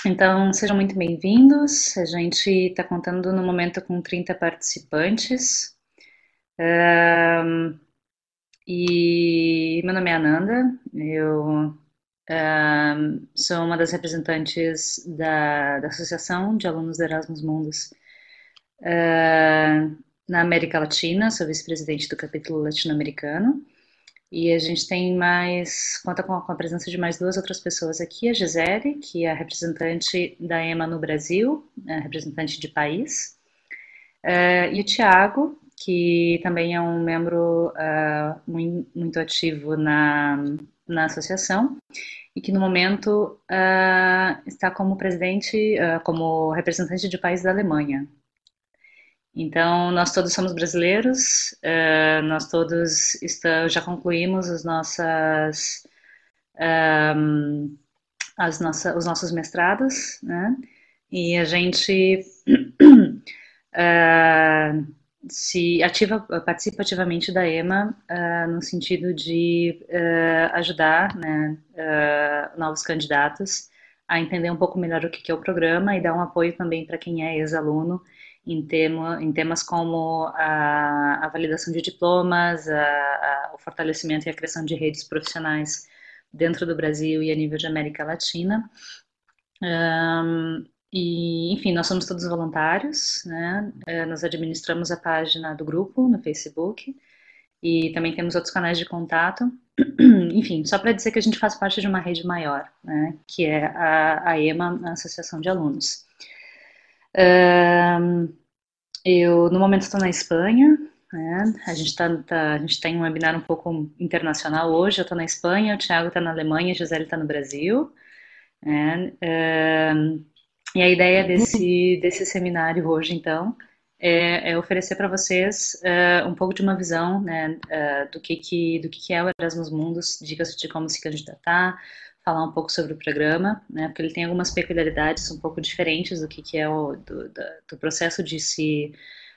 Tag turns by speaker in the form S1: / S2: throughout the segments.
S1: Então, sejam muito bem-vindos. A gente está contando no momento com 30 participantes. E meu nome é Ananda, eu sou uma das representantes da Associação de Alunos do Erasmus Mundus na América Latina, sou vice-presidente do capítulo latino-americano. E a gente tem conta com a presença de mais duas outras pessoas aqui, a Gisele, que é a representante da EMA no Brasil, representante de país, e o Tiago, que também é um membro muito ativo na associação, e que no momento está como presidente, como representante de país da Alemanha. Então, nós todos somos brasileiros, nós todos já concluímos os nossos mestrados, né? E a gente participa ativamente da EMA no sentido de ajudar, né, novos candidatos a entender um pouco melhor o que é o programa e dar um apoio também para quem é ex-aluno em temas como a validação de diplomas, o fortalecimento e a criação de redes profissionais dentro do Brasil e a nível de América Latina. Enfim, nós somos todos voluntários, né? Nós administramos a página do grupo no Facebook e também temos outros canais de contato. Enfim, só para dizer que a gente faz parte de uma rede maior, né? Que é a EMA, a Associação de Alunos. Eu, no momento, estou na Espanha, né? A gente tem um webinar um pouco internacional hoje. Eu estou na Espanha, o Thiago está na Alemanha, a Gisele está no Brasil, né? E a ideia desse seminário hoje, então, é oferecer para vocês um pouco de uma visão, né, do que é o Erasmus Mundus, dicas de como se candidatar, falar um pouco sobre o programa, né, porque ele tem algumas peculiaridades um pouco diferentes do que é do processo de se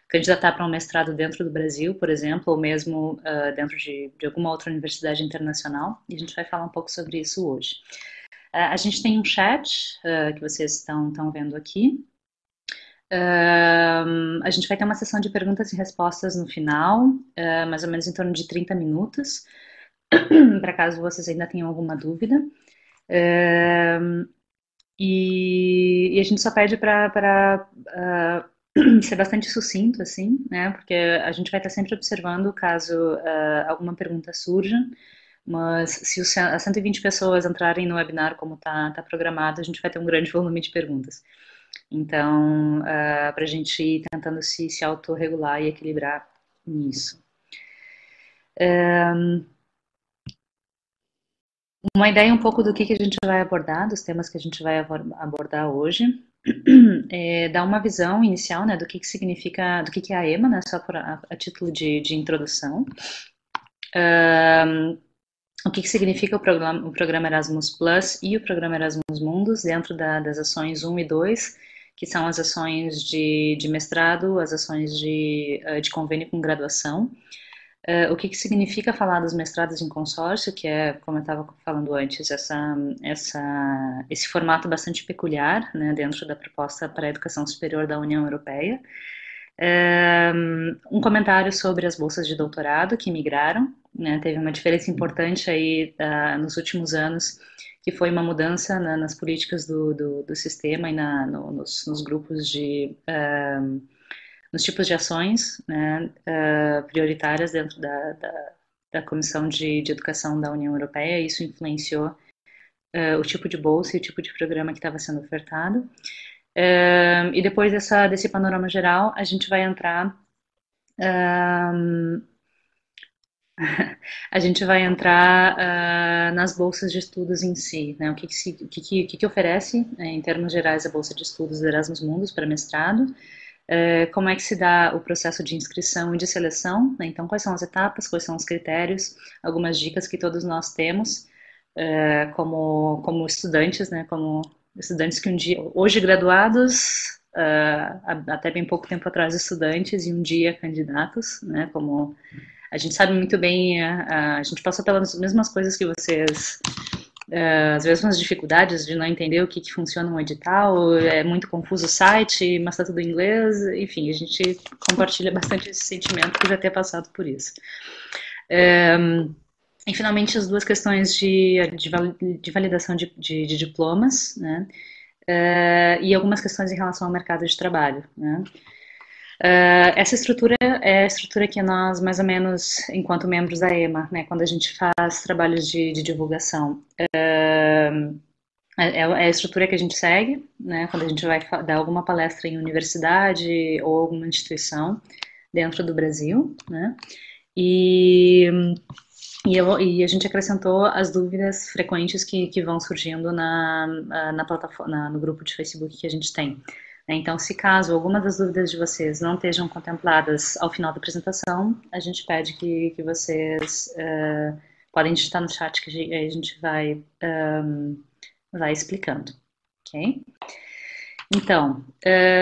S1: candidatar para um mestrado dentro do Brasil, por exemplo, ou mesmo dentro de alguma outra universidade internacional, e a gente vai falar um pouco sobre isso hoje. A gente tem um chat que vocês estão vendo aqui. A gente vai ter uma sessão de perguntas e respostas no final, mais ou menos em torno de 30 minutos, para caso vocês ainda tenham alguma dúvida. E a gente só pede para ser bastante sucinto, assim, né? Porque a gente vai estar sempre observando caso alguma pergunta surja. Mas se as 120 pessoas entrarem no webinar como está programado, a gente vai ter um grande volume de perguntas. Então, para a gente ir tentando se autorregular e equilibrar nisso. Uma ideia um pouco do que a gente vai abordar, dos temas que a gente vai abordar hoje, é dar uma visão inicial, né, do que significa, do que é a EMA, né, só a título de introdução. O que significa o programa Erasmus Plus e o programa Erasmus Mundus dentro das ações 1 e 2, que são as ações de mestrado, as ações de convênio com graduação. O que significa falar dos mestrados em consórcio, que é, como eu estava falando antes, esse formato bastante peculiar, né, dentro da proposta para a educação superior da União Europeia. Um comentário sobre as bolsas de doutorado que migraram, né, teve uma diferença importante aí nos últimos anos, que foi uma mudança nas políticas do sistema e nos grupos nos tipos de ações, né, prioritárias dentro da Comissão de Educação da União Europeia. Isso influenciou o tipo de bolsa e o tipo de programa que estava sendo ofertado. E depois desse panorama geral, a gente vai entrar nas bolsas de estudos em si, né? O que oferece, em termos gerais, a bolsa de estudos do Erasmus Mundus para mestrado, como é que se dá o processo de inscrição e de seleção, né? Então, quais são as etapas, quais são os critérios, algumas dicas que todos nós temos como estudantes, né? Como estudantes que hoje graduados, até bem pouco tempo atrás estudantes e um dia candidatos, né? Como a gente sabe muito bem, a gente passou pelas mesmas coisas que vocês às vezes umas dificuldades de não entender o que funciona um edital, é muito confuso o site, mas está tudo em inglês, enfim, a gente compartilha bastante esse sentimento por já ter passado por isso. E finalmente as duas questões de validação de diplomas, né? E algumas questões em relação ao mercado de trabalho, né? Essa estrutura é a estrutura que nós, mais ou menos, enquanto membros da EMA, né, quando a gente faz trabalhos de divulgação, é a estrutura que a gente segue, né, quando a gente vai dar alguma palestra em universidade ou alguma instituição dentro do Brasil, né, e, e a gente acrescentou as dúvidas frequentes que vão surgindo na plataforma, no grupo de Facebook que a gente tem. Então, se caso alguma das dúvidas de vocês não estejam contempladas ao final da apresentação, a gente pede que vocês podem digitar no chat que a gente vai explicando, ok? Então,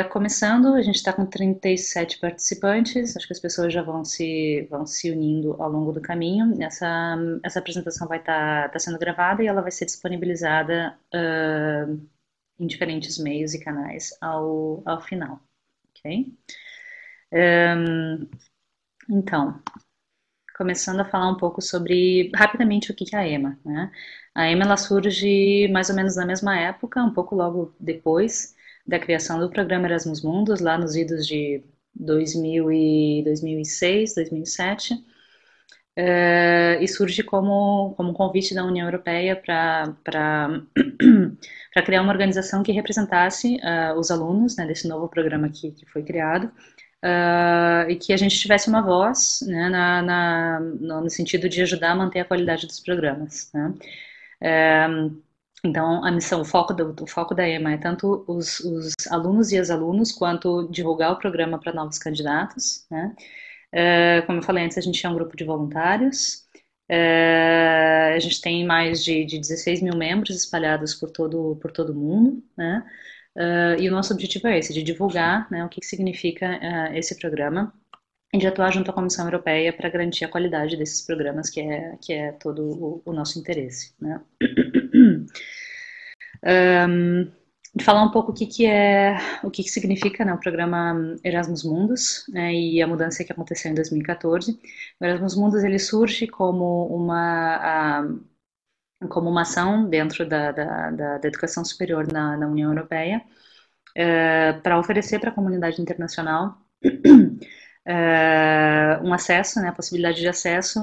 S1: começando, a gente está com 37 participantes, acho que as pessoas já vão se unindo ao longo do caminho. Essa apresentação vai tá sendo gravada e ela vai ser disponibilizada em diferentes meios e canais ao final, ok? Então, começando a falar um pouco sobre, rapidamente, o que é a EMA, né? A EMA, ela surge mais ou menos na mesma época, um pouco logo depois da criação do programa Erasmus Mundus, lá nos idos de 2006, 2007, e surge como um convite da União Europeia para criar uma organização que representasse os alunos, né, desse novo programa que foi criado, e que a gente tivesse uma voz, né, no sentido de ajudar a manter a qualidade dos programas, né. Então, a missão, o foco da EMA é tanto os alunos e as alunos, quanto divulgar o programa para novos candidatos, né. Como eu falei antes, a gente é um grupo de voluntários, a gente tem mais de 16 mil membros espalhados por todo o mundo, né? E o nosso objetivo é esse, de divulgar, né, o que significa esse programa e de atuar junto à Comissão Europeia para garantir a qualidade desses programas, que é todo o nosso interesse, né? De falar um pouco o que significa, né, o programa Erasmus Mundus, né, e a mudança que aconteceu em 2014. O Erasmus Mundus, ele surge como uma ação dentro da educação superior na União Europeia, para oferecer para a comunidade internacional um acesso, né, a possibilidade de acesso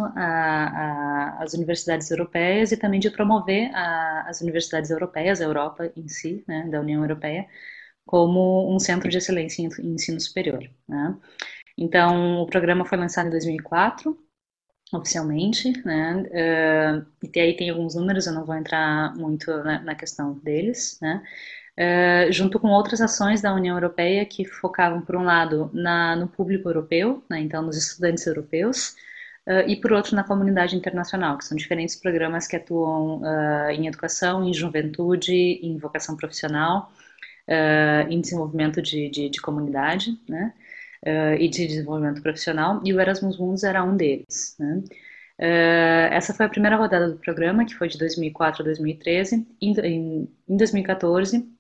S1: às universidades europeias e também de promover as universidades europeias, a Europa em si, né, da União Europeia, como um centro de excelência em ensino superior, né. Então, o programa foi lançado em 2004, oficialmente, né, e aí tem alguns números, eu não vou entrar muito na questão deles, né, junto com outras ações da União Europeia que focavam, por um lado, no público europeu, né, então nos estudantes europeus, e por outro na comunidade internacional, que são diferentes programas que atuam em educação, em juventude, em vocação profissional, em desenvolvimento de comunidade, né, e de desenvolvimento profissional, e o Erasmus Mundus era um deles, né. Essa foi a primeira rodada do programa, que foi de 2004 a 2013. Em 2014,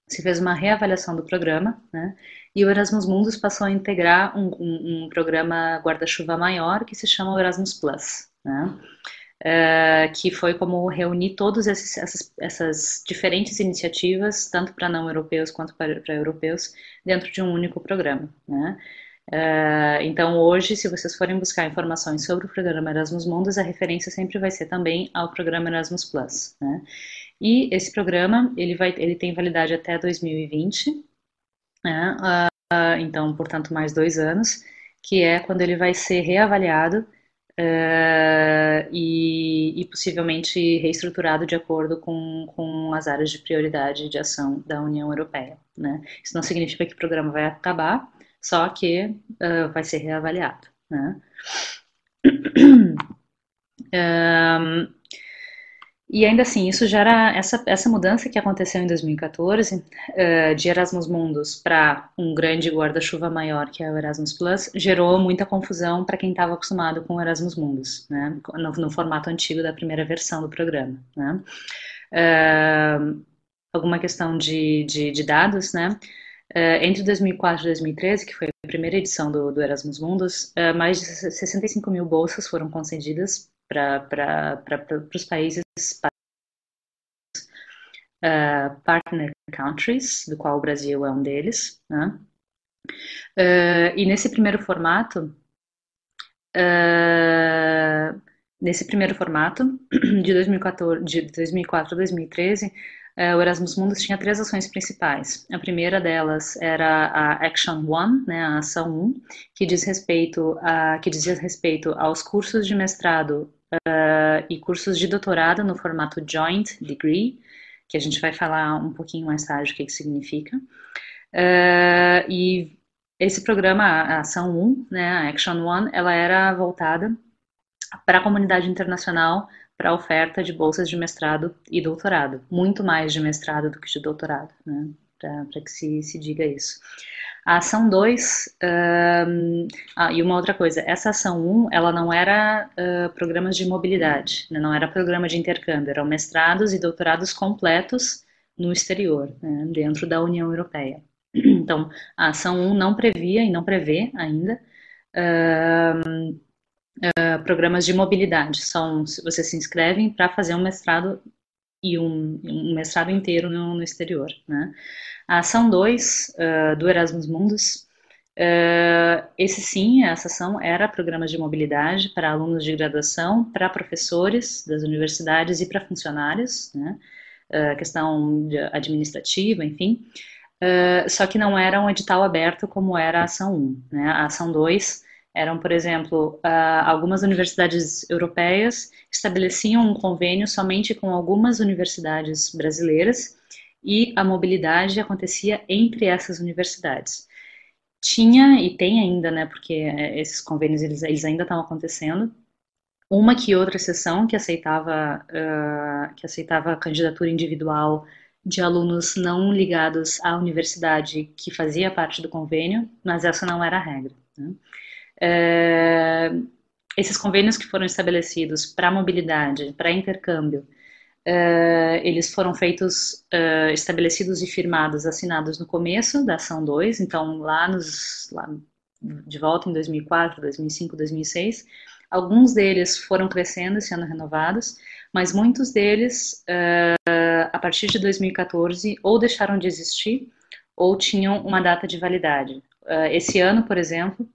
S1: se fez uma reavaliação do programa, né, e o Erasmus Mundus passou a integrar um programa guarda-chuva maior que se chama o Erasmus Plus, né, que foi como reunir todas essas diferentes iniciativas, tanto para não europeus quanto para europeus, dentro de um único programa, né. Então, hoje, se vocês forem buscar informações sobre o programa Erasmus Mundus, a referência sempre vai ser também ao programa Erasmus Plus, né. E esse programa, ele tem validade até 2020, né? Então, portanto, mais 2 anos, que é quando ele vai ser reavaliado e possivelmente reestruturado de acordo com as áreas de prioridade de ação da União Europeia, né? Isso não significa que o programa vai acabar, só que vai ser reavaliado, né? E ainda assim, isso gera essa mudança que aconteceu em 2014, de Erasmus Mundus para um grande guarda-chuva maior, que é o Erasmus Plus, gerou muita confusão para quem estava acostumado com o Erasmus Mundus, né, no formato antigo da primeira versão do programa, né. Alguma questão de dados, né? Entre 2004 e 2013, que foi a primeira edição do Erasmus Mundus, mais de 65 mil bolsas foram concedidas para os países partner countries, do qual o Brasil é um deles, né? E nesse primeiro formato, de 2014, de 2004 a 2013, o Erasmus Mundus tinha 3 ações principais. A primeira delas era a Action One, né, a ação 1, que dizia respeito aos cursos de mestrado e cursos de doutorado no formato Joint Degree, que a gente vai falar um pouquinho mais tarde o que significa. E esse programa, a ação 1, né, a Action One, ela era voltada para a comunidade internacional, para a oferta de bolsas de mestrado e doutorado, muito mais de mestrado do que de doutorado, né, para que se diga isso. A ação 2, e uma outra coisa, essa ação 1, ela não era programas de mobilidade, né, não era programa de intercâmbio, eram mestrados e doutorados completos no exterior, né, dentro da União Europeia. Então, a ação 1 não previa e não prevê ainda programas de mobilidade. Você se inscreve para fazer um mestrado e um mestrado inteiro no exterior, né? A ação 2 do Erasmus Mundus, essa ação era programas de mobilidade para alunos de graduação, para professores das universidades e para funcionários, né? Questão administrativa, enfim. Só que não era um edital aberto como era a ação 1, né? A ação 2 eram, por exemplo, algumas universidades europeias estabeleciam um convênio somente com algumas universidades brasileiras e a mobilidade acontecia entre essas universidades. Tinha e tem ainda, né, porque esses convênios eles ainda estão acontecendo, uma que outra exceção que aceitava a candidatura individual de alunos não ligados à universidade que fazia parte do convênio, mas essa não era a regra, né? Esses convênios que foram estabelecidos para mobilidade, para intercâmbio, eles foram feitos, estabelecidos e firmados, assinados no começo da ação 2, então lá de volta em 2004, 2005, 2006, alguns deles foram crescendo e sendo renovados, mas muitos deles, a partir de 2014, ou deixaram de existir, ou tinham uma data de validade. Esse ano, por exemplo,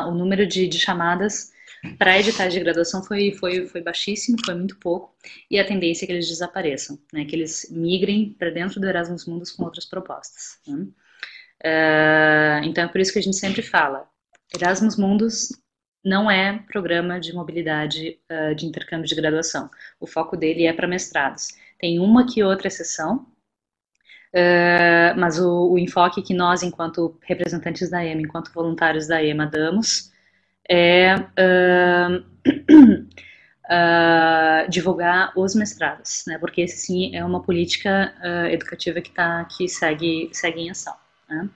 S1: o número de chamadas para editais de graduação foi baixíssimo, foi muito pouco, e a tendência é que eles desapareçam, né, que eles migrem para dentro do Erasmus Mundus com outras propostas, né? Então é por isso que a gente sempre fala, Erasmus Mundus não é programa de mobilidade de intercâmbio de graduação, o foco dele é para mestrados. Tem uma que outra exceção, mas o enfoque que nós, enquanto representantes da EMA, enquanto voluntários da EMA, damos é divulgar os mestrados, né? Porque esse sim é uma política educativa que segue em ação, né?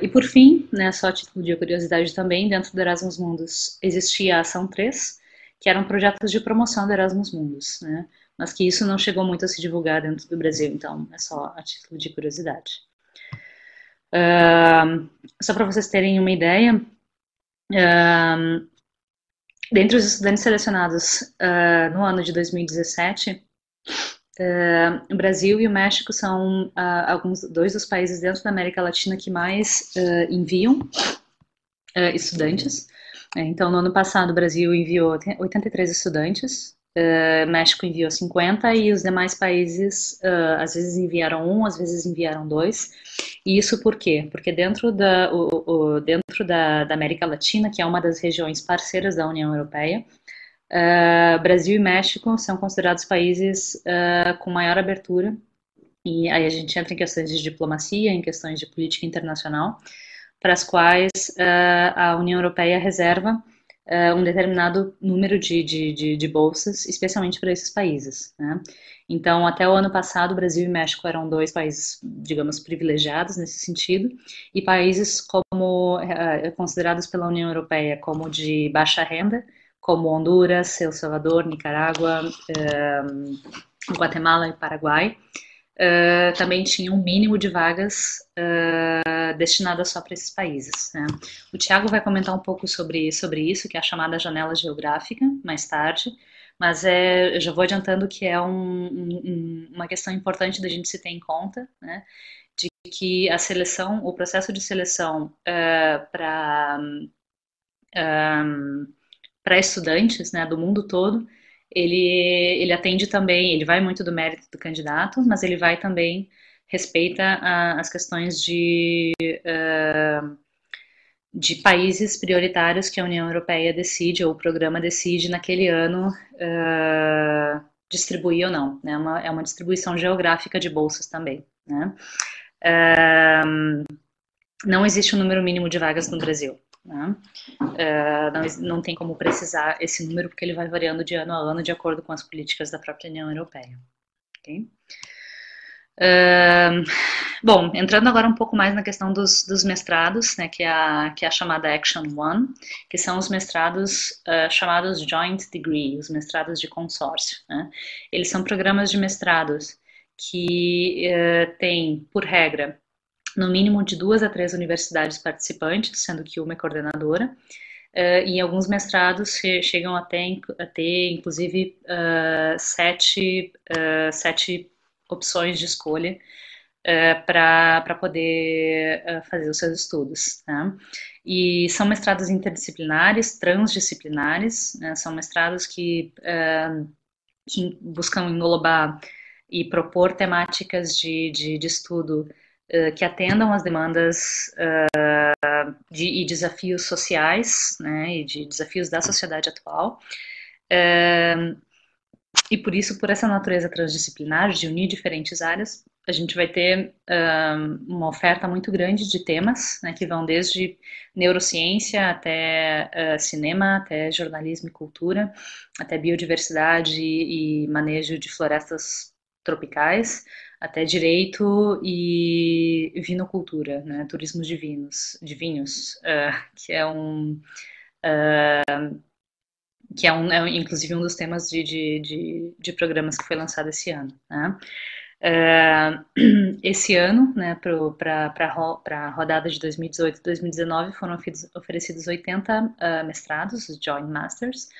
S1: E por fim, né, só a título de curiosidade também, dentro do Erasmus Mundus existia a ação 3, que eram projetos de promoção do Erasmus Mundus, né? Mas que isso não chegou muito a se divulgar dentro do Brasil, então é só a título de curiosidade. Só para vocês terem uma ideia, dentre os estudantes selecionados no ano de 2017, o Brasil e o México são dois dos países dentro da América Latina que mais enviam estudantes. Então, no ano passado, o Brasil enviou 83 estudantes, México enviou 50 e os demais países às vezes enviaram um, às vezes enviaram dois. E isso por quê? Porque dentro da América Latina, que é uma das regiões parceiras da União Europeia, Brasil e México são considerados países com maior abertura, e aí a gente entra em questões de diplomacia, em questões de política internacional, para as quais a União Europeia reserva um determinado número de bolsas, especialmente para esses países, né? Então, até o ano passado, Brasil e México eram dois países, digamos, privilegiados nesse sentido, e países como considerados pela União Europeia como de baixa renda, como Honduras, El Salvador, Nicarágua, Guatemala e Paraguai, também tinha um mínimo de vagas destinadas só para esses países. Né? O Tiago vai comentar um pouco sobre isso, que é a chamada janela geográfica, mais tarde, mas eu já vou adiantando que é uma questão importante da gente se ter em conta, né? De que a seleção, o processo de seleção para estudantes, né, do mundo todo, ele atende também, ele vai muito do mérito do candidato, mas ele vai também respeita as questões de países prioritários que a União Europeia decide ou o programa decide naquele ano distribuir ou não. Né? É uma distribuição geográfica de bolsas também. Né? Não existe um número mínimo de vagas no Brasil. Né? Não tem como precisar esse número porque ele vai variando de ano a ano de acordo com as políticas da própria União Europeia. Okay? Bom, entrando agora um pouco mais na questão dos mestrados, né, que é a chamada Action One, que são os mestrados chamados Joint Degree, os mestrados de consórcio. Né? Eles são programas de mestrados que têm, por regra, no mínimo de 2 a 3 universidades participantes, sendo que uma é coordenadora, e alguns mestrados chegam a ter inclusive, sete opções de escolha para poder fazer os seus estudos. Né? E são mestrados interdisciplinares, transdisciplinares, né? São mestrados que buscam englobar e propor temáticas de estudo que atendam às demandas e desafios sociais, né, e de desafios da sociedade atual. E por isso, por essa natureza transdisciplinar, de unir diferentes áreas, a gente vai ter uma oferta muito grande de temas, né, que vão desde neurociência até cinema, até jornalismo e cultura, até biodiversidade e manejo de florestas tropicais, até direito e vinocultura, né, turismo de vinhos, que é inclusive um dos temas de programas que foi lançado esse ano. Né? Esse ano, né, para a rodada de 2018 e 2019, foram oferecidos 80 mestrados, os Joint Masters,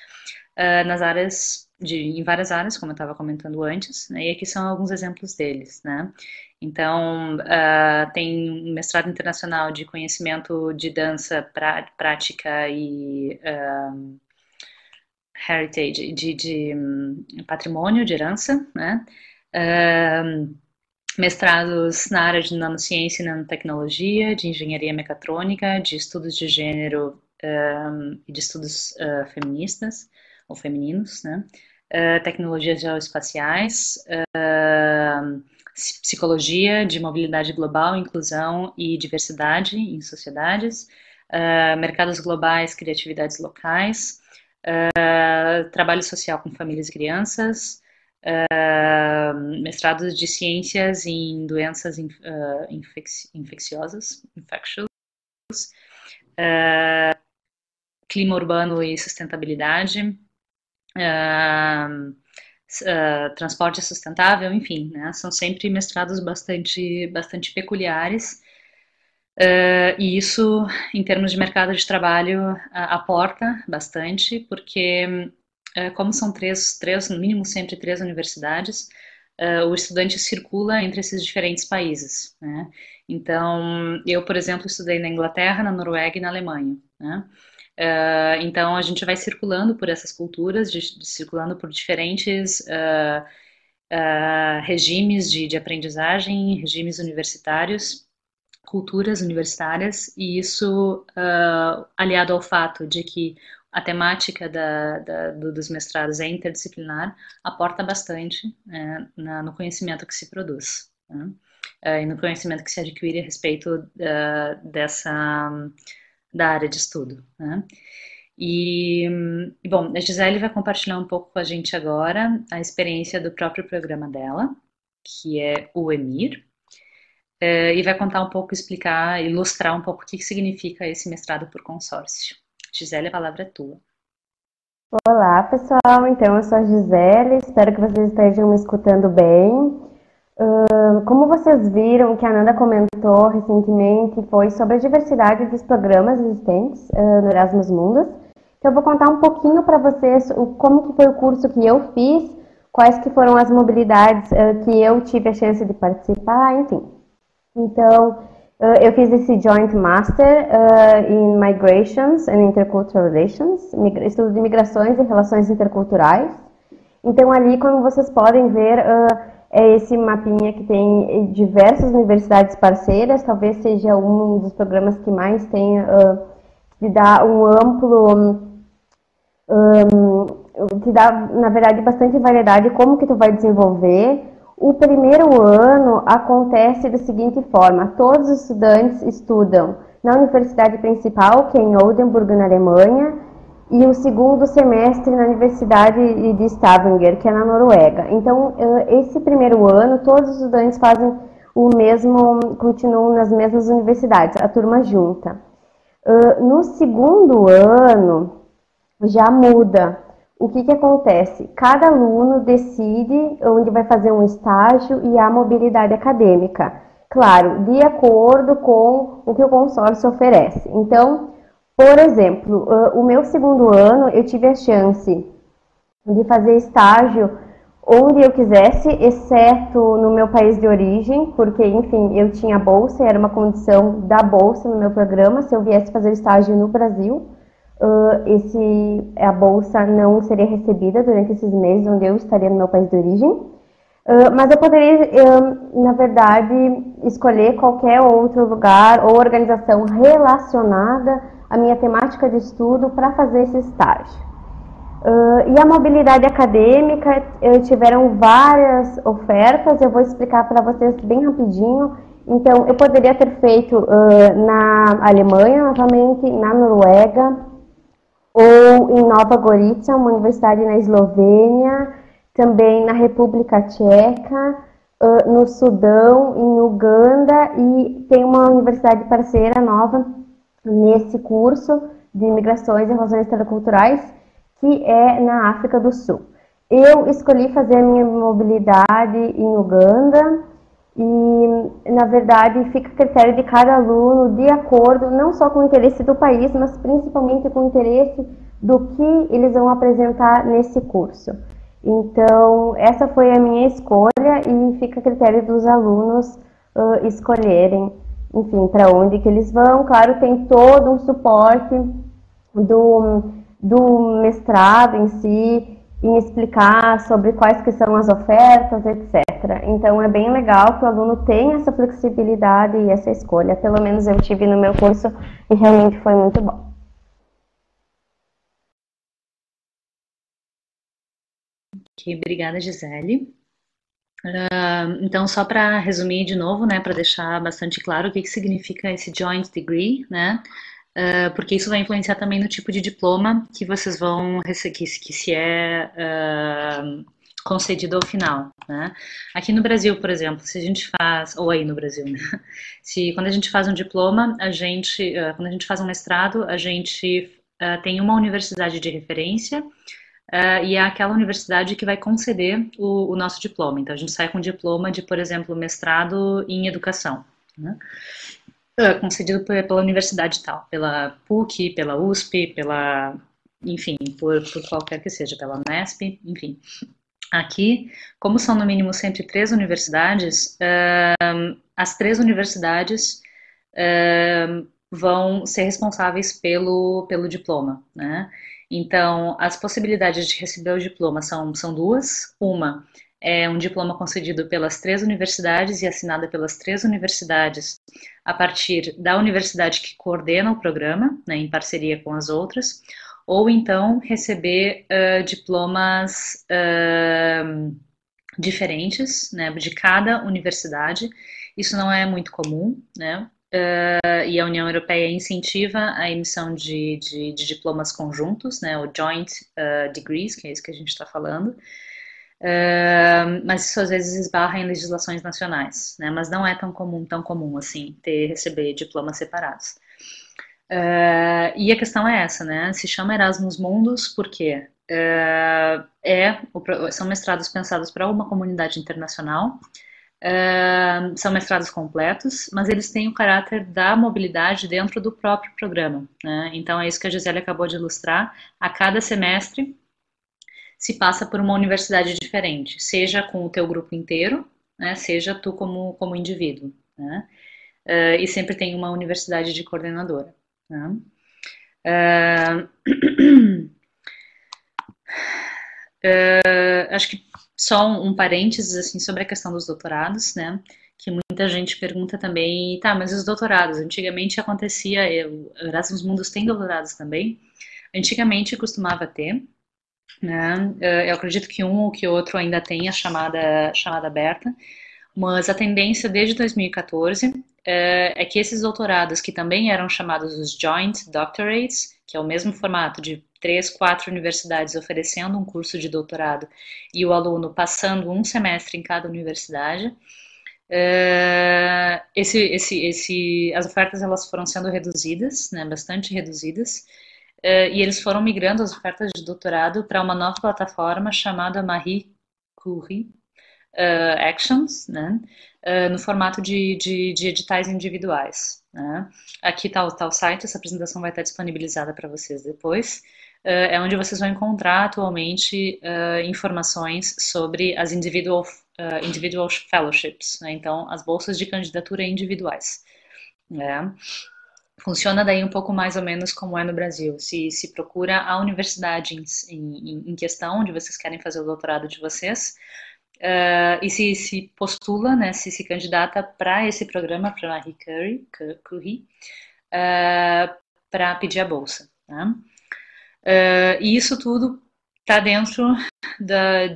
S1: nas áreas em várias áreas, como eu estava comentando antes, né, e aqui são alguns exemplos deles. Né? Então, tem um mestrado internacional de conhecimento de dança prática e heritage, de patrimônio, de herança, né? Mestrados na área de nanociência e nanotecnologia, de engenharia mecatrônica, de estudos de gênero e de estudos feministas ou femininos, né? Tecnologias geoespaciais, psicologia de mobilidade global, inclusão e diversidade em sociedades, mercados globais, criatividades locais, trabalho social com famílias e crianças, mestrados de ciências em doenças infecciosas, infectious, clima urbano e sustentabilidade, transporte sustentável, enfim, né, são sempre mestrados bastante peculiares, e isso, em termos de mercado de trabalho, aporta bastante, porque como são no mínimo sempre 3 universidades, o estudante circula entre esses diferentes países. Né? Então, eu, por exemplo, estudei na Inglaterra, na Noruega e na Alemanha. Né? Então, a gente vai circulando por essas culturas, circulando por diferentes regimes de aprendizagem, regimes universitários, culturas universitárias, e isso, aliado ao fato de que a temática dos mestrados é interdisciplinar, aporta bastante no conhecimento que se produz. Né? E no conhecimento que se adquire a respeito da área de estudo. Né? E, bom, a Gisele vai compartilhar um pouco com a gente agora a experiência do próprio programa dela, que é o EMIR, e vai contar um pouco, explicar, ilustrar um pouco o que significa esse mestrado por consórcio. Gisele, a palavra é tua.
S2: Olá, pessoal. Então, eu sou a Gisele. Espero que vocês estejam me escutando bem. Como vocês viram, que a Nanda comentou recentemente, foi sobre a diversidade dos programas existentes no Erasmus Mundus. Então, eu vou contar um pouquinho para vocês como que foi o curso que eu fiz, quais que foram as mobilidades que eu tive a chance de participar, enfim. Então, eu fiz esse Joint Master in Migrations and Intercultural Relations, estudo de migrações e relações interculturais. Então, ali, como vocês podem ver, é esse mapinha que tem diversas universidades parceiras, talvez seja um dos programas que mais tem, que dá um amplo, que dá, na verdade, bastante variedade como que tu vai desenvolver. O primeiro ano acontece da seguinte forma: todos os estudantes estudam na universidade principal, que é em Oldenburg, na Alemanha, e o segundo semestre na Universidade de Stavanger, que é na Noruega. Então, esse primeiro ano, todos os estudantes fazem o mesmo, continuam nas mesmas universidades, a turma junta. No segundo ano, já muda. O que acontece? Cada aluno decide onde vai fazer um estágio e a mobilidade acadêmica. Claro, de acordo com o que o consórcio oferece. Então, por exemplo, o meu segundo ano eu tive a chance de fazer estágio onde eu quisesse, exceto no meu país de origem, porque, enfim, eu tinha bolsa e era uma condição da bolsa no meu programa, se eu viesse fazer estágio no Brasil. A bolsa não seria recebida durante esses meses onde eu estaria no meu país de origem, mas eu poderia, na verdade, escolher qualquer outro lugar ou organização relacionada à minha temática de estudo para fazer esse estágio. E a mobilidade acadêmica, tiveram várias ofertas, eu vou explicar para vocês bem rapidinho. Então, eu poderia ter feito na Alemanha, novamente, na Noruega, ou em Nova Gorica, uma universidade na Eslovênia, também na República Tcheca, no Sudão, em Uganda, e tem uma universidade parceira nova nesse curso de Migrações e Relações Interculturais, que é na África do Sul. Eu escolhi fazer a minha mobilidade em Uganda e, na verdade, fica a critério de cada aluno, de acordo não só com o interesse do país, mas principalmente com o interesse do que eles vão apresentar nesse curso. Então, essa foi a minha escolha e fica a critério dos alunos escolherem, enfim, para onde que eles vão. Claro, tem todo um suporte do mestrado em si, em explicar sobre quais que são as ofertas, etc. Então, é bem legal que o aluno tenha essa flexibilidade e essa escolha. Pelo menos eu tive no meu curso e realmente foi muito bom.
S1: Ok, obrigada, Gisele. Então, só para resumir de novo, né, para deixar bastante claro o que significa esse joint degree, né? Porque isso vai influenciar também no tipo de diploma que vocês vão receber, que se é concedido ao final, né? Aqui no Brasil, por exemplo, se a gente faz, ou aí no Brasil, né? Quando a gente faz um diploma, quando a gente faz um mestrado, a gente tem uma universidade de referência e é aquela universidade que vai conceder o nosso diploma. Então, a gente sai com diploma de, por exemplo, mestrado em educação, né? Concedido pela universidade tal, pela PUC, pela USP, enfim, por qualquer que seja, pela Unesp, enfim. Aqui, como são no mínimo 103 universidades, as 3 universidades vão ser responsáveis pelo diploma, né? Então, as possibilidades de receber o diploma são duas. Uma é um diploma concedido pelas 3 universidades e assinada pelas 3 universidades a partir da universidade que coordena o programa, né, em parceria com as outras, ou então receber diplomas diferentes, né, de cada universidade. Isso não é muito comum, né? E a União Europeia incentiva a emissão de diplomas conjuntos, né, o joint degrees, que é isso que a gente está falando. Mas isso às vezes esbarra em legislações nacionais, né? Mas não é tão comum assim receber diplomas separados. E a questão é essa, né? Se chama Erasmus Mundus por quê? São mestrados pensados para uma comunidade internacional. São mestrados completos, mas eles têm o caráter da mobilidade dentro do próprio programa, né? Então é isso que a Gisele acabou de ilustrar. A cada semestre se passa por uma universidade diferente, seja com o teu grupo inteiro, né? Seja tu como indivíduo, né? E sempre tem uma universidade de coordenadora, né? Acho que só um parênteses assim sobre a questão dos doutorados, né? Que muita gente pergunta também, tá, mas os doutorados? Antigamente acontecia, o Erasmus Mundus tem doutorados também. Antigamente costumava ter, né? Eu acredito que um ou que outro ainda tem a chamada aberta, mas a tendência desde 2014 é que esses doutorados, que também eram chamados os Joint Doctorates, que é o mesmo formato de 3, 4 universidades oferecendo um curso de doutorado e o aluno passando um semestre em cada universidade, as ofertas elas foram sendo reduzidas, né, bastante reduzidas, e eles foram migrando as ofertas de doutorado para uma nova plataforma chamada Marie Curie Actions, né, no formato de editais individuais. Né. Aqui está o site, essa apresentação vai estar disponibilizada para vocês depois. É onde vocês vão encontrar atualmente informações sobre as individual fellowships, né, então as bolsas de candidatura individuais. Né. Funciona daí um pouco mais ou menos como é no Brasil. Se procura a universidade em questão, onde vocês querem fazer o doutorado de vocês, e se postula, né, se candidata para esse programa, para Marie Curie, para pedir a bolsa. Né? E isso tudo está dentro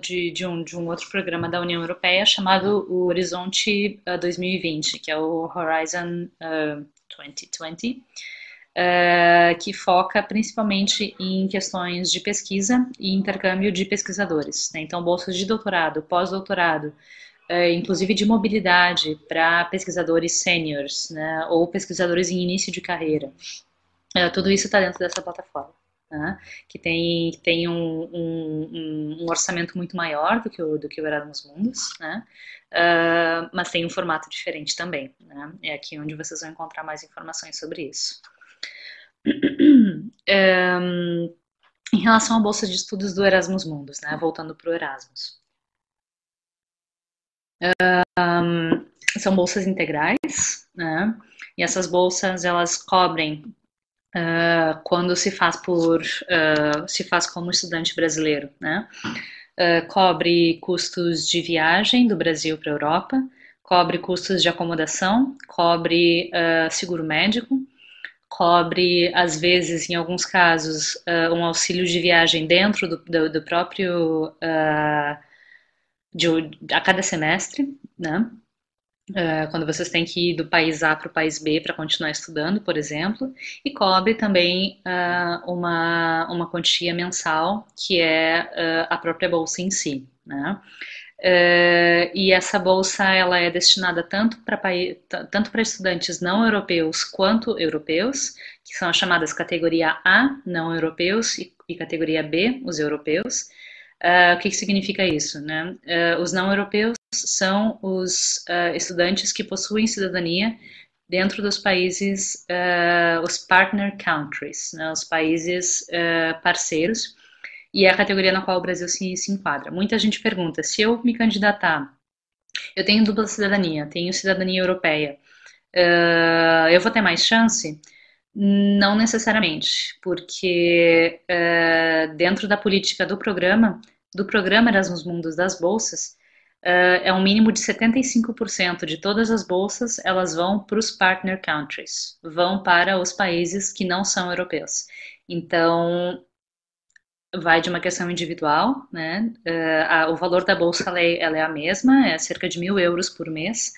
S1: de um outro programa da União Europeia chamado o Horizonte 2020, que é o Horizon 2020, que foca principalmente em questões de pesquisa e intercâmbio de pesquisadores. Né? Então, bolsas de doutorado, pós-doutorado, inclusive de mobilidade para pesquisadores sêniores, né? Ou pesquisadores em início de carreira. Tudo isso está dentro dessa plataforma. Né, que tem um orçamento muito maior do que o Erasmus Mundus, né, mas tem um formato diferente também. Né, é aqui onde vocês vão encontrar mais informações sobre isso. Em relação à bolsa de estudos do Erasmus Mundus, né, voltando para o Erasmus. São bolsas integrais, né, e essas bolsas elas cobrem quando se faz como estudante brasileiro, né? Cobre custos de viagem do Brasil para a Europa, cobre custos de acomodação, cobre seguro médico, cobre, às vezes, em alguns casos, um auxílio de viagem dentro do próprio a cada semestre, né? Quando vocês têm que ir do país A para o país B para continuar estudando, por exemplo, e cobre também uma quantia mensal, que é a própria bolsa em si. Né? E essa bolsa ela é destinada tanto para estudantes não europeus quanto europeus, que são as chamadas categoria A, não europeus, e categoria B, os europeus. O que significa isso? Né? Os não europeus são os estudantes que possuem cidadania dentro dos países, os partner countries, né, os países parceiros, e é a categoria na qual o Brasil se enquadra. Muita gente pergunta, se eu me candidatar, eu tenho dupla cidadania, tenho cidadania europeia, eu vou ter mais chance? Não necessariamente, porque dentro da política do programa Erasmus Mundus das bolsas, é um mínimo de 75% de todas as bolsas, elas vão para os partner countries, vão para os países que não são europeus. Então, vai de uma questão individual, né? O valor da bolsa ela é a mesma, é cerca de 1.000 euros por mês,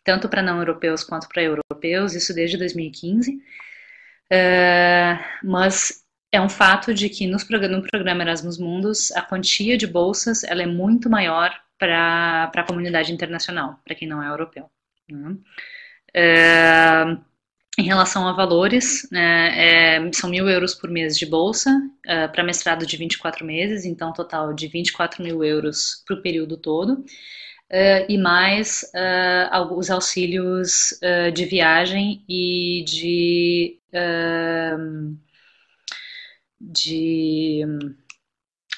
S1: tanto para não europeus quanto para europeus, isso desde 2015. Mas é um fato de que no programa Erasmus Mundus, a quantia de bolsas ela é muito maior para a comunidade internacional, para quem não é europeu. Né? Em relação a valores, né, são 1.000 euros por mês de bolsa, para mestrado de 24 meses, então total de 24.000 euros para o período todo, e mais os auxílios de viagem e de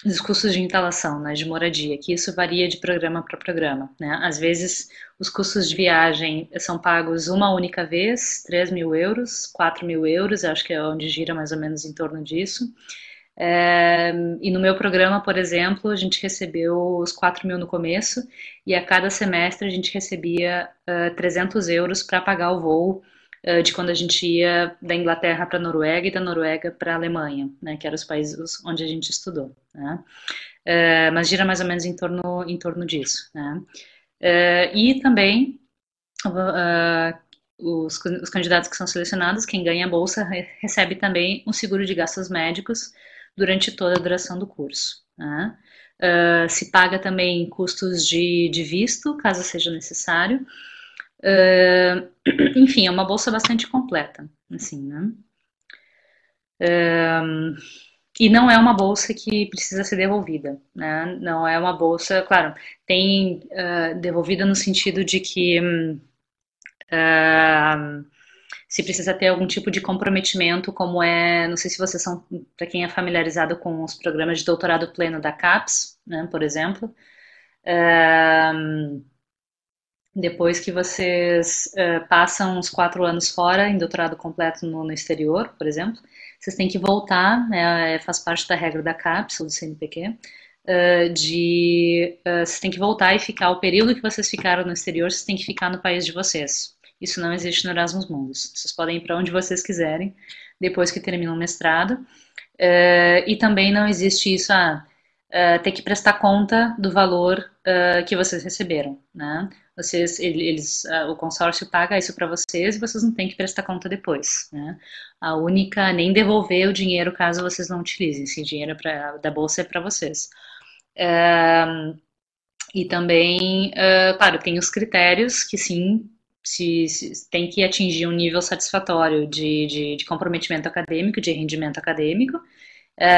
S1: dos custos de instalação, né, de moradia, que isso varia de programa para programa, né? Às vezes os custos de viagem são pagos uma única vez, 3.000 euros, 4.000 euros, acho que é onde gira mais ou menos em torno disso. E no meu programa, por exemplo, a gente recebeu os 4.000 no começo e a cada semestre a gente recebia 300 euros para pagar o voo de quando a gente ia da Inglaterra para a Noruega e da Noruega para a Alemanha, né, que eram os países onde a gente estudou, né? Mas gira mais ou menos em torno disso, né? E também os candidatos que são selecionados, quem ganha a bolsa recebe também um seguro de gastos médicos durante toda a duração do curso, né? Se paga também custos de visto, caso seja necessário. Enfim, é uma bolsa bastante completa, assim, né? E não é uma bolsa que precisa ser devolvida, né? Não é uma bolsa, claro, tem devolvida no sentido de que se precisa ter algum tipo de comprometimento, como não sei se vocês são, para quem é familiarizado com os programas de doutorado pleno da CAPES, né, por exemplo, depois que vocês passam uns 4 anos fora, em doutorado completo no exterior, por exemplo, vocês têm que voltar, né, faz parte da regra da CAPES, ou do CNPq, vocês têm que voltar e ficar, o período que vocês ficaram no exterior, vocês têm que ficar no país de vocês. Isso não existe no Erasmus Mundus. Vocês podem ir para onde vocês quiserem, depois que terminam o mestrado. E também não existe isso, ter que prestar conta do valor que vocês receberam, né? O consórcio paga isso para vocês e vocês não têm que prestar conta depois, né? Nem devolver o dinheiro caso vocês não utilizem. Esse dinheiro da bolsa é para vocês. E também, claro, tem os critérios que sim, se tem que atingir um nível satisfatório de comprometimento acadêmico, de rendimento acadêmico,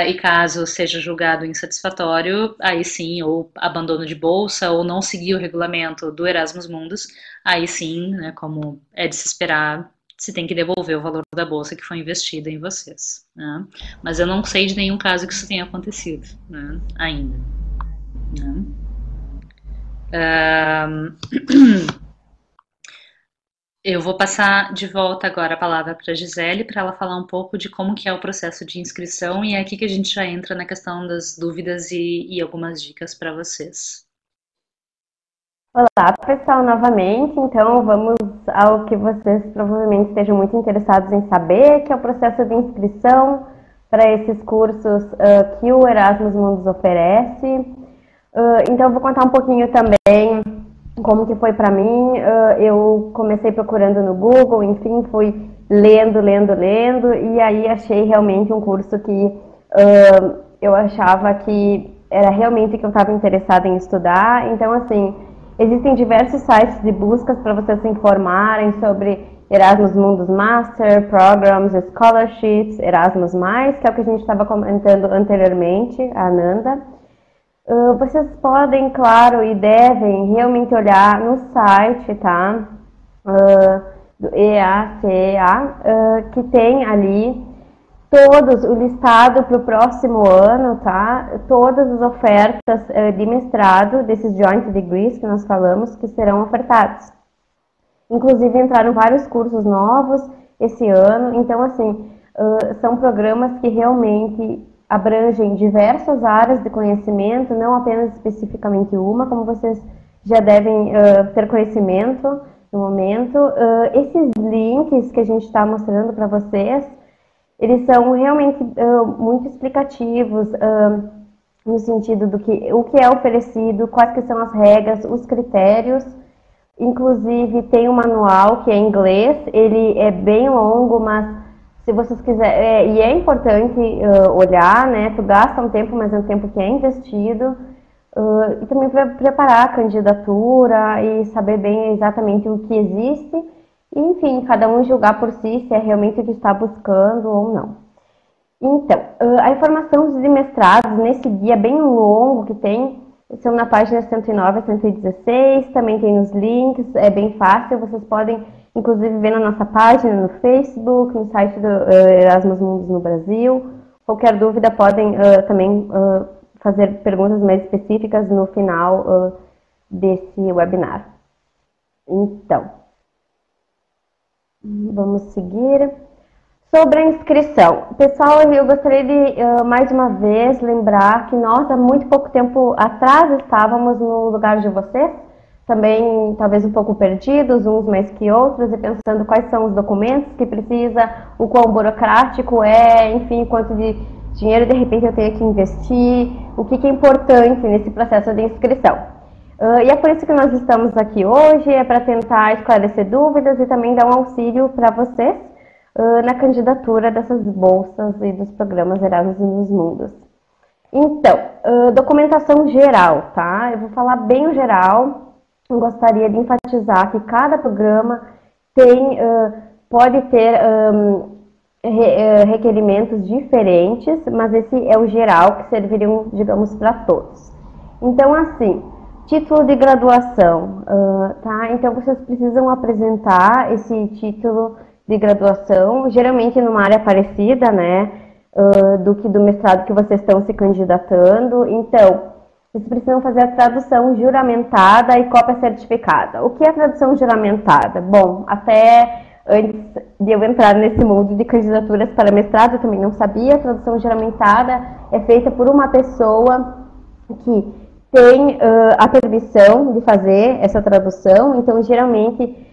S1: e caso seja julgado insatisfatório, aí sim, ou abandono de bolsa, ou não seguir o regulamento do Erasmus Mundus, aí sim, né, como é de se esperar, se tem que devolver o valor da bolsa que foi investida em vocês, né? Mas eu não sei de nenhum caso que isso tenha acontecido, né, ainda, né? Eu vou passar de volta agora a palavra para a Gisele, para ela falar um pouco de como que é o processo de inscrição, e é aqui que a gente já entra na questão das dúvidas e algumas dicas para vocês.
S2: Olá, pessoal, novamente. Então, vamos ao que vocês provavelmente estejam muito interessados em saber, que é o processo de inscrição para esses cursos que o Erasmus Mundus oferece. Então, eu vou contar um pouquinho também como que foi para mim. Eu comecei procurando no Google, enfim, fui lendo, e aí achei realmente um curso que eu achava que era realmente que eu estava interessada em estudar. Então, assim, existem diversos sites de buscas para vocês se informarem sobre Erasmus Mundus Master, Programs, Scholarships, Erasmus+, que é o que a gente estava comentando anteriormente, a Ananda. Vocês podem, claro, e devem realmente olhar no site, tá? Do EACEA, que tem ali o listado para o próximo ano, tá? Todas as ofertas de mestrado, desses joint degrees que nós falamos, que serão ofertados. Inclusive, entraram vários cursos novos esse ano. Então, assim, são programas que realmente abrangem diversas áreas de conhecimento, não apenas especificamente uma, como vocês já devem ter conhecimento no momento. Esses links que a gente está mostrando para vocês, eles são realmente muito explicativos no sentido do que o que é oferecido, quais que são as regras, os critérios. Inclusive tem um manual que é em inglês, ele é bem longo, mas se vocês quiserem, e é importante olhar, né? Tu gasta um tempo, mas é um tempo que é investido. E também para preparar a candidatura e saber bem exatamente o que existe enfim, cada um julgar por si se é realmente o que está buscando ou não. Então, a informação dos mestrados nesse guia bem longo que tem, são na página 109 a 116, também tem os links, é bem fácil, vocês podem inclusive ver na nossa página, no Facebook, no site do Erasmus Mundus no Brasil. Qualquer dúvida podem também fazer perguntas mais específicas no final desse webinar. Então, vamos seguir. Sobre a inscrição. Pessoal, eu gostaria de, mais uma vez, lembrar que nós, há muito pouco tempo atrás, estávamos no lugar de vocês, também talvez um pouco perdidos, uns mais que outros, e pensando quais são os documentos que precisa, o quão burocrático é, enfim, quanto de dinheiro de repente eu tenho que investir, o que é importante nesse processo de inscrição. E é por isso que nós estamos aqui hoje, é para tentar esclarecer dúvidas e também dar um auxílio para vocês na candidatura dessas bolsas e dos programas Erasmus Mundus. Então, documentação geral, tá? Eu vou falar bem o geral, eu gostaria de enfatizar que cada programa pode ter requerimentos diferentes, mas esse é o geral que serviriam, digamos, para todos. Então, assim, título de graduação, tá? Então, vocês precisam apresentar esse título de graduação, geralmente numa área parecida, né, do que do mestrado que vocês estão se candidatando. Então, vocês precisam fazer a tradução juramentada e cópia certificada. O que é a tradução juramentada? Bom, até antes de eu entrar nesse mundo de candidaturas para mestrado, eu também não sabia. A tradução juramentada é feita por uma pessoa que tem a permissão de fazer essa tradução, então geralmente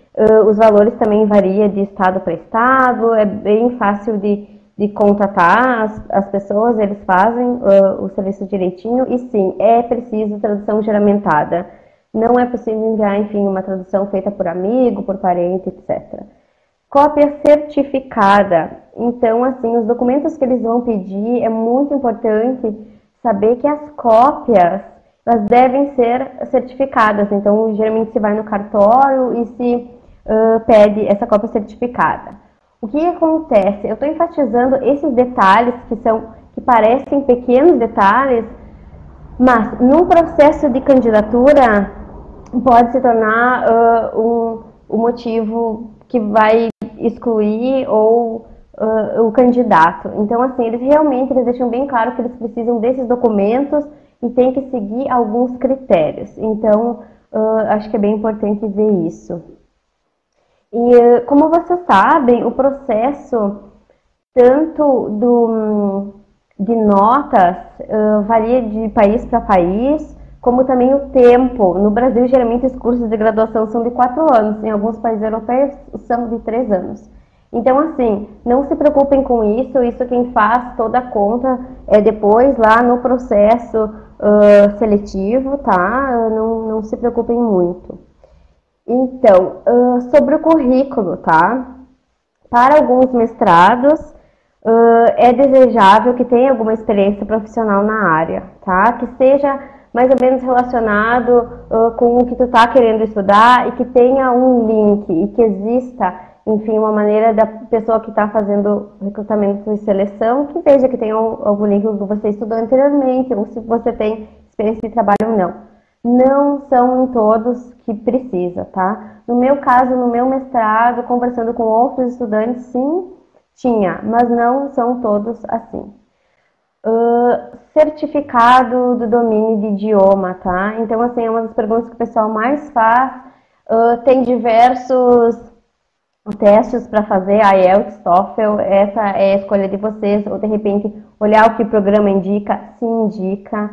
S2: os valores também variam de estado para estado, é bem fácil de contatar as pessoas, eles fazem o serviço direitinho, e sim, é preciso tradução juramentada. Não é possível enviar, enfim, uma tradução feita por amigo, por parente, etc. Cópia certificada. Então, assim, os documentos que eles vão pedir, é muito importante saber que as cópias, elas devem ser certificadas. Então, geralmente se vai no cartório e se pede essa cópia certificada. O que acontece? Eu estou enfatizando esses detalhes que parecem pequenos detalhes, mas num processo de candidatura pode se tornar um motivo que vai excluir ou o candidato. Então, assim, eles deixam bem claro que eles precisam desses documentos e tem que seguir alguns critérios. Então, acho que é bem importante ver isso. E, como vocês sabem, o processo tanto de notas varia de país para país, como também o tempo. No Brasil, geralmente, os cursos de graduação são de 4 anos, em alguns países europeus são de 3 anos. Então, assim, não se preocupem com isso quem faz toda a conta é depois, lá no processo seletivo, tá? Não se preocupem muito. Então, sobre o currículo, tá? Para alguns mestrados, é desejável que tenha alguma experiência profissional na área, tá? Que seja mais ou menos relacionado com o que tu tá querendo estudar e que tenha um link e que exista, enfim, uma maneira da pessoa que está fazendo recrutamento e seleção que veja que tem algum link que você estudou anteriormente ou se você tem experiência de trabalho ou não. Não são em todos que precisa, tá? No meu caso, no meu mestrado, conversando com outros estudantes, sim, tinha, mas não são todos assim. Certificado do domínio de idioma, tá? Então, assim, é uma das perguntas que o pessoal mais faz. Tem diversos testes para fazer, IELTS, TOEFL, essa é a escolha de vocês, ou de repente olhar o que o programa indica, se indica.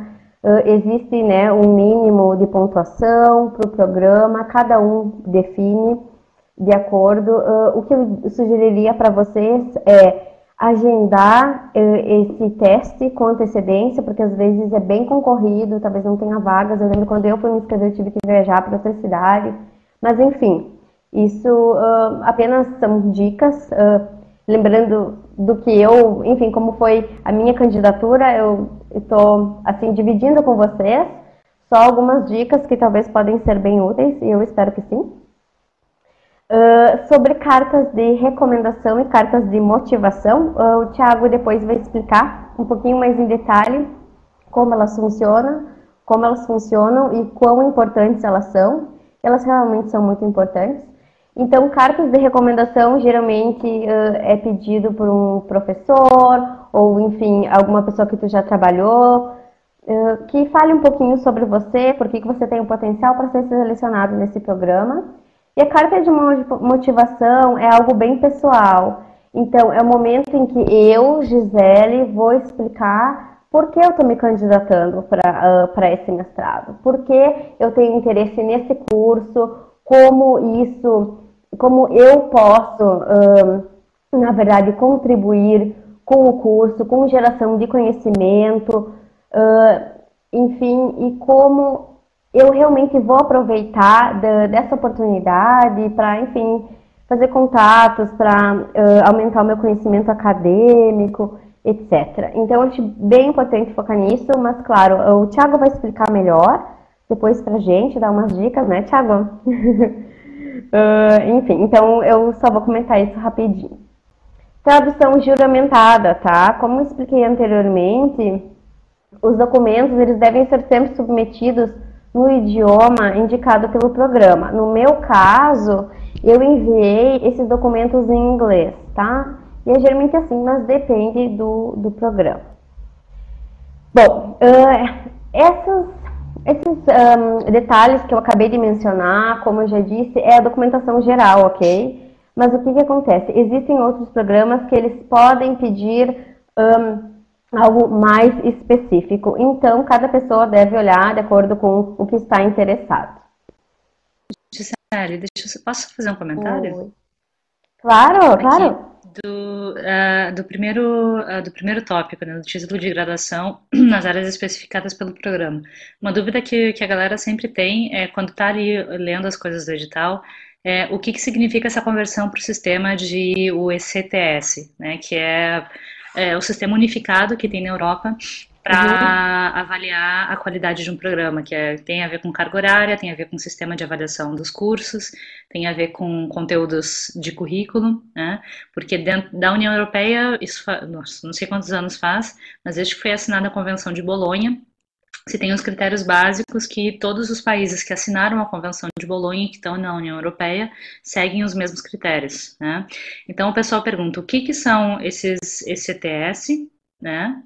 S2: Existe, né, um mínimo de pontuação para o programa, cada um define de acordo. O que eu sugeriria para vocês é agendar esse teste com antecedência, porque às vezes é bem concorrido, talvez não tenha vagas. Eu lembro quando eu fui me inscrever, eu tive que viajar para outra cidade, mas enfim, isso apenas são dicas. Lembrando do que eu, enfim, como foi a minha candidatura, eu estou, assim, dividindo com vocês só algumas dicas que talvez podem ser bem úteis, e eu espero que sim. Sobre cartas de recomendação e cartas de motivação, o Thiago depois vai explicar um pouquinho mais em detalhe como elas funcionam e quão importantes elas são. Elas realmente são muito importantes. Então, cartas de recomendação geralmente é pedido por um professor ou, enfim, alguma pessoa que tu já trabalhou, que fale um pouquinho sobre você, por que você tem o potencial para ser selecionado nesse programa. E a carta de motivação é algo bem pessoal. Então, é o momento em que eu, Gisele, vou explicar por que eu estou me candidatando para esse mestrado, por que eu tenho interesse nesse curso, como eu posso, na verdade, contribuir com o curso, com geração de conhecimento, enfim, e como eu realmente vou aproveitar dessa oportunidade para, enfim, fazer contatos, para aumentar o meu conhecimento acadêmico, etc. Então, eu acho bem importante focar nisso, mas, claro, o Thiago vai explicar melhor depois pra gente, dar umas dicas, né, Thiago? Enfim, então eu só vou comentar isso rapidinho. Tradução juramentada, tá? Como eu expliquei anteriormente, os documentos eles devem ser sempre submetidos no idioma indicado pelo programa. No meu caso, eu enviei esses documentos em inglês, tá? E é geralmente assim, mas depende do programa. Bom, esses detalhes que eu acabei de mencionar, como eu já disse, é a documentação geral, ok? Mas o que acontece? Existem outros programas que eles podem pedir algo mais específico. Então, cada pessoa deve olhar de acordo com o que está interessado.
S1: Gisele, posso fazer um comentário?
S2: Oi. Claro, claro.
S1: Do primeiro tópico, né, do título de graduação nas áreas especificadas pelo programa. Uma dúvida que a galera sempre tem é quando está ali lendo as coisas do edital, o que significa essa conversão para o sistema de o ECTS, né, que é o sistema unificado que tem na Europa para avaliar a qualidade de um programa, que tem a ver com carga horária, tem a ver com o sistema de avaliação dos cursos, tem a ver com conteúdos de currículo, né? Porque dentro da União Europeia, não sei quantos anos faz, mas desde que foi assinada a Convenção de Bolonha, se tem os critérios básicos que todos os países que assinaram a Convenção de Bolonha e que estão na União Europeia seguem os mesmos critérios, né? Então o pessoal pergunta o que são esses ECTS, né?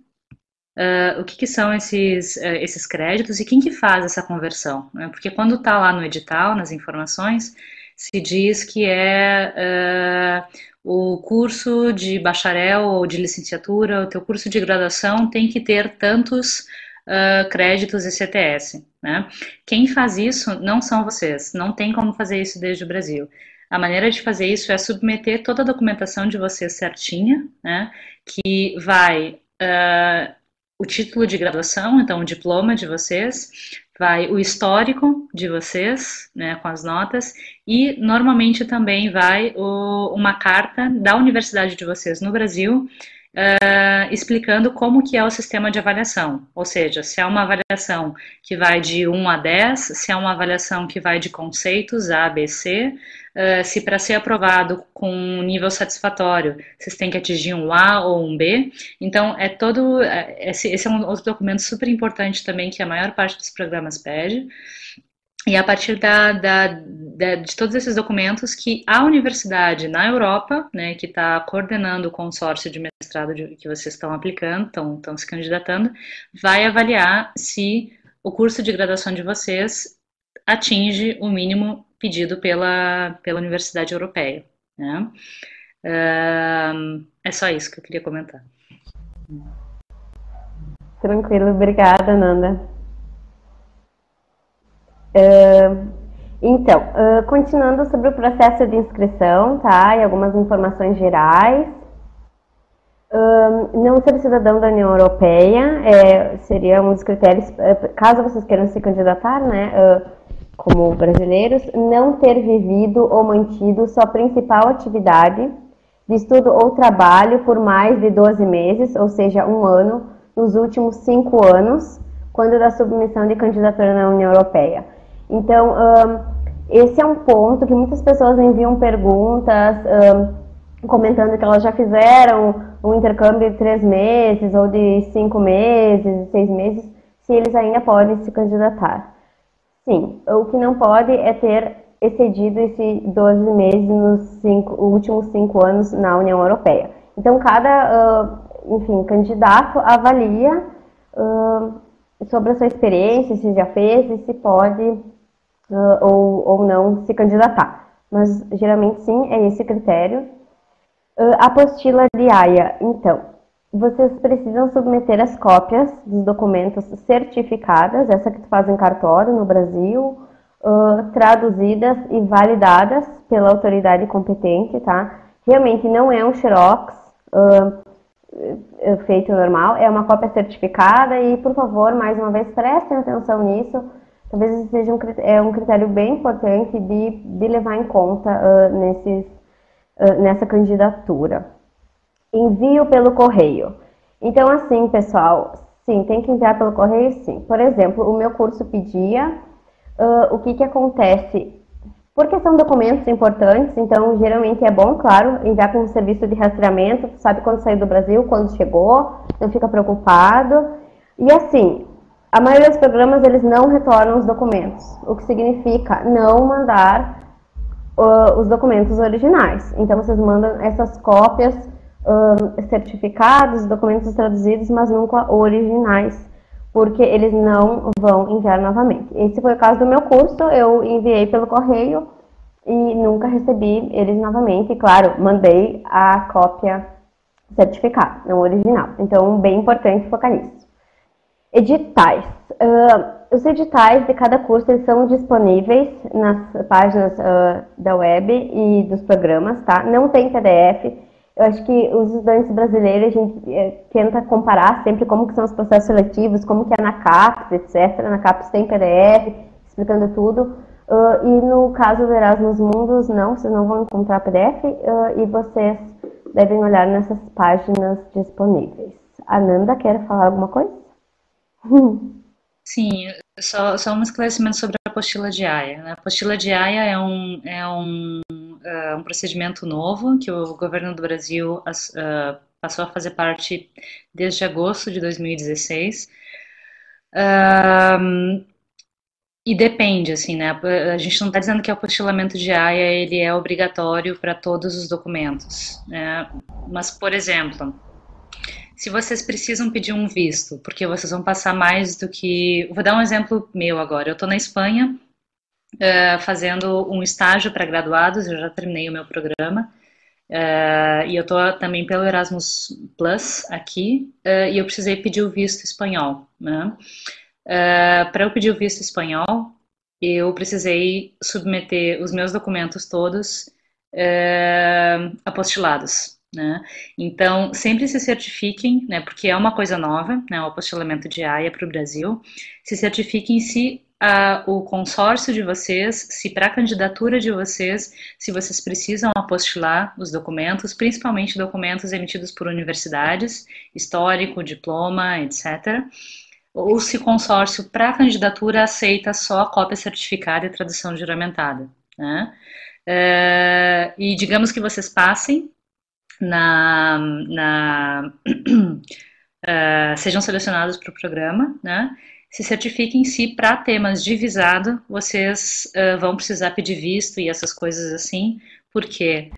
S1: O que são esses créditos e quem que faz essa conversão, né? Porque quando está lá no edital, nas informações, se diz que o curso de bacharel ou de licenciatura, o teu curso de graduação tem que ter tantos créditos ECTS, né? Quem faz isso não são vocês, não tem como fazer isso desde o Brasil. A maneira de fazer isso é submeter toda a documentação de vocês certinha, né? Que vai o título de graduação, então o diploma de vocês, vai o histórico de vocês, né, com as notas, e normalmente também vai uma carta da universidade de vocês no Brasil, explicando como que é o sistema de avaliação, ou seja, se é uma avaliação que vai de 1 a 10, se é uma avaliação que vai de conceitos A, B, C, se para ser aprovado com um nível satisfatório, vocês têm que atingir um A ou um B. Então, esse é um outro documento super importante também que a maior parte dos programas pede. E a partir de todos esses documentos que a universidade na Europa, né, que está coordenando o consórcio de mestrado que vocês estão aplicando, estão se candidatando, vai avaliar se o curso de graduação de vocês atinge o mínimo pedido pela Universidade Europeia, né? É só isso que eu queria comentar.
S2: Tranquilo, obrigada, Nanda. Então, continuando sobre o processo de inscrição, tá? E algumas informações gerais. Não ser cidadão da União Europeia seria um dos critérios, caso vocês queiram se candidatar, né? Como brasileiros, não ter vivido ou mantido sua principal atividade de estudo ou trabalho por mais de 12 meses, ou seja, 1 ano, nos últimos 5 anos, quando da submissão de candidatura na União Europeia. Então, esse é um ponto que muitas pessoas enviam perguntas, comentando que elas já fizeram um intercâmbio de 3 meses, ou de 5 meses, 6 meses, se eles ainda podem se candidatar. Sim, o que não pode é ter excedido esses 12 meses nos últimos 5 anos na União Europeia. Então, cada, enfim, candidato avalia sobre a sua experiência, se já fez e se pode ou não se candidatar. Mas, geralmente, sim, é esse critério. Apostila de AIA, então, vocês precisam submeter as cópias dos documentos certificadas, essa que tu faz em cartório no Brasil, traduzidas e validadas pela autoridade competente, tá? Realmente não é um xerox feito normal, é uma cópia certificada e, por favor, mais uma vez, prestem atenção nisso. Talvez esse seja um critério bem importante de levar em conta nessa candidatura. Envio pelo correio. Então, assim, pessoal, sim, tem que enviar pelo correio, sim. Por exemplo, o meu curso pedia, o que acontece? Porque são documentos importantes, então, geralmente é bom, claro, enviar com um serviço de rastreamento, sabe quando saiu do Brasil, quando chegou, não fica preocupado. E assim, a maioria dos programas, eles não retornam os documentos, o que significa não mandar os documentos originais. Então, vocês mandam essas cópias certificados, documentos traduzidos, mas nunca originais, porque eles não vão enviar novamente. Esse foi o caso do meu curso, eu enviei pelo correio e nunca recebi eles novamente. E, claro, mandei a cópia certificada, não original. Então, bem importante focar nisso. Editais. Os editais de cada curso eles são disponíveis nas páginas da web e dos programas, tá? Não tem PDF. Eu acho que os estudantes brasileiros, a gente tenta comparar sempre como que são os processos seletivos, como que é na CAPES, etc. Na CAPES tem PDF, explicando tudo. E no caso do Erasmus Mundus, não, vocês não vão encontrar PDF e vocês devem olhar nessas páginas disponíveis. A Nanda, quer falar alguma coisa?
S1: Sim, só um esclarecimento sobre a apostila de AIA, né? A apostila de AIA é um procedimento novo que o governo do Brasil passou a fazer parte desde agosto de 2016. E depende, assim, né? A gente não está dizendo que o apostilamento de AIA ele é obrigatório para todos os documentos, né? Mas, por exemplo, se vocês precisam pedir um visto, porque vocês vão passar mais do que... Vou dar um exemplo meu agora. Eu estou na Espanha fazendo um estágio para graduados, eu já terminei o meu programa, e eu estou também pelo Erasmus Plus aqui, e eu precisei pedir o visto espanhol, né? Para eu pedir o visto espanhol, eu precisei submeter os meus documentos todos apostilados, né? Então, sempre se certifiquem, né, porque é uma coisa nova, né, o apostilamento de AIA para o Brasil, se certifiquem se o consórcio de vocês, se para a candidatura de vocês, se vocês precisam apostilar os documentos, principalmente documentos emitidos por universidades, histórico, diploma, etc., ou se o consórcio para a candidatura aceita só a cópia certificada e tradução juramentada, né? E digamos que vocês passem sejam selecionados para o programa, né? Se certifiquem se para temas de visado vocês vão precisar pedir visto e essas coisas assim, porque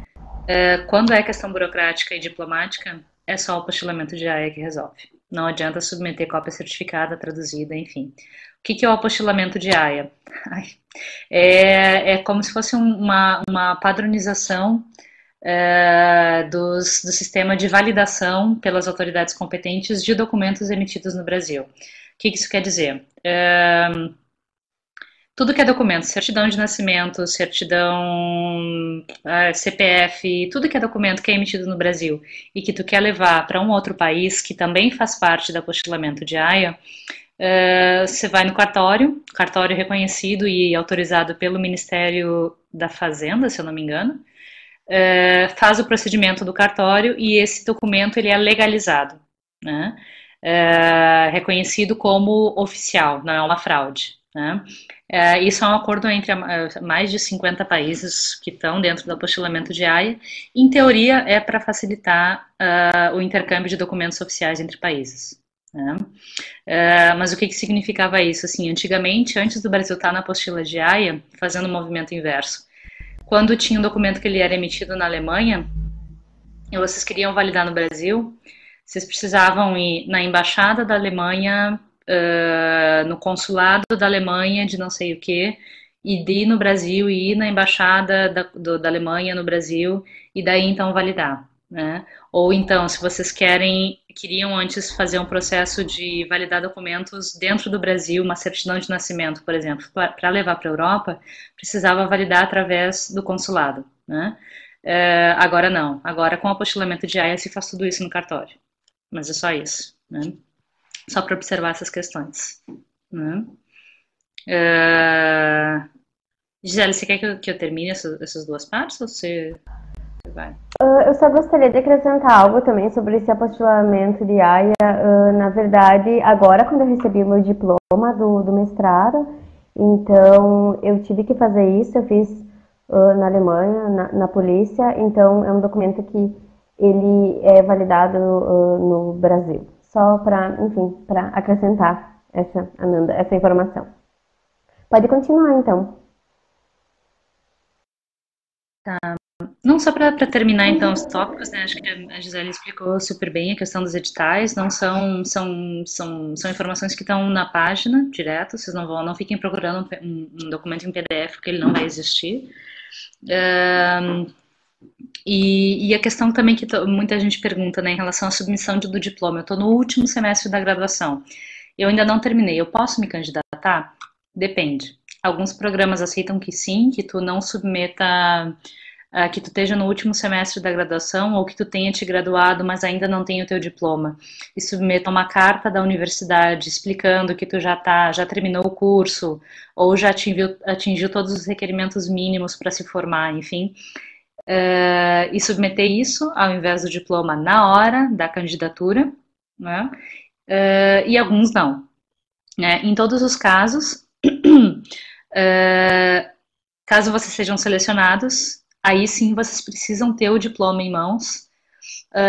S1: quando é questão burocrática e diplomática, é só o apostilamento de AIA que resolve. Não adianta submeter cópia certificada, traduzida, enfim. O que é o apostilamento de AIA? É como se fosse uma padronização do sistema de validação pelas autoridades competentes de documentos emitidos no Brasil. O que isso quer dizer? Tudo que é documento, certidão de nascimento, certidão CPF, tudo que é documento que é emitido no Brasil e que tu quer levar para um outro país que também faz parte do apostilamento de AIA, você vai no cartório reconhecido e autorizado pelo Ministério da Fazenda, se eu não me engano, faz o procedimento do cartório e esse documento ele é legalizado, né? Reconhecido como oficial, não é uma fraude. né? Isso é um acordo entre mais de 50 países que estão dentro do apostilamento de Haia. Em teoria, é para facilitar o intercâmbio de documentos oficiais entre países, né? Mas o que significava isso? Assim, antigamente, antes do Brasil estar na apostila de Haia, fazendo o movimento inverso, quando tinha um documento que ele era emitido na Alemanha e vocês queriam validar no Brasil, vocês precisavam ir na embaixada da Alemanha, no consulado da Alemanha de não sei o que, e de ir no Brasil e ir na embaixada da Alemanha no Brasil e daí então validar, né? Ou então, se vocês queriam antes fazer um processo de validar documentos dentro do Brasil, uma certidão de nascimento, por exemplo, para levar para a Europa, precisava validar através do consulado, né? Agora não. Agora, com o apostilamento de Haia, se faz tudo isso no cartório. Mas é só isso, né? Só para observar essas questões, né? Gisele, você quer que eu termine essas duas partes ou você vai?
S2: Eu só gostaria de acrescentar algo também sobre esse apostilamento de Haia. Na verdade, agora quando eu recebi o meu diploma do mestrado, então eu tive que fazer isso, eu fiz na Alemanha, na polícia, então é um documento que ele é validado no Brasil. Só para, enfim, para acrescentar essa informação. Pode continuar, então.
S1: Tá. Não só para terminar então os tópicos, né? Acho que a Gisele explicou super bem a questão dos editais. Não são informações que estão na página direto. Vocês não fiquem procurando um documento em PDF porque ele não vai existir. E a questão também que muita gente pergunta, né, em relação à submissão do diploma. Eu estou no último semestre da graduação. Eu ainda não terminei. Eu posso me candidatar? Depende. Alguns programas aceitam que sim, que tu não submeta, que tu esteja no último semestre da graduação ou que tu tenha te graduado, mas ainda não tenha o teu diploma. E submeta uma carta da universidade explicando que tu já terminou o curso ou já atingiu todos os requerimentos mínimos para se formar, enfim. E submeter isso ao invés do diploma na hora da candidatura, né? E alguns não, né? Em todos os casos, caso vocês sejam selecionados, aí sim vocês precisam ter o diploma em mãos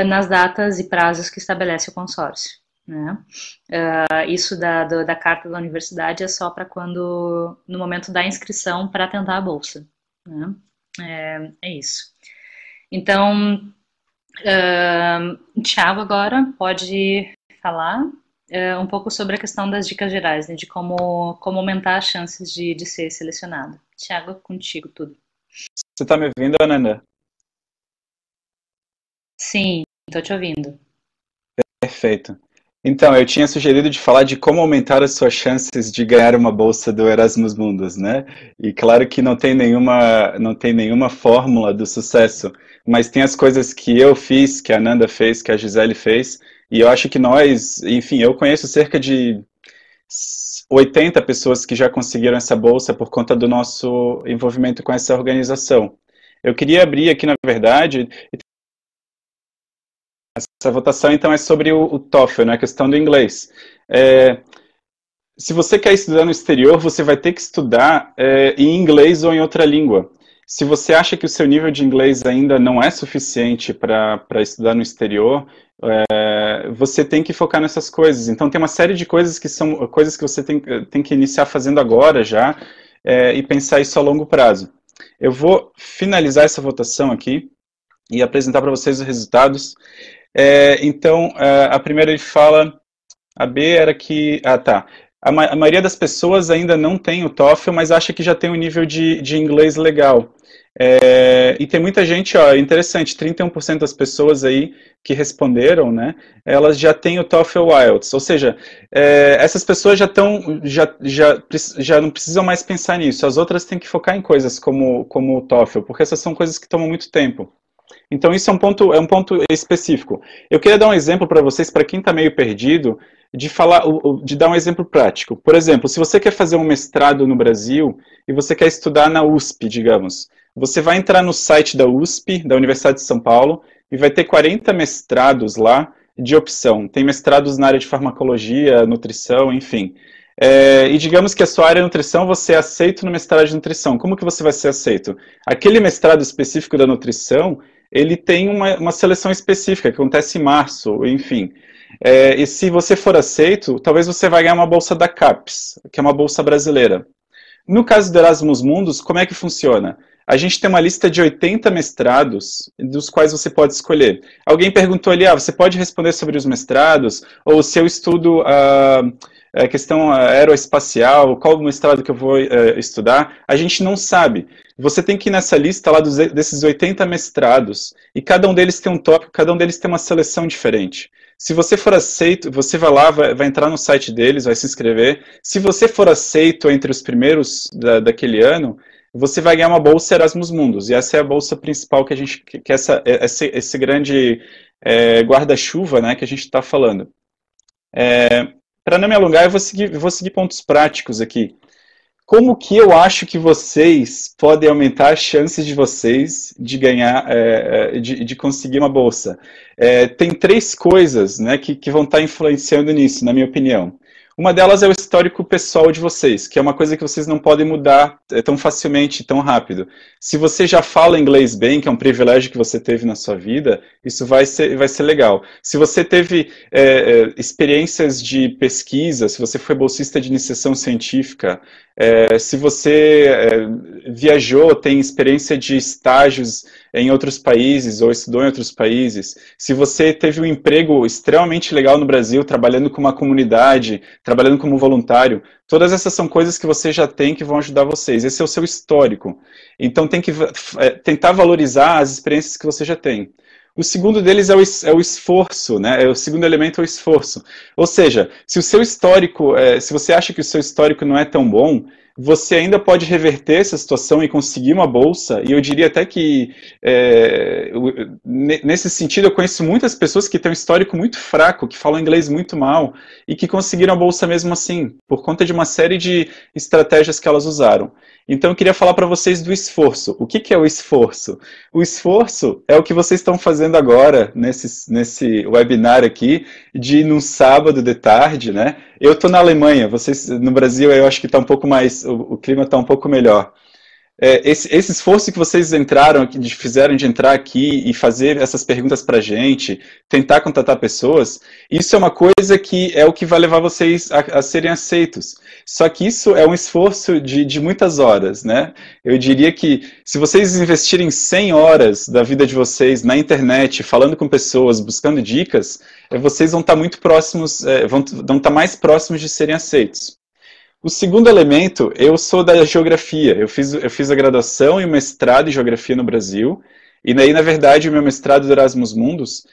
S1: nas datas e prazos que estabelece o consórcio, né? Isso da carta da universidade é só para quando, no momento da inscrição para tentar a bolsa, né? É isso. Então, Thiago agora pode falar um pouco sobre a questão das dicas gerais, né, de como aumentar as chances de ser selecionado. Thiago, contigo tudo.
S3: Você está me ouvindo, Ananda?
S1: Sim, estou te ouvindo.
S3: Perfeito. Então, eu tinha sugerido de falar de como aumentar as suas chances de ganhar uma bolsa do Erasmus Mundus, né? E claro que não tem nenhuma fórmula do sucesso, mas tem as coisas que eu fiz, que a Ananda fez, que a Gisele fez, e eu acho que nós, enfim, eu conheço cerca de 80 pessoas que já conseguiram essa bolsa por conta do nosso envolvimento com essa organização. Eu queria abrir aqui, na verdade, essa votação, então, é sobre o TOEFL, né, a questão do inglês. Se você quer estudar no exterior, você vai ter que estudar em inglês ou em outra língua. Se você acha que o seu nível de inglês ainda não é suficiente para estudar no exterior, você tem que focar nessas coisas. Então, tem uma série de coisas que são coisas que você tem que iniciar fazendo agora já e pensar isso a longo prazo. Eu vou finalizar essa votação aqui e apresentar para vocês os resultados. Então, a primeira ele fala, a B era que, tá, a maioria das pessoas ainda não tem o TOEFL, mas acha que já tem um nível de inglês legal. E tem muita gente, ó, interessante, 31% das pessoas aí que responderam, né, elas já têm o TOEFL IELTS, ou seja, essas pessoas já não precisam mais pensar nisso, as outras têm que focar em coisas como o TOEFL, porque essas são coisas que tomam muito tempo. Então isso é um ponto específico. Eu queria dar um exemplo para vocês, para quem está meio perdido, de dar um exemplo prático. Por exemplo, se você quer fazer um mestrado no Brasil e você quer estudar na USP, digamos, você vai entrar no site da USP, da Universidade de São Paulo, e vai ter 40 mestrados lá de opção. Tem mestrados na área de farmacologia, nutrição, enfim. E digamos que a sua área é nutrição, você é aceito no mestrado de nutrição. Como que você vai ser aceito? Aquele mestrado específico da nutrição, ele tem uma seleção específica, que acontece em março, enfim. E se você for aceito, talvez você vai ganhar uma bolsa da CAPES, que é uma bolsa brasileira. No caso do Erasmus Mundus, como é que funciona? A gente tem uma lista de 80 mestrados, dos quais você pode escolher. Alguém perguntou ali, você pode responder sobre os mestrados? Ou se eu estudo a questão aeroespacial, qual o mestrado que eu vou estudar? A gente não sabe. Você tem que ir nessa lista lá desses 80 mestrados, e cada um deles tem um tópico, cada um deles tem uma seleção diferente. Se você for aceito, você vai lá, vai entrar no site deles, vai se inscrever. Se você for aceito entre os primeiros daquele ano, você vai ganhar uma bolsa Erasmus Mundus. E essa é a bolsa principal que a gente, que esse grande guarda-chuva, né, que a gente está falando. Para não me alongar, eu vou seguir pontos práticos aqui. Como que eu acho que vocês podem aumentar as chances de vocês de ganhar, de conseguir uma bolsa? Tem 3 coisas, né, que vão estar influenciando nisso, na minha opinião. Uma delas é o histórico pessoal de vocês, que é uma coisa que vocês não podem mudar tão facilmente, tão rápido. Se você já fala inglês bem, que é um privilégio que você teve na sua vida, isso vai ser legal. Se você teve experiências de pesquisa, se você foi bolsista de iniciação científica, se você viajou, tem experiência de estágios em outros países ou estudou em outros países, se você teve um emprego extremamente legal no Brasil, trabalhando com uma comunidade, trabalhando como voluntário, todas essas são coisas que você já tem que vão ajudar vocês. Esse é o seu histórico. Então tem que tentar valorizar as experiências que você já tem. O segundo deles é o esforço, né? O segundo elemento é o esforço. Ou seja, se o seu histórico, se você acha que o seu histórico não é tão bom, você ainda pode reverter essa situação e conseguir uma bolsa, e eu diria até que, nesse sentido, eu conheço muitas pessoas que têm um histórico muito fraco, que falam inglês muito mal, e que conseguiram a bolsa mesmo assim, por conta de uma série de estratégias que elas usaram. Então eu queria falar para vocês do esforço. O que é o esforço? O esforço é o que vocês estão fazendo agora, nesse webinar aqui, de num sábado de tarde, né? Eu estou na Alemanha, vocês no Brasil eu acho que está um pouco mais, o clima está um pouco melhor. Esse esforço que vocês fizeram de entrar aqui e fazer essas perguntas para a gente, tentar contatar pessoas, isso é uma coisa que é o que vai levar vocês a serem aceitos. Só que isso é um esforço de muitas horas, né? Eu diria que se vocês investirem 100 horas da vida de vocês na internet, falando com pessoas, buscando dicas, vocês vão estar muito próximos, vão estar mais próximos de serem aceitos. O segundo elemento, eu sou da geografia. Eu fiz a graduação e o mestrado em geografia no Brasil. E daí, na verdade, o meu mestrado do Erasmus Mundus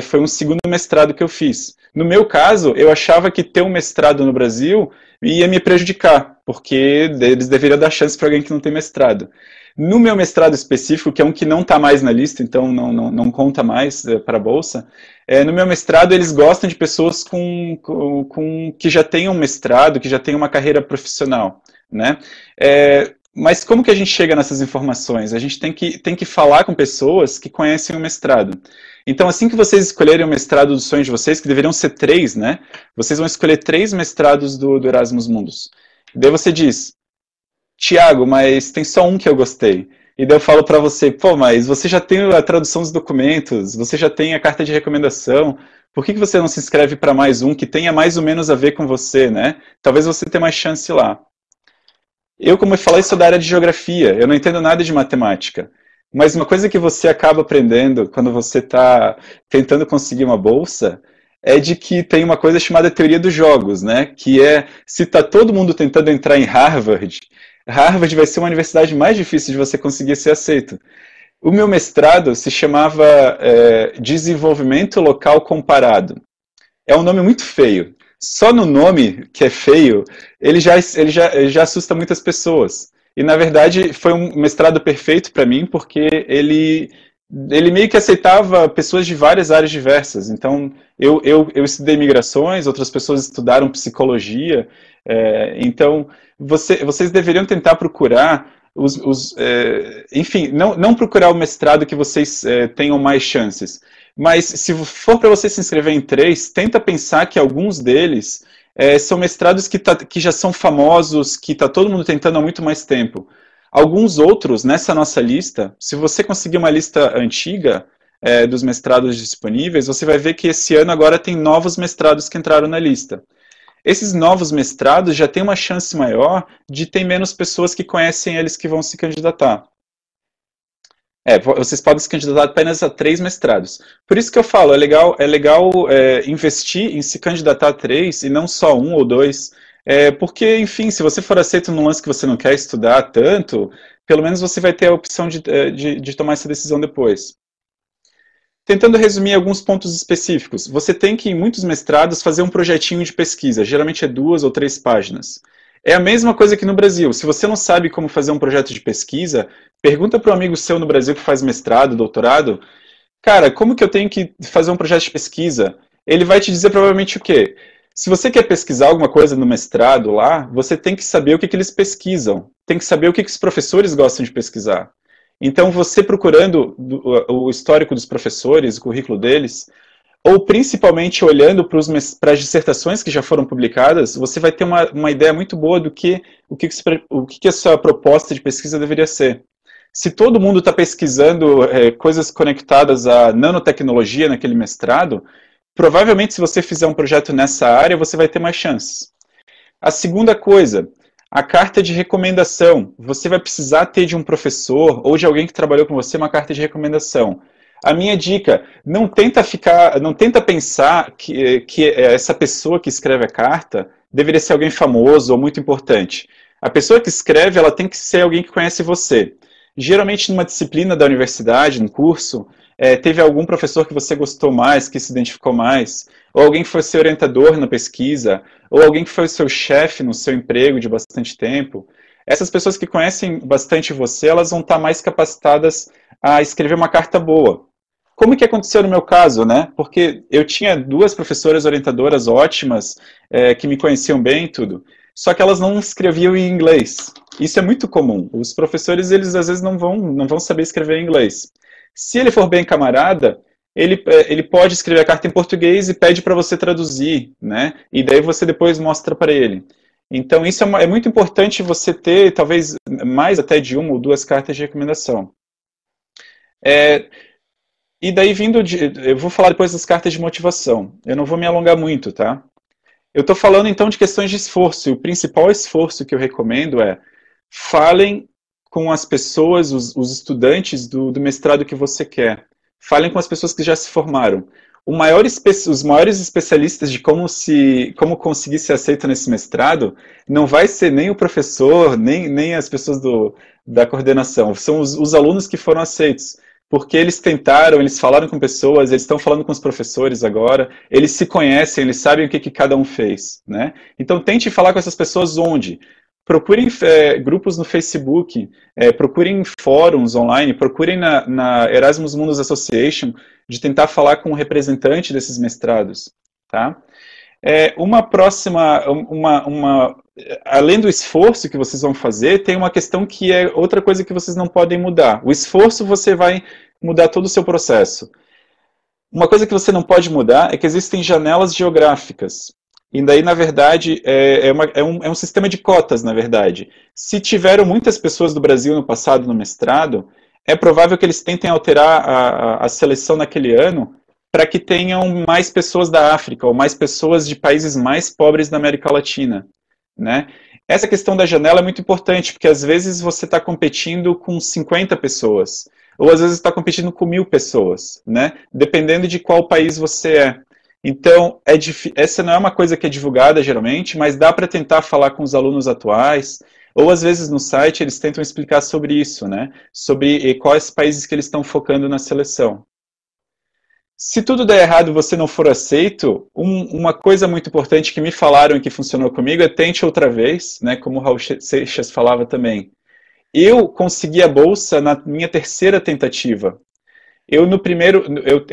S3: foi um segundo mestrado que eu fiz. No meu caso, eu achava que ter um mestrado no Brasil ia me prejudicar, porque eles deveriam dar chance para alguém que não tem mestrado. No meu mestrado específico, que é um que não está mais na lista, então não conta mais para a bolsa, no meu mestrado eles gostam de pessoas que já tenham mestrado, que já tenham uma carreira profissional, né? Mas como que a gente chega nessas informações? A gente tem que falar com pessoas que conhecem o mestrado. Então, assim que vocês escolherem o mestrado dos sonhos de vocês, que deveriam ser 3, né? Vocês vão escolher 3 mestrados do Erasmus Mundus. Daí você diz, Tiago, mas tem só um que eu gostei. E daí eu falo para você, pô, mas você já tem a tradução dos documentos, você já tem a carta de recomendação, por que você não se inscreve para mais um que tenha mais ou menos a ver com você, né? Talvez você tenha mais chance lá. Eu, como eu falei, sou da área de geografia, eu não entendo nada de matemática. Mas uma coisa que você acaba aprendendo quando você está tentando conseguir uma bolsa é de que tem uma coisa chamada teoria dos jogos, né? Que é, se está todo mundo tentando entrar em Harvard, Harvard vai ser uma universidade mais difícil de você conseguir ser aceito. O meu mestrado se chamava Desenvolvimento Local Comparado. É um nome muito feio. Só no nome, que é feio, ele já assusta muitas pessoas. E, na verdade, foi um mestrado perfeito para mim, porque ele meio que aceitava pessoas de várias áreas diversas. Então, eu estudei migrações, outras pessoas estudaram psicologia. Então, vocês deveriam tentar procurar enfim, não procurar o mestrado que vocês tenham mais chances. Mas se for para você se inscrever em 3, tenta pensar que alguns deles são mestrados que já são famosos, que está todo mundo tentando há muito mais tempo. Alguns outros, nessa nossa lista, se você conseguir uma lista antiga dos mestrados disponíveis, você vai ver que esse ano agora tem novos mestrados que entraram na lista. Esses novos mestrados já têm uma chance maior de ter menos pessoas que conhecem eles que vão se candidatar. Vocês podem se candidatar apenas a 3 mestrados. Por isso que eu falo, é legal investir em se candidatar a 3 e não só 1 ou 2, porque, enfim, se você for aceito num lance que você não quer estudar tanto, pelo menos você vai ter a opção de tomar essa decisão depois. Tentando resumir alguns pontos específicos, você tem que, em muitos mestrados, fazer um projetinho de pesquisa, geralmente é 2 ou 3 páginas. É a mesma coisa que no Brasil. Se você não sabe como fazer um projeto de pesquisa, pergunta para um amigo seu no Brasil que faz mestrado, doutorado, cara, como que eu tenho que fazer um projeto de pesquisa? Ele vai te dizer provavelmente o quê? Se você quer pesquisar alguma coisa no mestrado lá, você tem que saber o que eles pesquisam. Tem que saber o que os professores gostam de pesquisar. Então, você procurando o histórico dos professores, o currículo deles, ou principalmente olhando para as dissertações que já foram publicadas, você vai ter uma ideia muito boa do que a sua proposta de pesquisa deveria ser. Se todo mundo está pesquisando coisas conectadas à nanotecnologia naquele mestrado, provavelmente se você fizer um projeto nessa área, você vai ter mais chances. A segunda coisa, a carta de recomendação. Você vai precisar ter de um professor ou de alguém que trabalhou com você uma carta de recomendação. A minha dica, não tenta pensar que essa pessoa que escreve a carta deveria ser alguém famoso ou muito importante. A pessoa que escreve, ela tem que ser alguém que conhece você. Geralmente, numa disciplina da universidade, num curso, teve algum professor que você gostou mais, que se identificou mais, ou alguém que foi seu orientador na pesquisa, ou alguém que foi o seu chefe no seu emprego de bastante tempo. Essas pessoas que conhecem bastante você, elas vão estar mais capacitadas a escrever uma carta boa. Como que aconteceu no meu caso, né? Porque eu tinha 2 professoras orientadoras ótimas, que me conheciam bem e tudo, só que elas não escreviam em inglês. Isso é muito comum. Os professores, eles às vezes não vão saber escrever em inglês. Se ele for bem camarada, ele pode escrever a carta em português e pede para você traduzir, né? E daí você depois mostra para ele. Então, isso é muito importante você ter, talvez, mais até de 1 ou 2 cartas de recomendação. E daí, eu vou falar depois das cartas de motivação. Eu não vou me alongar muito, tá? Eu estou falando, então, de questões de esforço. E o principal esforço que eu recomendo é falem com as pessoas, os estudantes do mestrado que você quer. Falem com as pessoas que já se formaram. Os maiores especialistas de como conseguir ser aceito nesse mestrado não vai ser nem o professor, nem as pessoas da coordenação. São os alunos que foram aceitos. Porque eles tentaram, eles falaram com pessoas, eles estão falando com os professores agora, eles se conhecem, eles sabem o que cada um fez, né? Então tente falar com essas pessoas onde? Procurem grupos no Facebook, procurem fóruns online, procurem na Erasmus Mundus Association de tentar falar com um representante desses mestrados, tá? Além do esforço que vocês vão fazer, tem uma questão que é outra coisa que vocês não podem mudar. O esforço você vai mudar todo o seu processo. Uma coisa que você não pode mudar é que existem janelas geográficas. E daí, na verdade, é um sistema de cotas, na verdade. Se tiveram muitas pessoas do Brasil no passado no mestrado, é provável que eles tentem alterar a seleção naquele ano para que tenham mais pessoas da África ou mais pessoas de países mais pobres da América Latina, né? Essa questão da janela é muito importante, porque às vezes você está competindo com 50 pessoas, ou às vezes está competindo com 1000 pessoas, né? Dependendo de qual país você é. Então, essa não é uma coisa que é divulgada geralmente, mas dá para tentar falar com os alunos atuais, ou às vezes no site eles tentam explicar sobre isso, né? Sobre quais países que eles estão focando na seleção. Se tudo der errado e você não for aceito, uma coisa muito importante que me falaram e que funcionou comigo é tente outra vez, né, como o Raul Seixas falava também. Eu consegui a bolsa na minha 3ª tentativa. Eu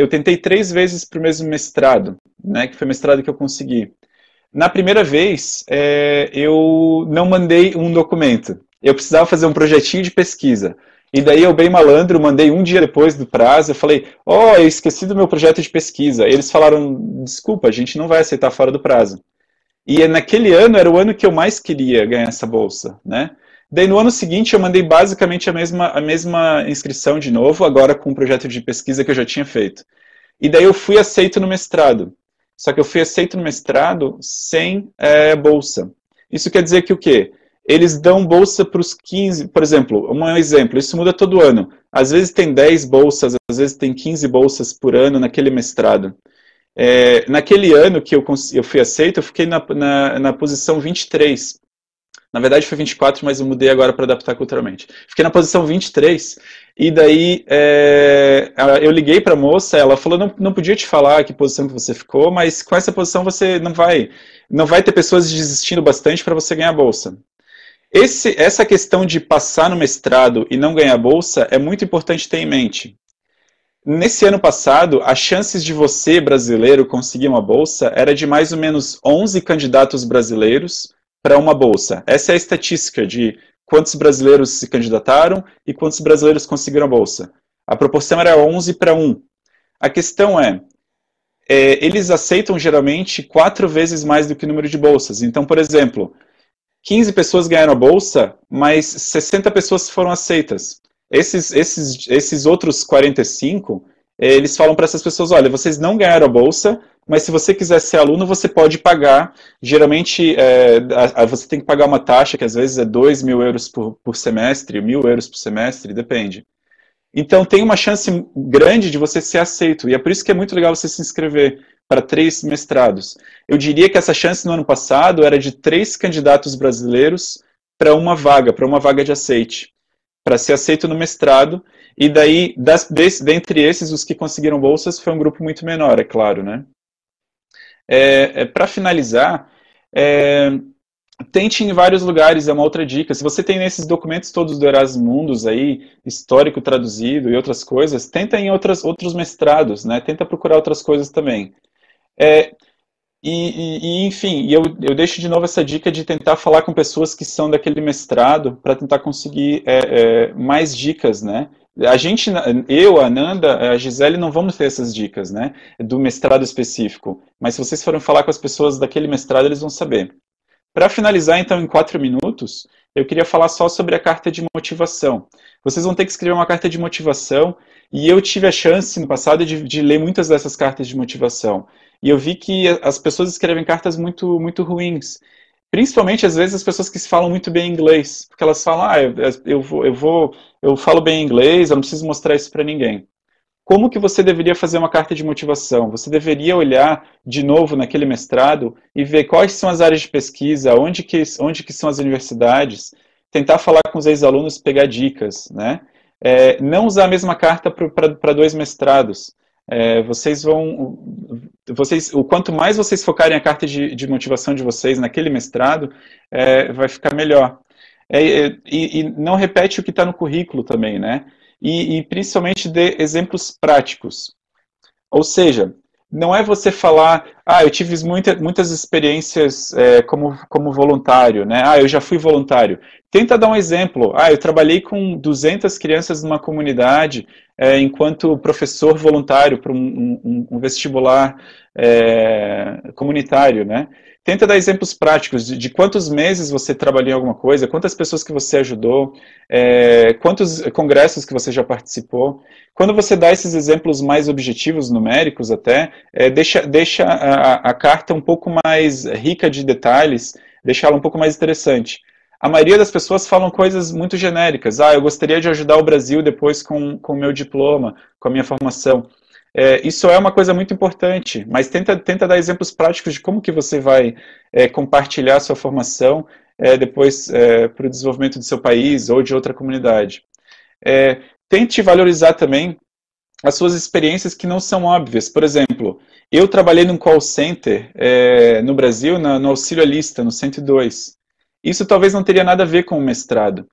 S3: tentei 3 vezes para o mesmo mestrado, né, que foi o mestrado que eu consegui. Na primeira vez, eu não mandei um documento. Eu precisava fazer um projetinho de pesquisa. E daí eu, bem malandro, mandei um dia depois do prazo, eu falei, eu esqueci do meu projeto de pesquisa. Eles falaram, desculpa, a gente não vai aceitar fora do prazo. E naquele ano era o ano que eu mais queria ganhar essa bolsa, né? Daí no ano seguinte eu mandei basicamente a mesma inscrição de novo, agora com um projeto de pesquisa que eu já tinha feito. E daí eu fui aceito no mestrado. Só que eu fui aceito no mestrado sem bolsa. Isso quer dizer que o quê? Eles dão bolsa para os 15, por exemplo, um exemplo, isso muda todo ano. Às vezes tem 10 bolsas, às vezes tem 15 bolsas por ano naquele mestrado. Naquele ano que eu fui aceito, eu fiquei na posição 23. Na verdade foi 24, mas eu mudei agora para adaptar culturalmente. Fiquei na posição 23, e daí eu liguei para a moça, ela falou, não podia te falar que posição que você ficou, mas com essa posição você não vai ter pessoas desistindo bastante para você ganhar a bolsa. Essa questão de passar no mestrado e não ganhar bolsa é muito importante ter em mente. Nesse ano passado, as chances de você, brasileiro, conseguir uma bolsa era de mais ou menos 11 candidatos brasileiros para uma bolsa. Essa é a estatística de quantos brasileiros se candidataram e quantos brasileiros conseguiram a bolsa. A proporção era 11 para 1. A questão eles aceitam geralmente 4 vezes mais do que o número de bolsas. Então, por exemplo, 15 pessoas ganharam a bolsa, mas 60 pessoas foram aceitas. Esses outros 45, eles falam para essas pessoas, olha, vocês não ganharam a bolsa, mas se você quiser ser aluno, você pode pagar. Geralmente, você tem que pagar uma taxa, que às vezes é 2.000 euros por semestre, 1.000 euros por semestre, depende. Então, tem uma chance grande de você ser aceito, e é por isso que é muito legal você se inscrever para 3 mestrados. Eu diria que essa chance no ano passado era de 3 candidatos brasileiros para uma vaga de aceite, para ser aceito no mestrado, e daí, dentre esses, os que conseguiram bolsas, foi um grupo muito menor, é claro, né? Para finalizar, tente em vários lugares, é uma outra dica. Se você tem esses documentos todos do Erasmus Mundus aí, histórico traduzido e outras coisas, tenta em outros mestrados, né? Tenta procurar outras coisas também. Enfim, eu deixo de novo essa dica de tentar falar com pessoas que são daquele mestrado para tentar conseguir mais dicas, né? Eu, a Ananda, a Gisele não vamos ter essas dicas, né? Do mestrado específico. Mas se vocês forem falar com as pessoas daquele mestrado, eles vão saber. Para finalizar, então, em 4 minutos, eu queria falar só sobre a carta de motivação. Vocês vão ter que escrever uma carta de motivação, e eu tive a chance no passado de ler muitas dessas cartas de motivação. E eu vi que as pessoas escrevem cartas muito, muito ruins. Principalmente, às vezes, as pessoas que falam muito bem inglês. Porque elas falam, eu falo bem inglês, eu não preciso mostrar isso para ninguém. Como que você deveria fazer uma carta de motivação? Você deveria olhar de novo naquele mestrado e ver quais são as áreas de pesquisa, onde que são as universidades, tentar falar com os ex-alunos, pegar dicas, né? Não usar a mesma carta para 2 mestrados. O quanto mais vocês focarem a carta de motivação de vocês naquele mestrado, vai ficar melhor. E não repete o que está no currículo também, né? E principalmente dê exemplos práticos. Ou seja, não é você falar, eu tive muitas experiências como voluntário, né? Eu já fui voluntário. Tenta dar um exemplo. Eu trabalhei com 200 crianças numa comunidade enquanto professor voluntário para um vestibular comunitário, né? Tenta dar exemplos práticos de quantos meses você trabalhou em alguma coisa, quantas pessoas que você ajudou, quantos congressos que você já participou. Quando você dá esses exemplos mais objetivos, numéricos até, deixa a carta um pouco mais rica de detalhes, deixa ela um pouco mais interessante. A maioria das pessoas falam coisas muito genéricas. Eu gostaria de ajudar o Brasil depois com o meu diploma, com a minha formação. Isso é uma coisa muito importante, mas tenta dar exemplos práticos de como que você vai compartilhar a sua formação depois para o desenvolvimento do seu país ou de outra comunidade. Tente valorizar também as suas experiências que não são óbvias. Por exemplo, eu trabalhei num call center no Brasil, no Auxiliarista, no 102. Isso talvez não teria nada a ver com o mestrado,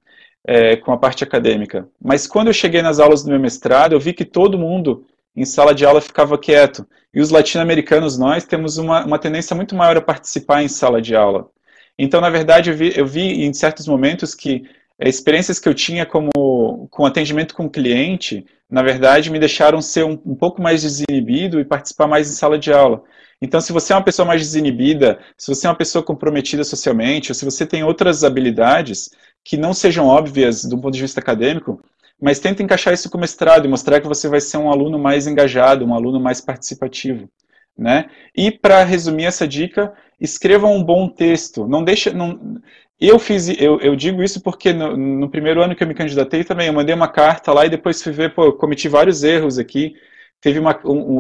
S3: com a parte acadêmica. Mas quando eu cheguei nas aulas do meu mestrado, eu vi que todo mundo em sala de aula ficava quieto. E os latino-americanos, nós, temos uma tendência muito maior a participar em sala de aula. Então, na verdade, eu vi em certos momentos que experiências que eu tinha com atendimento com cliente, na verdade, me deixaram ser um pouco mais desinibido e participar mais em sala de aula. Então, se você é uma pessoa mais desinibida, se você é uma pessoa comprometida socialmente, ou se você tem outras habilidades que não sejam óbvias do ponto de vista acadêmico, mas tenta encaixar isso com o mestrado e mostrar que você vai ser um aluno mais engajado, um aluno mais participativo, né? E para resumir essa dica, escreva um bom texto. Não deixa, não, eu digo isso porque no primeiro ano que eu me candidatei também, eu mandei uma carta lá e depois fui ver, pô, eu cometi vários erros aqui.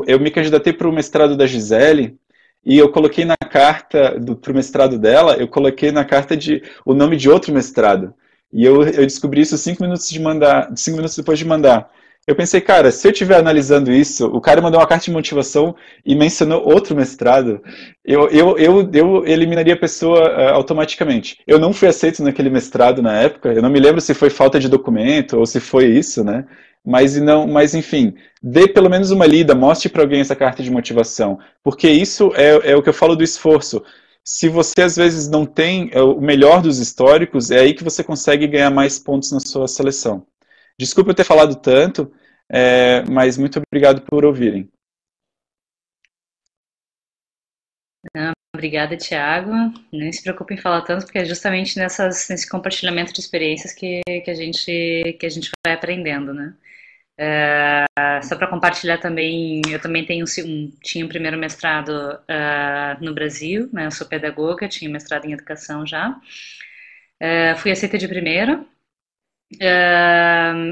S3: Eu me candidatei para o mestrado da Gisele e eu coloquei na carta para o mestrado dela, eu coloquei na carta o nome de outro mestrado. E eu descobri isso 5 minutos 5 minutos depois de mandar. Eu pensei, cara, se eu estiver analisando isso, o cara mandou uma carta de motivação e mencionou outro mestrado, eu eliminaria a pessoa automaticamente. Eu não fui aceito naquele mestrado na época, eu não me lembro se foi falta de documento ou se foi isso, né? Mas enfim, dê pelo menos uma lida, mostre para alguém essa carta de motivação, porque isso é o que eu falo do esforço. Se você às vezes não tem o melhor dos históricos, é aí que você consegue ganhar mais pontos na sua seleção. Desculpa eu ter falado tanto, mas muito obrigado por ouvirem.
S1: Obrigada, Thiago. Nem se preocupe em falar tanto, porque é justamente nesse compartilhamento de experiências que a gente vai aprendendo, né? Só para compartilhar também, eu também tinha um primeiro mestrado no Brasil, né? Eu sou pedagoga, tinha mestrado em educação já. Fui aceita de primeira.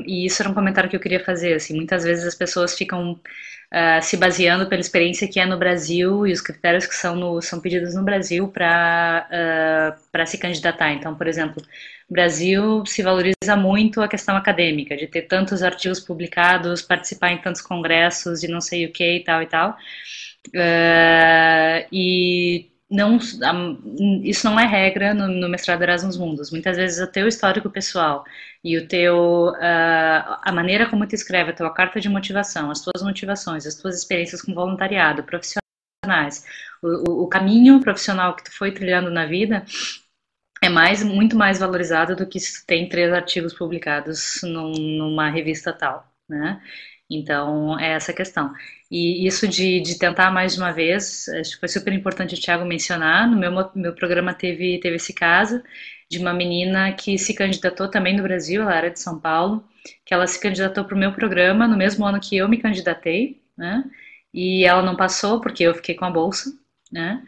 S1: E isso era um comentário que eu queria fazer, assim, muitas vezes as pessoas ficam se baseando pela experiência que é no Brasil e os critérios que são pedidos no Brasil para se candidatar. Então, por exemplo, o Brasil se valoriza muito a questão acadêmica, de ter tantos artigos publicados, participar em tantos congressos e não sei o que e tal e tal. E não, isso não é regra no mestrado Erasmus Mundus. Muitas vezes o teu histórico pessoal e a maneira como tu escreve a tua carta de motivação, as tuas motivações, as tuas experiências com voluntariado, profissionais, o caminho profissional que tu foi trilhando na vida é muito mais valorizado do que se tem 3 artigos publicados numa revista tal, né? Então, é essa questão. E isso de tentar mais de uma vez, acho que foi super importante o Thiago mencionar. No meu programa teve esse caso de uma menina que se candidatou também no Brasil, ela era de São Paulo, que ela se candidatou para o meu programa no mesmo ano que eu me candidatei, né? E ela não passou porque eu fiquei com a bolsa, né?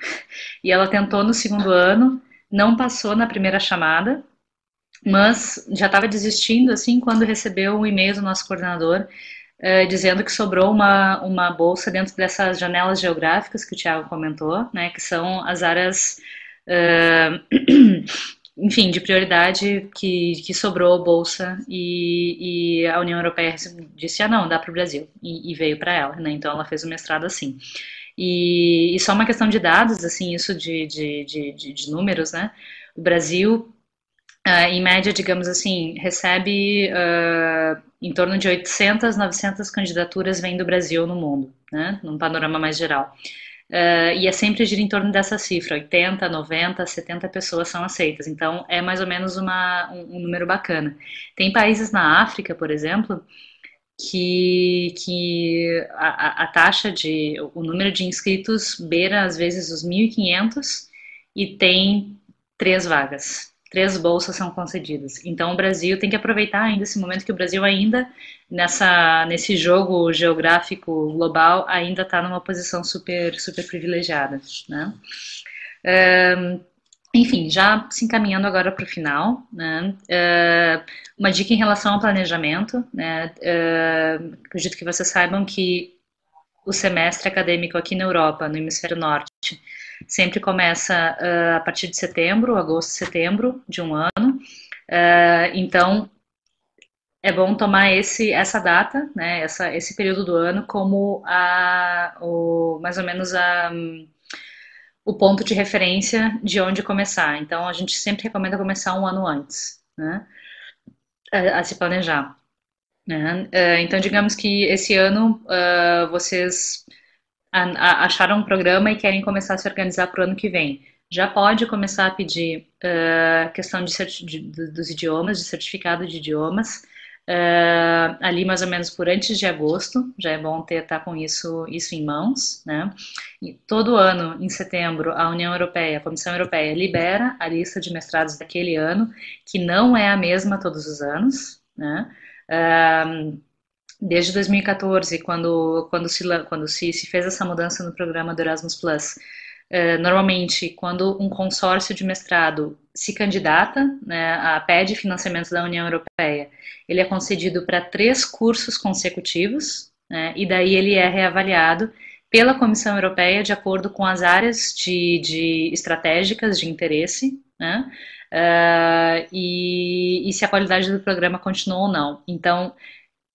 S1: E ela tentou no segundo ano, não passou na primeira chamada, mas já estava desistindo assim quando recebeu um e-mail do nosso coordenador dizendo que sobrou uma bolsa dentro dessas janelas geográficas que o Thiago comentou, né, que são as áreas, enfim, de prioridade que sobrou bolsa e a União Europeia disse, não, dá para o Brasil, e veio para ela, né, então ela fez o mestrado assim. E só uma questão de dados, assim, isso de números, né, o Brasil em média, digamos assim, recebe em torno de 800, 900 candidaturas vêm do Brasil no mundo, né, num panorama mais geral. E é sempre gira em torno dessa cifra, 80, 90, 70 pessoas são aceitas, então é mais ou menos um número bacana. Tem países na África, por exemplo, que a taxa o número de inscritos beira às vezes os 1.500 e tem 3 vagas. 3 bolsas são concedidas. Então o Brasil tem que aproveitar ainda esse momento que o Brasil ainda, nesse jogo geográfico global, ainda está numa posição super, super privilegiada, né? Enfim, já se encaminhando agora para o final, né? Uma dica em relação ao planejamento, né? Acredito que vocês saibam que o semestre acadêmico aqui na Europa, no hemisfério norte, sempre começa a partir de setembro, agosto, setembro de um ano. Então, é bom tomar essa data, né, esse período do ano como mais ou menos o ponto de referência de onde começar. Então, a gente sempre recomenda começar um ano antes, né, a se planejar. Né? Então, digamos que esse ano vocês acharam um programa e querem começar a se organizar para o ano que vem. já pode começar a pedir questão dos idiomas, de certificado de idiomas, ali mais ou menos por antes de agosto, já é bom estar com isso em mãos, né? E todo ano, em setembro, a União Europeia, a Comissão Europeia, libera a lista de mestrados daquele ano, que não é a mesma todos os anos, né? Desde 2014, quando se fez essa mudança no programa do Erasmus Plus, normalmente, quando um consórcio de mestrado se candidata, né, pede financiamento da União Europeia, ele é concedido para 3 cursos consecutivos, né, e daí ele é reavaliado pela Comissão Europeia de acordo com as áreas de estratégicas de interesse, né, e se a qualidade do programa continua ou não. Então,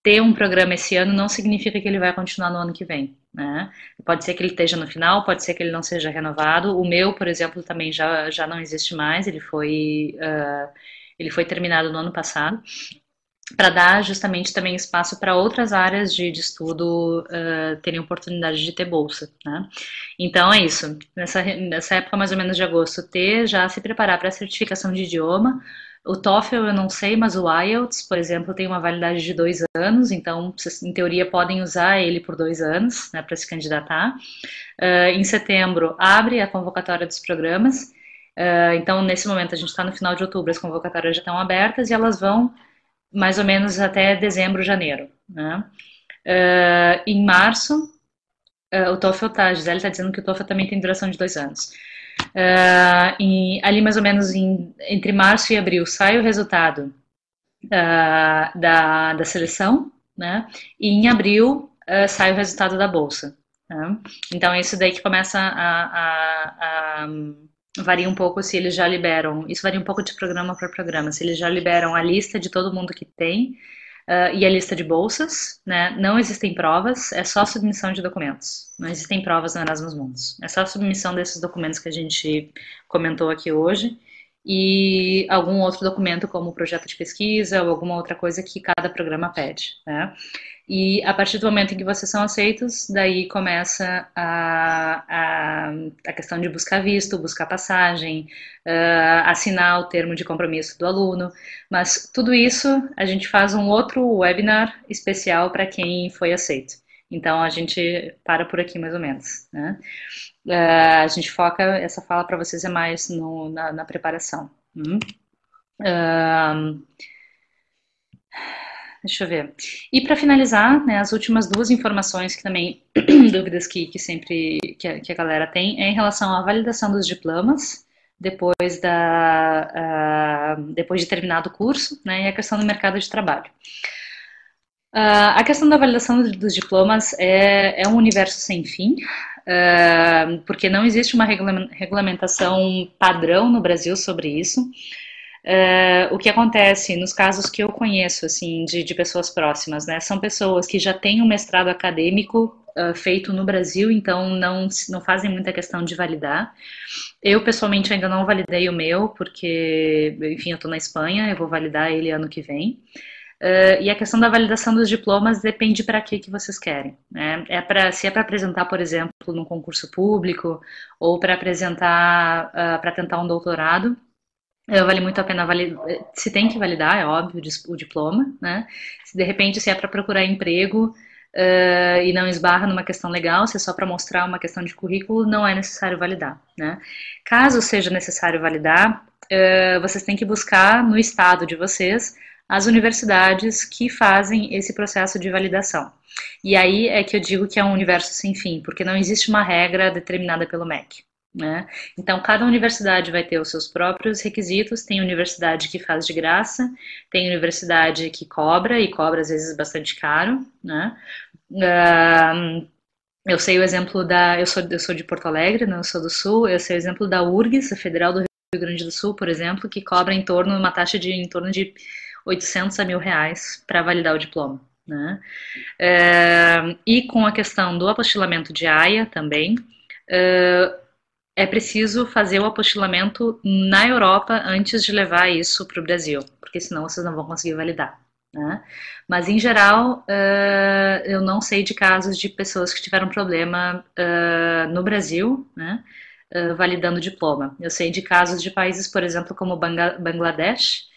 S1: ter um programa esse ano não significa que ele vai continuar no ano que vem, né? Pode ser que ele esteja no final, pode ser que ele não seja renovado. O meu, por exemplo, também já não existe mais, ele foi terminado no ano passado, para dar justamente também espaço para outras áreas de estudo terem oportunidade de ter bolsa, né? Então é isso, nessa época mais ou menos de agosto, já se preparar para a certificação de idioma. O TOEFL eu não sei, mas o IELTS, por exemplo, tem uma validade de 2 anos, então vocês, em teoria, podem usar ele por 2 anos, né, para se candidatar. Em setembro, abre a convocatória dos programas. Então, nesse momento, a gente está no final de outubro, as convocatórias já estão abertas e elas vão mais ou menos até dezembro, janeiro, né? Em março, o TOEFL a Gisele está dizendo que o TOEFL também tem duração de 2 anos. Ali mais ou menos entre março e abril sai o resultado da seleção, né? E em abril sai o resultado da bolsa, né? Então é isso daí que começa varia um pouco se eles já liberam, isso varia um pouco de programa para programa, se eles já liberam a lista de todo mundo que tem e a lista de bolsas, né? Não existem provas, é só submissão de documentos. Não existem provas no Erasmus Mundus. É só submissão desses documentos que a gente comentou aqui hoje e algum outro documento como projeto de pesquisa ou alguma outra coisa que cada programa pede, né? E a partir do momento em que vocês são aceitos, daí começa a questão de buscar visto, buscar passagem, assinar o termo de compromisso do aluno. Mas tudo isso a gente faz um outro webinar especial para quem foi aceito. Então a gente para por aqui mais ou menos, né? A gente foca, essa fala para vocês é mais na preparação. Deixa eu ver. E para finalizar, né, as últimas 2 informações que também, dúvidas que sempre que a galera tem, é em relação à validação dos diplomas, depois de terminado o curso, né, e a questão do mercado de trabalho. A questão da validação dos diplomas é um universo sem fim, porque não existe uma regulamentação padrão no Brasil sobre isso. O que acontece nos casos que eu conheço, assim, de pessoas próximas, né, são pessoas que já têm um mestrado acadêmico feito no Brasil, então não fazem muita questão de validar. Eu, pessoalmente, ainda não validei o meu, porque, enfim, eu estou na Espanha, eu vou validar ele ano que vem. E a questão da validação dos diplomas depende para que vocês querem, né? Se é para apresentar, por exemplo, num concurso público, ou para apresentar, para tentar um doutorado, vale muito a pena validar. Se tem que validar, é óbvio, o diploma, né? Se de repente se é para procurar emprego e não esbarra numa questão legal, se é só para mostrar uma questão de currículo, não é necessário validar, né? Caso seja necessário validar, vocês têm que buscar no estado de vocês as universidades que fazem esse processo de validação. E aí é que eu digo que é um universo sem fim, porque não existe uma regra determinada pelo MEC, né? Então, cada universidade vai ter os seus próprios requisitos. Tem universidade que faz de graça, tem universidade que cobra, e cobra às vezes bastante caro, né? Eu sei o exemplo eu sou de Porto Alegre, né? Eu sou do Sul, eu sei o exemplo da URGS, a Federal do Rio Grande do Sul, por exemplo, que cobra uma taxa em torno de 800 a R$ 1.000 para validar o diploma, né? E com a questão do apostilamento de AIA também, é preciso fazer o apostilamento na Europa antes de levar isso para o Brasil, porque senão vocês não vão conseguir validar, né? Mas em geral, eu não sei de casos de pessoas que tiveram problema no Brasil, né? validando o diploma. Eu sei de casos de países, por exemplo, como Bangladesh,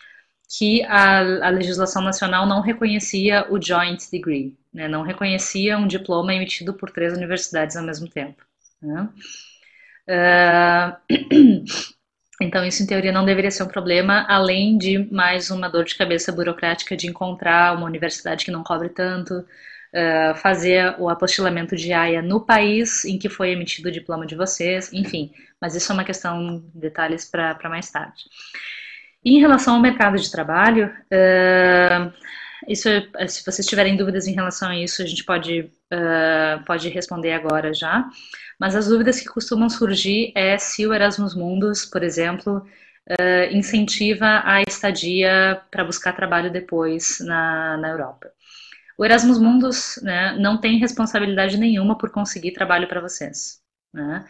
S1: que a legislação nacional não reconhecia o joint degree, né? Não reconhecia um diploma emitido por 3 universidades ao mesmo tempo, né? Então, isso em teoria não deveria ser um problema, além de mais uma dor de cabeça burocrática de encontrar uma universidade que não cobre tanto, fazer o apostilamento de AIA no país em que foi emitido o diploma de vocês, enfim, mas isso é uma questão, detalhes para mais tarde. E em relação ao mercado de trabalho, se vocês tiverem dúvidas em relação a isso, a gente pode responder agora já. Mas as dúvidas que costumam surgir é se o Erasmus Mundus, por exemplo, incentiva a estadia para buscar trabalho depois na Europa. O Erasmus Mundus, né, não tem responsabilidade nenhuma por conseguir trabalho para vocês, né?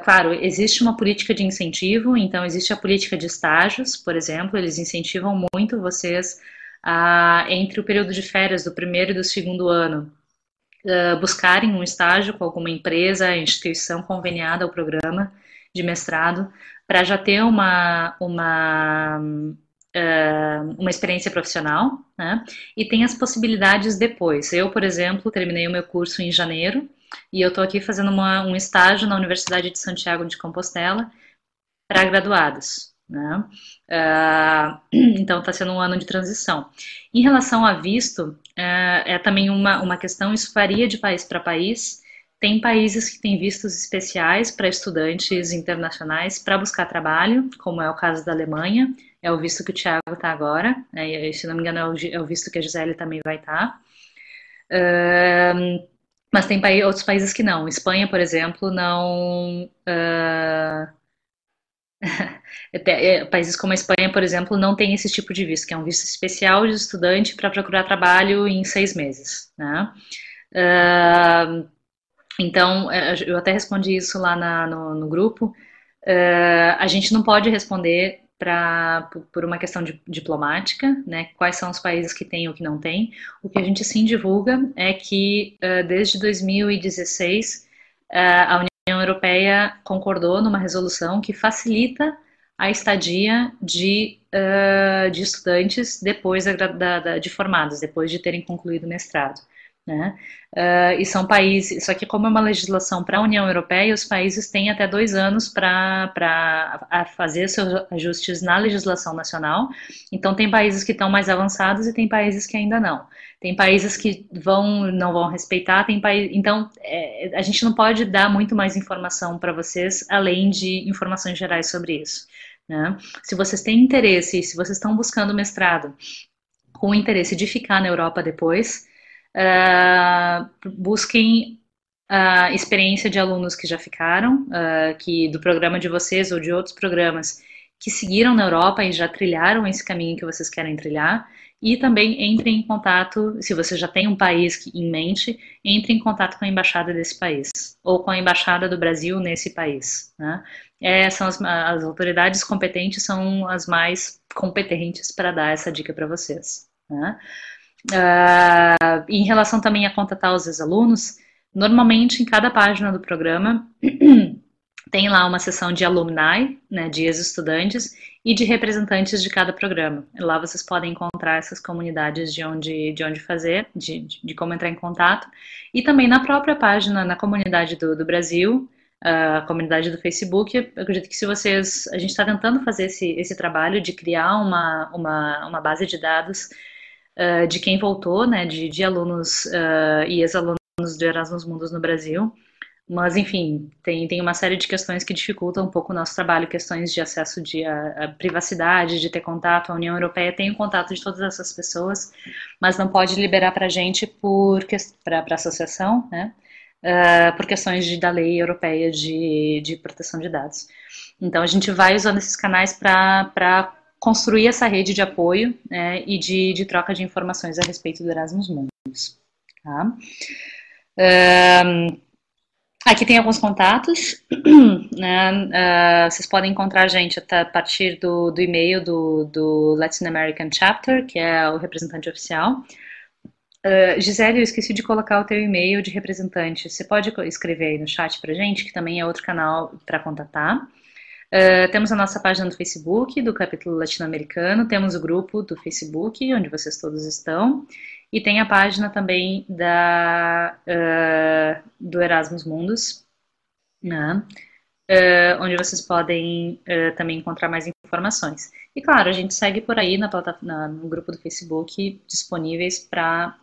S1: Claro, existe uma política de incentivo, então existe a política de estágios, por exemplo, eles incentivam muito vocês entre o período de férias do primeiro e do segundo ano, buscarem um estágio com alguma empresa, instituição conveniada ao programa de mestrado, para já ter uma experiência profissional, né? E tem as possibilidades depois. Eu, por exemplo, terminei o meu curso em janeiro, e eu estou aqui fazendo um estágio na Universidade de Santiago de Compostela para graduados, né? Então está sendo um ano de transição. Em relação a visto, é também uma questão, isso varia de país para país. Tem países que têm vistos especiais para estudantes internacionais para buscar trabalho, como é o caso da Alemanha, é o visto que o Thiago está agora, se não me engano é o visto que a Gisele também vai estar. Mas tem outros países que não. Espanha, por exemplo, não. Países como a Espanha, por exemplo, não tem esse tipo de visto, que é um visto especial de estudante para procurar trabalho em 6 meses, né? Então, eu até respondi isso lá no grupo. A gente não pode responder por uma questão diplomática, né? Quais são os países que têm ou que não têm. O que a gente sim divulga é que desde 2016 a União Europeia concordou numa resolução que facilita a estadia de estudantes depois de formados, depois de terem concluído o mestrado, né? E são países, só que como é uma legislação para a União Europeia, os países têm até 2 anos para fazer seus ajustes na legislação nacional. Então tem países que estão mais avançados e tem países que ainda não. Tem países que não vão respeitar, então a gente não pode dar muito mais informação para vocês, além de informações gerais sobre isso, né? Se vocês têm interesse, se vocês estão buscando mestrado com o interesse de ficar na Europa depois, busquem a experiência de alunos que já ficaram, que do programa de vocês ou de outros programas que seguiram na Europa e já trilharam esse caminho que vocês querem trilhar, e também entrem em contato, se você já tem um país em mente, entre em contato com a embaixada desse país, ou com a embaixada do Brasil nesse país, né? São as autoridades competentes, são as mais competentes para dar essa dica para vocês, né? Em relação também a contatar os ex-alunos, normalmente em cada página do programa tem lá uma seção de alumni, né, de ex-estudantes e de representantes de cada programa. Lá vocês podem encontrar essas comunidades de onde fazer, de como entrar em contato. E também na própria página, na comunidade do Brasil, a comunidade do Facebook. Eu acredito que a gente está tentando fazer esse trabalho de criar uma base de dados de quem voltou, né, de alunos e ex-alunos do Erasmus Mundus no Brasil. Mas, enfim, tem uma série de questões que dificultam um pouco o nosso trabalho, questões de acesso à privacidade, de ter contato. A União Europeia tem o contato de todas essas pessoas, mas não pode liberar para a gente para a associação, né, por questões da lei europeia de proteção de dados. Então, a gente vai usando esses canais para construir essa rede de apoio, né, e de troca de informações a respeito do Erasmus Mundus. Tá? Aqui tem alguns contatos, né? Vocês podem encontrar a gente a partir do e-mail do Latin American Chapter, que é o representante oficial. Gisele, eu esqueci de colocar o teu e-mail de representante. Você pode escrever aí no chat pra gente, que também é outro canal para contatar. Temos a nossa página do Facebook, do capítulo latino-americano, temos o grupo do Facebook, onde vocês todos estão, e tem a página também do Erasmus Mundus, né? Onde vocês podem também encontrar mais informações. E claro, a gente segue por aí no grupo do Facebook, disponíveis para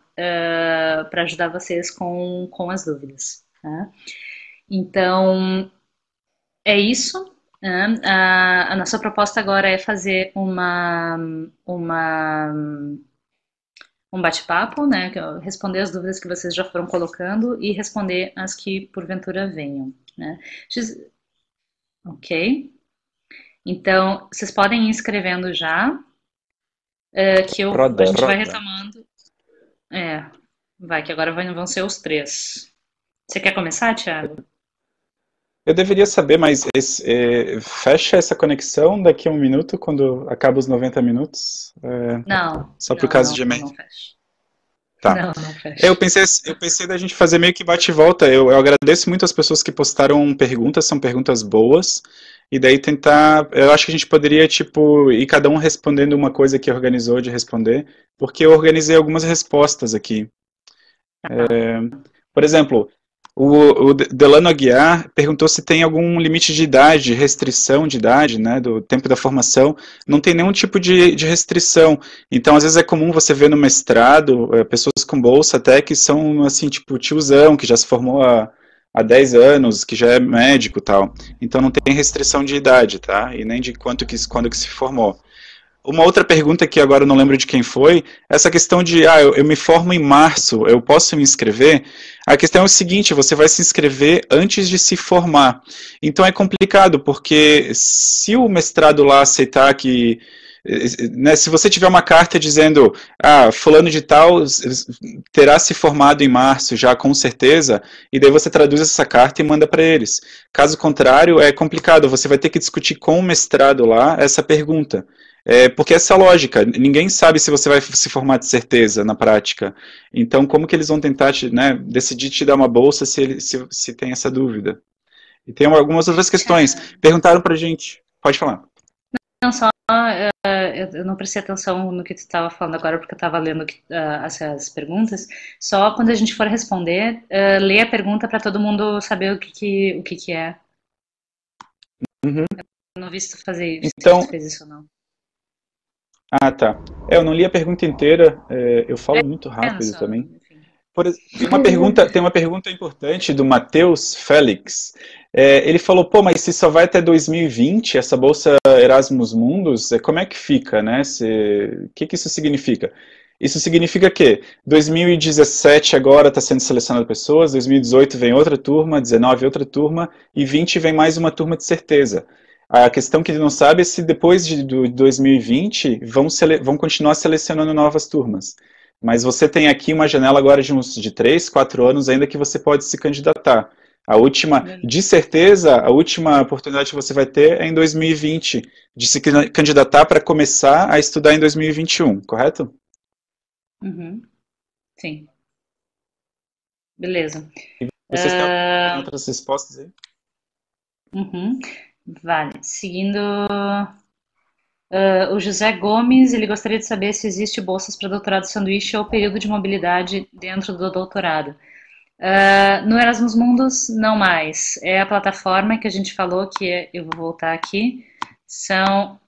S1: ajudar vocês com as dúvidas. Tá? Então, é isso. A nossa proposta agora é fazer um bate-papo, né? Responder as dúvidas que vocês já foram colocando e responder as que porventura venham. Né? Ok? Então, vocês podem ir escrevendo já, que a gente vai retomando. Que agora vão ser os 3. Você quer começar, Thiago?
S3: Eu deveria saber, mas fecha essa conexão daqui a 1 minuto, quando acaba os 90 minutos?
S1: Não.
S3: Só por causa de e-mail?
S1: Não fecha.
S3: Tá.
S1: Não fecha.
S3: Eu pensei da gente fazer meio que bate e volta. Eu agradeço muito as pessoas que postaram perguntas, são perguntas boas. E daí tentar, eu acho que a gente poderia, tipo, ir cada um respondendo uma coisa que organizou de responder, porque eu organizei algumas respostas aqui. Por exemplo, o Delano Aguiar perguntou se tem algum limite de idade, restrição de idade, né, do tempo da formação. Não tem nenhum tipo de restrição. Então, às vezes é comum você ver no mestrado, pessoas com bolsa até que são, assim, tipo, tiozão, que já se formou há 10 anos, que já é médico e tal. Então não tem restrição de idade, tá? E nem de quando que se formou. Uma outra pergunta que agora eu não lembro de quem foi, essa questão de, eu me formo em março, eu posso me inscrever? A questão é o seguinte, você vai se inscrever antes de se formar. Então é complicado, porque se o mestrado lá aceitar que, né, se você tiver uma carta dizendo, fulano de tal terá se formado em março já com certeza, e daí você traduz essa carta e manda para eles. Caso contrário, é complicado, você vai ter que discutir com o mestrado lá essa pergunta. Porque essa é a lógica, ninguém sabe se você vai se formar de certeza na prática. Então, como que eles vão tentar decidir te dar uma bolsa se tem essa dúvida? E tem algumas outras questões. Perguntaram pra gente. Pode falar.
S1: Não, só eu não prestei atenção no que tu estava falando agora, porque eu estava lendo essas perguntas. Só quando a gente for responder, lê a pergunta para todo mundo saber o que é.
S3: Uhum.
S1: Eu não vi se tu fazer isso,
S3: então,
S1: se tu fez isso ou não.
S3: Tá. Eu não li a pergunta inteira, eu falo muito rápido também. Tem uma pergunta importante do Matheus Félix. Ele falou, mas se só vai até 2020, essa bolsa Erasmus Mundus, como é que fica, né? O que isso significa? Isso significa que 2017 agora está sendo selecionado pessoas, 2018 vem outra turma, 19 outra turma, e 20 vem mais uma turma de certeza. A questão que ele não sabe é se depois de 2020 vão continuar selecionando novas turmas. Mas você tem aqui uma janela agora de 3, 4 anos ainda que você pode se candidatar. De certeza, a última oportunidade que você vai ter é em 2020, de se candidatar para começar a estudar em 2021, correto?
S1: Uhum. Sim. Beleza.
S3: E vocês têm outras respostas aí?
S1: Uhum. Vale. Seguindo, o José Gomes, ele gostaria de saber se existe bolsas para doutorado sanduíche ou período de mobilidade dentro do doutorado. No Erasmus Mundus, não mais. É a plataforma que a gente falou, eu vou voltar aqui, são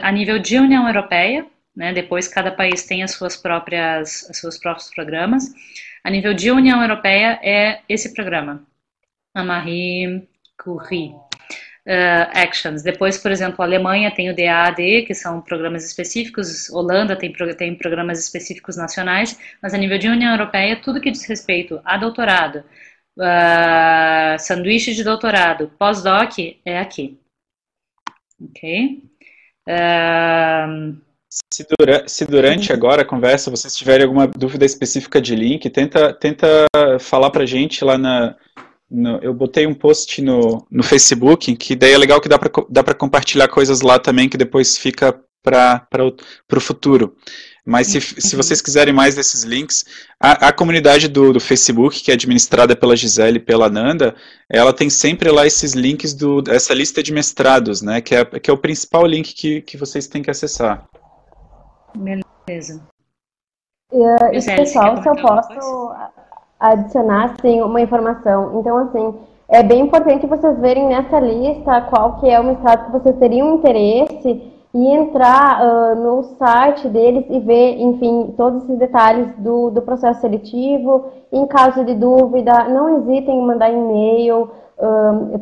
S1: a nível de União Europeia, né, depois cada país tem os seus próprios programas. A nível de União Europeia é esse programa, a Marie Curie Actions. Depois, por exemplo, a Alemanha tem o DAAD, que são programas específicos, Holanda tem programas específicos nacionais, mas a nível de União Europeia, tudo que diz respeito a doutorado, sanduíche de doutorado, pós-doc, é aqui. Ok?
S3: Se durante agora a conversa vocês tiverem alguma dúvida específica de link, tenta falar pra gente lá eu botei um post no Facebook, que daí é legal que dá para compartilhar coisas lá também, que depois fica para o futuro. Mas se vocês quiserem mais desses links, a comunidade do Facebook, que é administrada pela Gisele e pela Nanda, ela tem sempre lá esses links essa lista de mestrados, né? Que é o principal link que vocês têm que acessar.
S1: Beleza.
S2: E, pessoal, se eu posso adicionar, assim, uma informação. Então, assim, é bem importante vocês verem nessa lista qual que é o mestrado que vocês teriam interesse e entrar no site deles e ver, enfim, todos esses detalhes do processo seletivo. Em caso de dúvida, não hesitem em mandar e-mail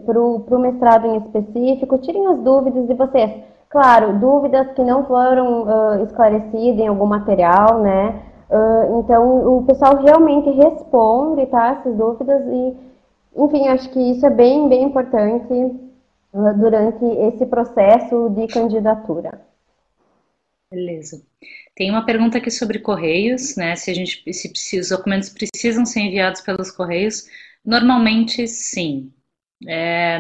S2: para o mestrado em específico. Tirem as dúvidas de vocês. Claro, dúvidas que não foram esclarecidas em algum material, né? Então, o pessoal realmente responde, tá, essas dúvidas e, enfim, acho que isso é bem, bem importante durante esse processo de candidatura.
S1: Beleza. Tem uma pergunta aqui sobre correios, né? Se os documentos precisam ser enviados pelos correios. Normalmente sim.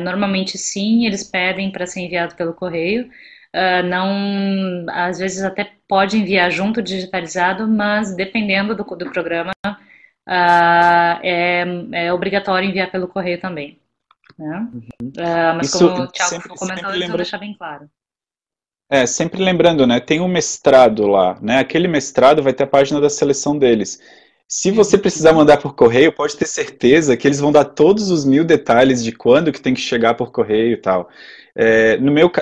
S1: Normalmente sim, eles pedem para ser enviado pelo correio. Não, às vezes até pode enviar junto digitalizado, mas dependendo do programa, é obrigatório enviar pelo correio também. Né? Mas como o Thiago comentou, eles vão deixar bem claro.
S3: Sempre lembrando, né? Tem um mestrado lá, né? Aquele mestrado vai ter a página da seleção deles. Se você precisar mandar por correio, pode ter certeza que eles vão dar todos os 1000 detalhes de quando que tem que chegar por correio e tal.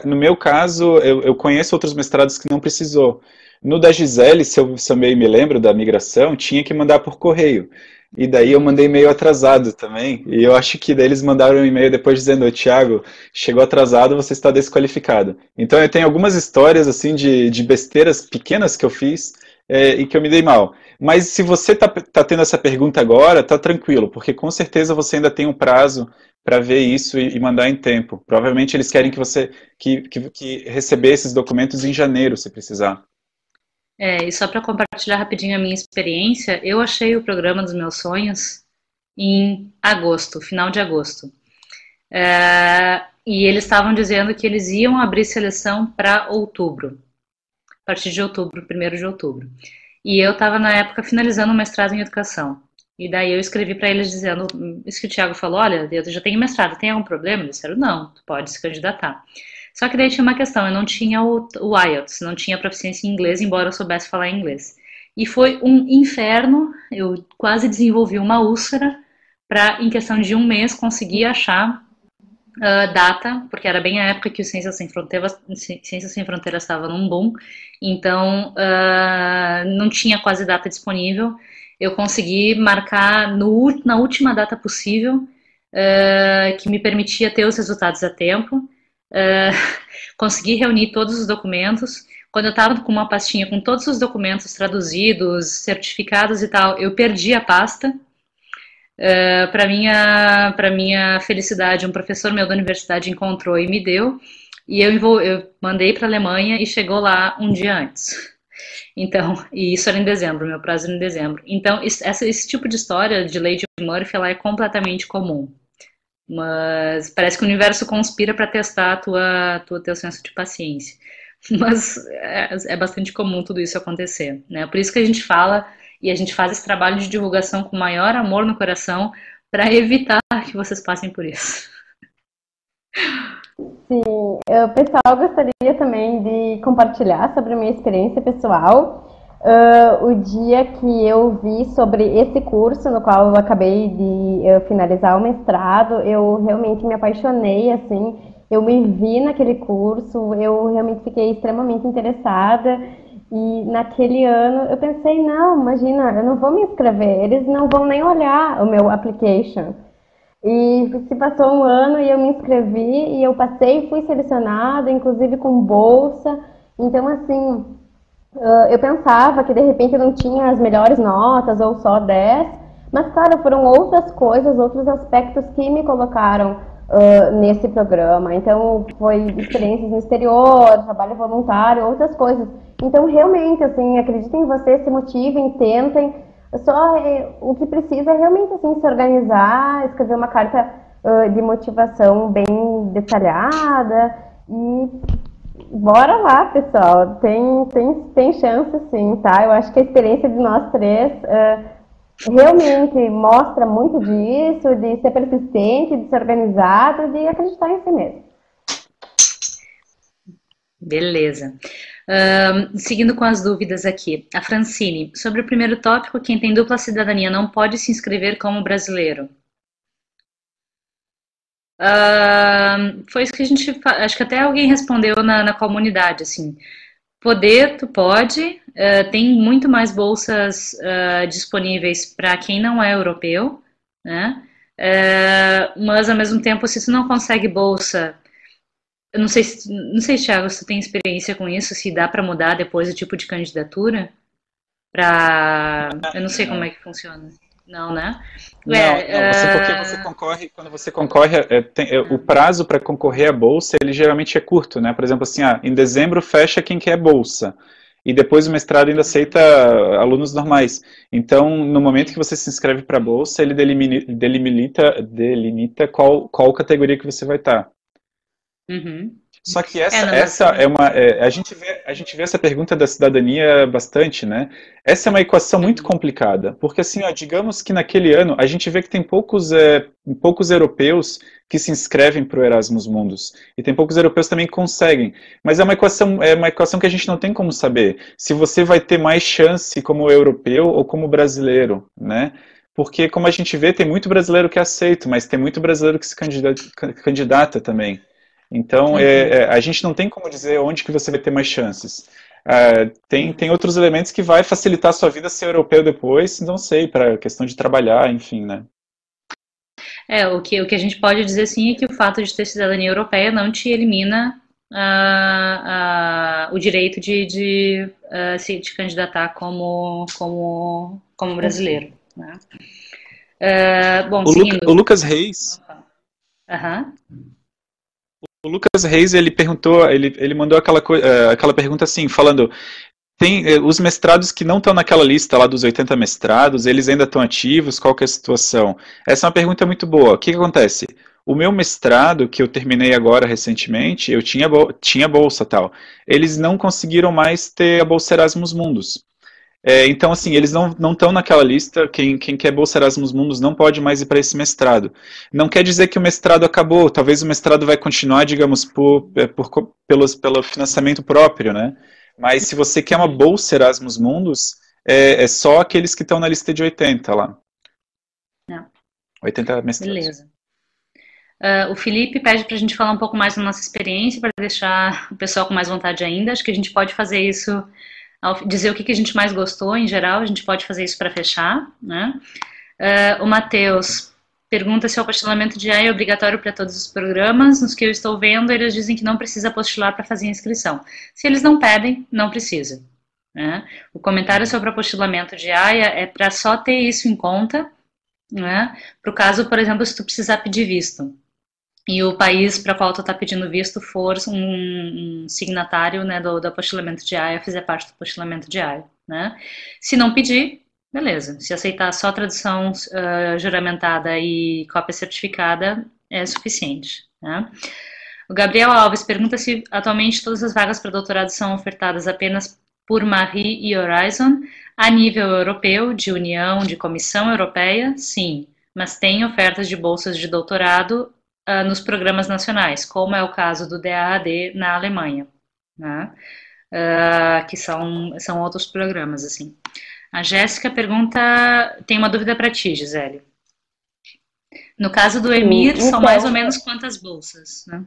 S3: No meu caso, eu conheço outros mestrados que não precisou. No da Gisele, se eu me lembro da migração, tinha que mandar por correio. E daí eu mandei e-mail atrasado também. E eu acho que daí eles mandaram um e-mail depois dizendo: Thiago, chegou atrasado, você está desqualificado. Então eu tenho algumas histórias assim de besteiras pequenas que eu fiz e que eu me dei mal. Mas se você tá tendo essa pergunta agora, tá tranquilo, porque com certeza você ainda tem um prazo para ver isso e mandar em tempo. Provavelmente eles querem que você que receber esses documentos em janeiro, se precisar.
S1: E só para compartilhar rapidinho a minha experiência, eu achei o programa dos meus sonhos em agosto, final de agosto. E eles estavam dizendo que eles iam abrir seleção para outubro, a partir de outubro, 1º de outubro. E eu estava na época finalizando o mestrado em educação. E daí eu escrevi para eles dizendo, isso que o Thiago falou, olha, eu já tenho mestrado, tem algum problema? Eles disseram, não, tu pode se candidatar. Só que daí tinha uma questão, eu não tinha o IELTS, não tinha proficiência em inglês, embora eu soubesse falar inglês. E foi um inferno, eu quase desenvolvi uma úlcera para, em questão de 1 mês, conseguir achar data, porque era bem a época que o Ciências Sem Fronteiras estava num boom, então não tinha quase data disponível. Eu consegui marcar na última data possível, que me permitia ter os resultados a tempo. Consegui reunir todos os documentos. Quando eu estava com uma pastinha com todos os documentos traduzidos, certificados e tal, eu perdi a pasta. Para minha felicidade, um professor meu da universidade encontrou e me deu, e eu mandei para a Alemanha e chegou lá um dia antes. Então, e isso era em dezembro, meu prazo era em dezembro. Então, esse tipo de história de lei de Murphy, ela é completamente comum. Mas parece que o universo conspira para testar teu senso de paciência. Mas é bastante comum tudo isso acontecer, né? Por isso que a gente fala e a gente faz esse trabalho de divulgação com o maior amor no coração para evitar que vocês passem por isso.
S2: Sim, pessoal, gostaria também de compartilhar sobre a minha experiência pessoal. O dia que eu vi sobre esse curso, no qual eu acabei de finalizar o mestrado, eu realmente me apaixonei, assim, eu me vi naquele curso, eu realmente fiquei extremamente interessada, e naquele ano eu pensei, não, imagina, eu não vou me inscrever, eles não vão nem olhar o meu application. E se passou um ano e eu me inscrevi, e eu passei e fui selecionada, inclusive com bolsa, então assim... eu pensava que de repente eu não tinha as melhores notas ou só 10, mas claro, foram outras coisas, outros aspectos que me colocaram nesse programa. Então foi experiências no exterior, trabalho voluntário, outras coisas. Então realmente, assim, acreditem em vocês, se motivem, tentem. Só o que precisa é realmente assim, se organizar, escrever uma carta de motivação bem detalhada e Bora lá, pessoal. Tem chance sim, tá? Eu acho que a experiência de nós três realmente mostra muito disso, de ser persistente, de ser organizado, de acreditar em si mesmo.
S1: Beleza. Seguindo com as dúvidas aqui. A Francine, sobre o primeiro tópico, quem tem dupla cidadania não pode se inscrever como brasileiro. Foi isso que a gente, acho que até alguém respondeu na comunidade, assim. Poder, tu pode, tem muito mais bolsas disponíveis para quem não é europeu, né? Mas ao mesmo tempo, se tu não consegue bolsa, eu não sei, Thiago, se tu tem experiência com isso, se dá para mudar depois o tipo de candidatura, eu não sei como
S3: Não.
S1: é que funciona. Não, né?
S3: Não, porque você concorre, quando você concorre, o prazo para concorrer à bolsa, ele geralmente é curto, né? Por exemplo, assim, em dezembro fecha quem quer bolsa, e depois o mestrado ainda aceita alunos normais. Então, no momento que você se inscreve para a bolsa, ele delimita qual categoria que você vai estar.
S1: Uhum.
S3: Só que
S1: Não,
S3: essa é uma. A gente vê essa pergunta da cidadania bastante, né? Essa é uma equação muito
S1: uhum,
S3: complicada, porque assim, digamos que naquele ano a gente vê que tem poucos europeus que se inscrevem para o Erasmus Mundus, e tem poucos europeus também que conseguem, mas é uma equação que a gente não tem como saber se você vai ter mais chance como europeu ou como brasileiro, né? Porque, como a gente vê, tem muito brasileiro que aceita, mas tem muito brasileiro que se candidata também. Então,
S1: uhum.
S3: a gente não tem como dizer onde que você vai ter mais chances. Tem outros elementos que vai facilitar a sua vida ser europeu depois, não sei, para questão de trabalhar, enfim, né?
S1: O que a gente pode dizer sim é que o fato de ter cidadania europeia não te elimina o direito de se te candidatar como brasileiro, né? Bom,
S3: O
S1: seguindo.
S3: Lucas Reis,
S1: Aham.
S3: o Lucas Reis, ele perguntou, ele mandou aquela pergunta assim, falando, os mestrados que não estão naquela lista lá dos 80 mestrados, eles ainda estão ativos? Qual que é a situação? Essa é uma pergunta muito boa. O que acontece? O meu mestrado, que eu terminei agora recentemente, eu tinha bolsa tal. Eles não conseguiram mais ter a bolsa Erasmus Mundus. Então, assim, eles não estão naquela lista. Quem quer bolsa Erasmus Mundus não pode mais ir para esse mestrado. Não quer dizer que o mestrado acabou. Talvez o mestrado vai continuar, digamos, pelo financiamento próprio, né? Mas se você quer uma
S1: Uhum.
S3: bolsa Erasmus Mundus, é só aqueles que estão na lista de 80 lá.
S1: É,
S3: 80 mestrados.
S1: beleza. O Felipe pede para a gente falar um pouco mais da nossa experiência, para deixar o pessoal com mais vontade ainda. Acho que a gente pode fazer isso, dizer o que a gente mais gostou em geral, a gente pode fazer isso para fechar, né? O Matheus pergunta se o apostilamento de IA é obrigatório para todos os programas. Nos que eu estou vendo, eles dizem que não precisa apostilar para fazer a inscrição. Se eles não pedem, não precisa, né? O comentário sobre o apostilamento de AIA é para só ter isso em conta, né? Para o caso, por exemplo, se tu precisar pedir visto e o país para qual tu está pedindo visto for um signatário, né, do apostilamento de AIA, fizer parte do apostilamento de AIA, né? Se não pedir, beleza. Se aceitar só tradução juramentada e cópia certificada, é suficiente, né? O Gabriel Alves pergunta se atualmente todas as vagas para doutorado são ofertadas apenas por Marie e Horizon. A nível europeu, de União, de Comissão Europeia, sim, mas tem ofertas de bolsas de doutorado nos programas nacionais, como é o caso do DAAD na Alemanha, né? Que são outros programas, assim. A Jéssica pergunta, tem uma dúvida para ti, Gisele. No caso do
S2: Sim,
S1: EMIR, são mais ou
S2: então,
S1: menos quantas bolsas, né?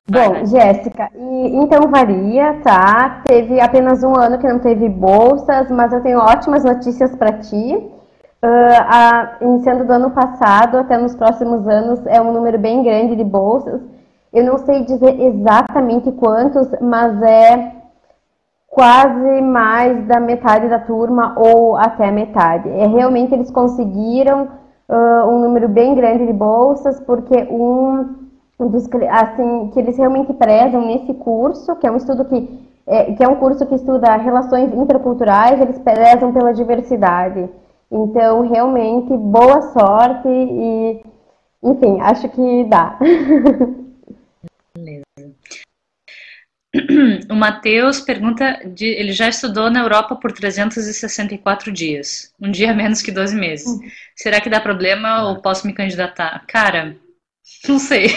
S1: Vai,
S2: bom,
S1: vai.
S2: Jéssica, então varia, tá? Teve apenas um ano que não teve bolsas, mas eu tenho ótimas notícias para ti. Iniciando do ano passado até nos próximos anos é um número bem grande de bolsas. Eu não sei dizer exatamente quantos, mas é quase mais da metade da turma ou até metade. Realmente eles conseguiram um número bem grande de bolsas, porque assim, que eles realmente prezam nesse curso, que é um estudo que é um curso que estuda relações interculturais, eles prezam pela diversidade. Então, realmente, boa sorte e, enfim, acho que dá.
S1: O Matheus pergunta, ele já estudou na Europa por 364 dias, um dia menos que 12 meses. Será que dá problema ou posso me candidatar? Cara, não sei.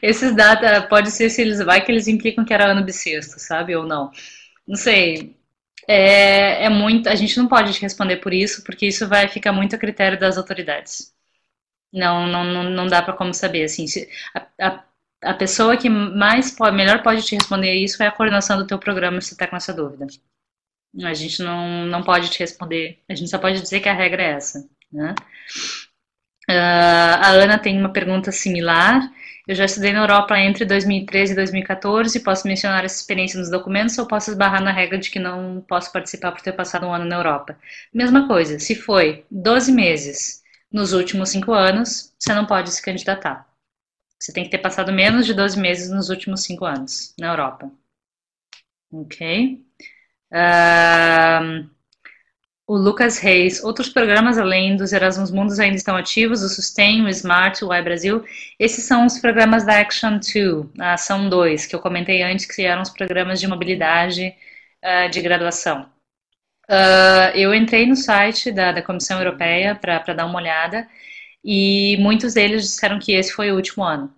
S1: Esses dados, pode ser se eles, vai que eles implicam que era ano bissexto, sabe, ou não. Não sei. É muito, a gente não pode te responder por isso, porque isso vai ficar muito a critério das autoridades. Não dá para como saber, assim, a pessoa que melhor pode te responder isso é a coordenação do teu programa, se você está com essa dúvida. A gente não pode te responder, a gente só pode dizer que a regra é essa, né? A Ana tem uma pergunta similar. Eu já estudei na Europa entre 2013 e 2014. Posso mencionar essa experiência nos documentos ou posso esbarrar na regra de que não posso participar por ter passado um ano na Europa? Mesma coisa, se foi 12 meses nos últimos 5 anos, você não pode se candidatar. Você tem que ter passado menos de 12 meses nos últimos 5 anos na Europa. Ok? O Lucas Reis, outros programas além dos Erasmus Mundus ainda estão ativos, o Sustain, o Smart, o iBrasil. Esses são os programas da Action 2, a Ação 2, que eu comentei antes, que eram os programas de mobilidade de graduação. Eu entrei no site da Comissão Europeia para dar uma olhada e muitos deles disseram que esse foi o último ano.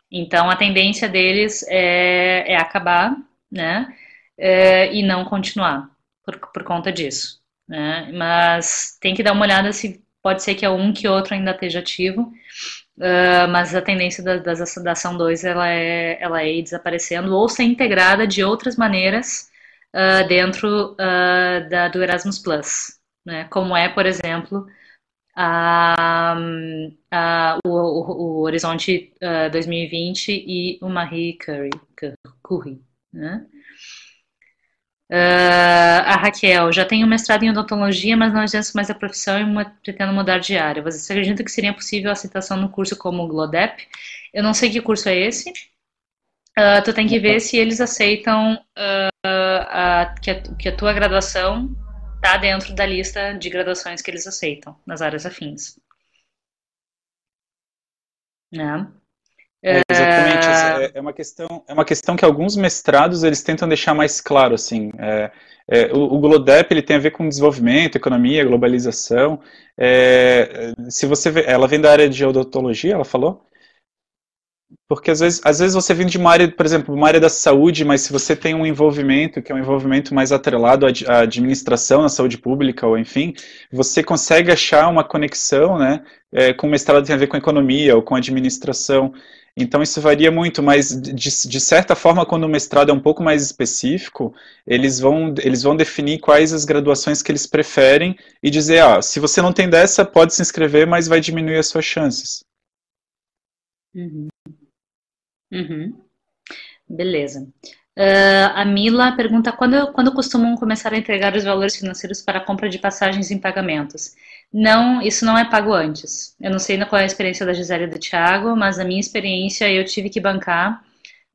S1: Então, a tendência deles é acabar, né, e não continuar por conta disso. Né? Mas tem que dar uma olhada se pode ser que um que outro ainda esteja ativo, mas a tendência da Ação 2 ela é ir desaparecendo ou ser integrada de outras maneiras dentro do Erasmus Plus, né? Como é, por exemplo, o Horizonte 2020 e o Marie Curie, né? A Raquel, já tenho mestrado em odontologia, mas não exerço mais a profissão e pretendo mudar de área. Você acredita que seria possível a aceitação no curso como o GLODEP? Eu não sei que curso é esse. Tu tem que ver se eles aceitam que a tua graduação está dentro da lista de graduações que eles aceitam nas áreas afins. Né?
S3: Exatamente, é uma questão que alguns mestrados eles tentam deixar mais claro, assim, o GLODEP ele tem a ver com desenvolvimento, economia, globalização, se você vê, ela vem da área de odontologia, ela falou? Porque às vezes você vem de uma área, por exemplo, uma área da saúde, mas se você tem um envolvimento, que é um envolvimento mais atrelado à administração, à saúde pública, ou enfim, você consegue achar uma conexão, né, com o mestrado que tem a ver com economia ou com administração. Então isso varia muito, mas de certa forma, quando o mestrado é um pouco mais específico, eles vão definir quais as graduações que eles preferem e dizer, se você não tem dessa, pode se inscrever, mas vai diminuir as suas chances.
S1: Beleza. A Mila pergunta quando costumam começar a entregar os valores financeiros para a compra de passagens em pagamentos? Não, isso não é pago antes. Eu não sei qual é a experiência da Gisele e do Thiago, mas a minha experiência eu tive que bancar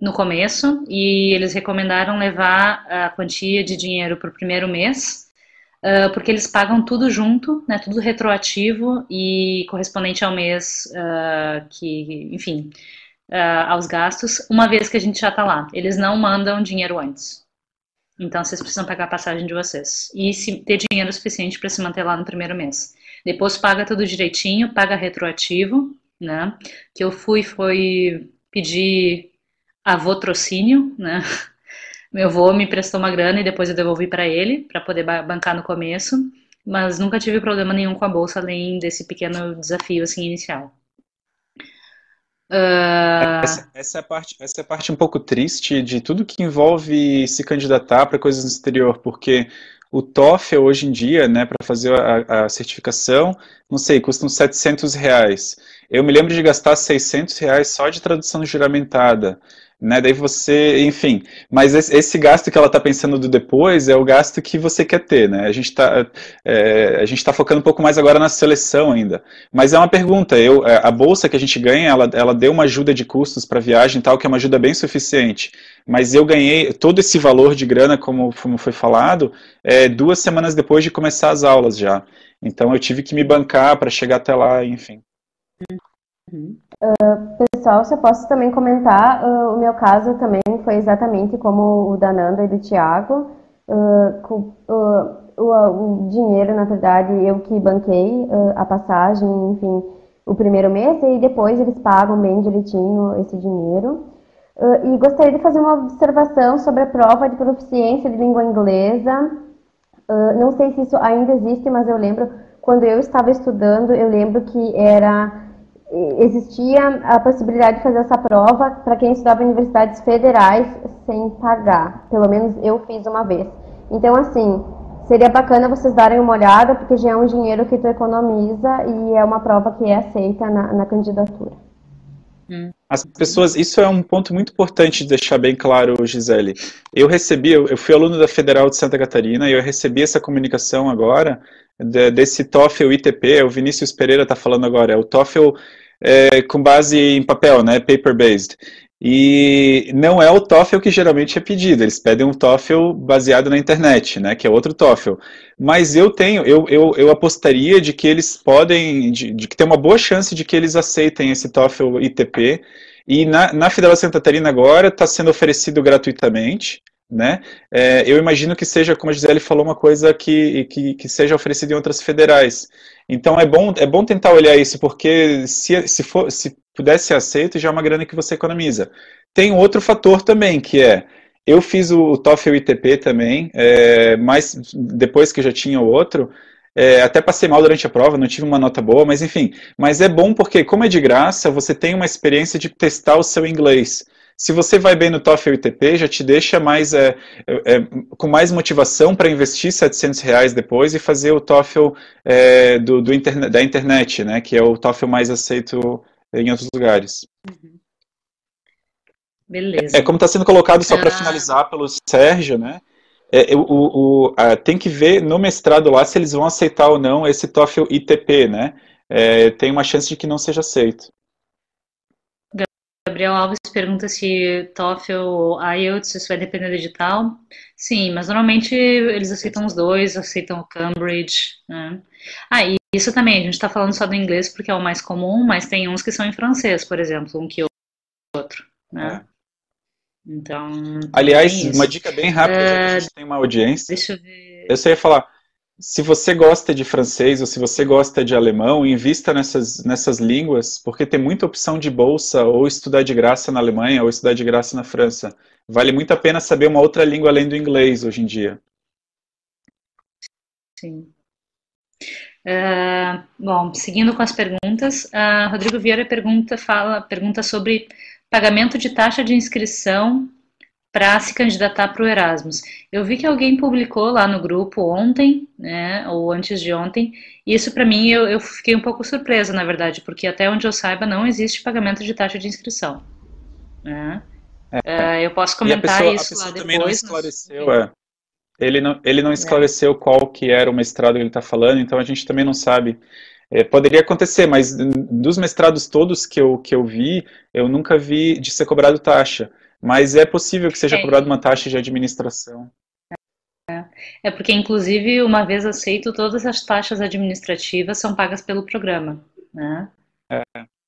S1: no começo e eles recomendaram levar a quantia de dinheiro para o primeiro mês, porque eles pagam tudo junto, né, tudo retroativo e correspondente ao mês enfim, aos gastos, uma vez que a gente já está lá. Eles não mandam dinheiro antes. Então, vocês precisam pagar a passagem de vocês. E se ter dinheiro suficiente para se manter lá no primeiro mês. Depois paga tudo direitinho, paga retroativo, né? Que eu foi pedir avotrocínio, né? Meu avô me prestou uma grana e depois eu devolvi para ele, para poder bancar no começo. Mas nunca tive problema nenhum com a bolsa, além desse pequeno desafio assim, inicial.
S3: Essa é a parte um pouco triste de tudo que envolve se candidatar para coisas no exterior, porque o TOEFL hoje em dia, né, para fazer a certificação, não sei, custa uns R$700. Eu me lembro de gastar R$600 só de tradução juramentada, né, daí você, enfim, mas esse gasto que ela está pensando do depois é o gasto que você quer ter, né, a gente tá focando um pouco mais agora na seleção ainda, mas é uma pergunta, a bolsa que a gente ganha, ela deu uma ajuda de custos para viagem e tal, que é uma ajuda bem suficiente, mas eu ganhei todo esse valor de grana, como foi falado, 2 semanas depois de começar as aulas já, então eu tive que me bancar para chegar até lá, enfim.
S2: Pessoal, se eu posso também comentar, o meu caso também foi exatamente como o da Nanda e do Thiago. O dinheiro, na verdade, eu que banquei a passagem, enfim, o primeiro mês, e depois eles pagam bem direitinho esse dinheiro. E gostaria de fazer uma observação sobre a prova de proficiência de língua inglesa. Não sei se isso ainda existe, mas eu lembro, quando eu estava estudando, eu lembro que existia a possibilidade de fazer essa prova para quem estudava em universidades federais sem pagar. Pelo menos eu fiz uma vez. Então, assim, seria bacana vocês darem uma olhada, porque já é um dinheiro que tu economiza e é uma prova que é aceita na candidatura.
S3: As pessoas, isso é um ponto muito importante de deixar bem claro, Gisele. Eu fui aluno da Federal de Santa Catarina e eu recebi essa comunicação agora desse TOEFL ITP, o Vinícius Pereira está falando agora, é o TOEFL com base em papel, né, paper-based. E não é o TOEFL que geralmente é pedido, eles pedem um TOEFL baseado na internet, né, que é outro TOEFL. Mas eu apostaria de que eles podem, de que tem uma boa chance de que eles aceitem esse TOEFL ITP. E na Federal de Santa Catarina agora está sendo oferecido gratuitamente, né? Eu imagino que seja, como a Gisele falou, uma coisa que seja oferecida em outras federais. Então é bom tentar olhar isso, porque se pudesse ser aceito, já é uma grana que você economiza. Tem um outro fator também, que eu fiz o TOEFL ITP também, mas depois que eu já tinha o outro, até passei mal durante a prova, não tive uma nota boa, mas enfim. Mas é bom porque, como é de graça, você tem uma experiência de testar o seu inglês. Se você vai bem no TOEFL ITP, já te deixa mais, com mais motivação para investir R$ 700 depois e fazer o TOEFL da internet, né, que é o TOEFL mais aceito em outros lugares.
S1: Beleza.
S3: Como está sendo colocado, só para finalizar, pelo Sérgio, né? Tem que ver no mestrado lá se eles vão aceitar ou não esse TOEFL ITP, né? Tem uma chance de que não seja aceito.
S1: Gabriel Alves pergunta se TOEFL ou IELTS, isso vai depender do edital. Sim, mas normalmente eles aceitam os dois, aceitam o Cambridge, né? E isso também, a gente está falando só do inglês porque é o mais comum, mas tem uns que são em francês, por exemplo, um que outro, né? Então,
S3: aliás, uma dica bem rápida, já que a gente tem uma audiência.
S1: Deixa eu ver.
S3: Eu só ia falar, se você gosta de francês ou se você gosta de alemão, invista nessas línguas, porque tem muita opção de bolsa, ou estudar de graça na Alemanha, ou estudar de graça na França. Vale muito a pena saber uma outra língua além do inglês hoje em dia.
S1: Sim. Bom, seguindo com as perguntas, Rodrigo Vieira pergunta sobre pagamento de taxa de inscrição para se candidatar para o Erasmus. Eu vi que alguém publicou lá no grupo ontem, né, ou antes de ontem, e isso para mim eu fiquei um pouco surpresa, na verdade, porque até onde eu saiba não existe pagamento de taxa de inscrição, né? Eu posso comentar isso lá depois.
S3: Também não esclareceu, Ele não esclareceu qual que era o mestrado que ele está falando, então a gente também não sabe. Poderia acontecer, mas dos mestrados todos que eu vi, eu nunca vi de ser cobrado taxa. Mas é possível que seja cobrado uma taxa de administração.
S1: Porque, inclusive, uma vez aceito, todas as taxas administrativas são pagas pelo programa, né?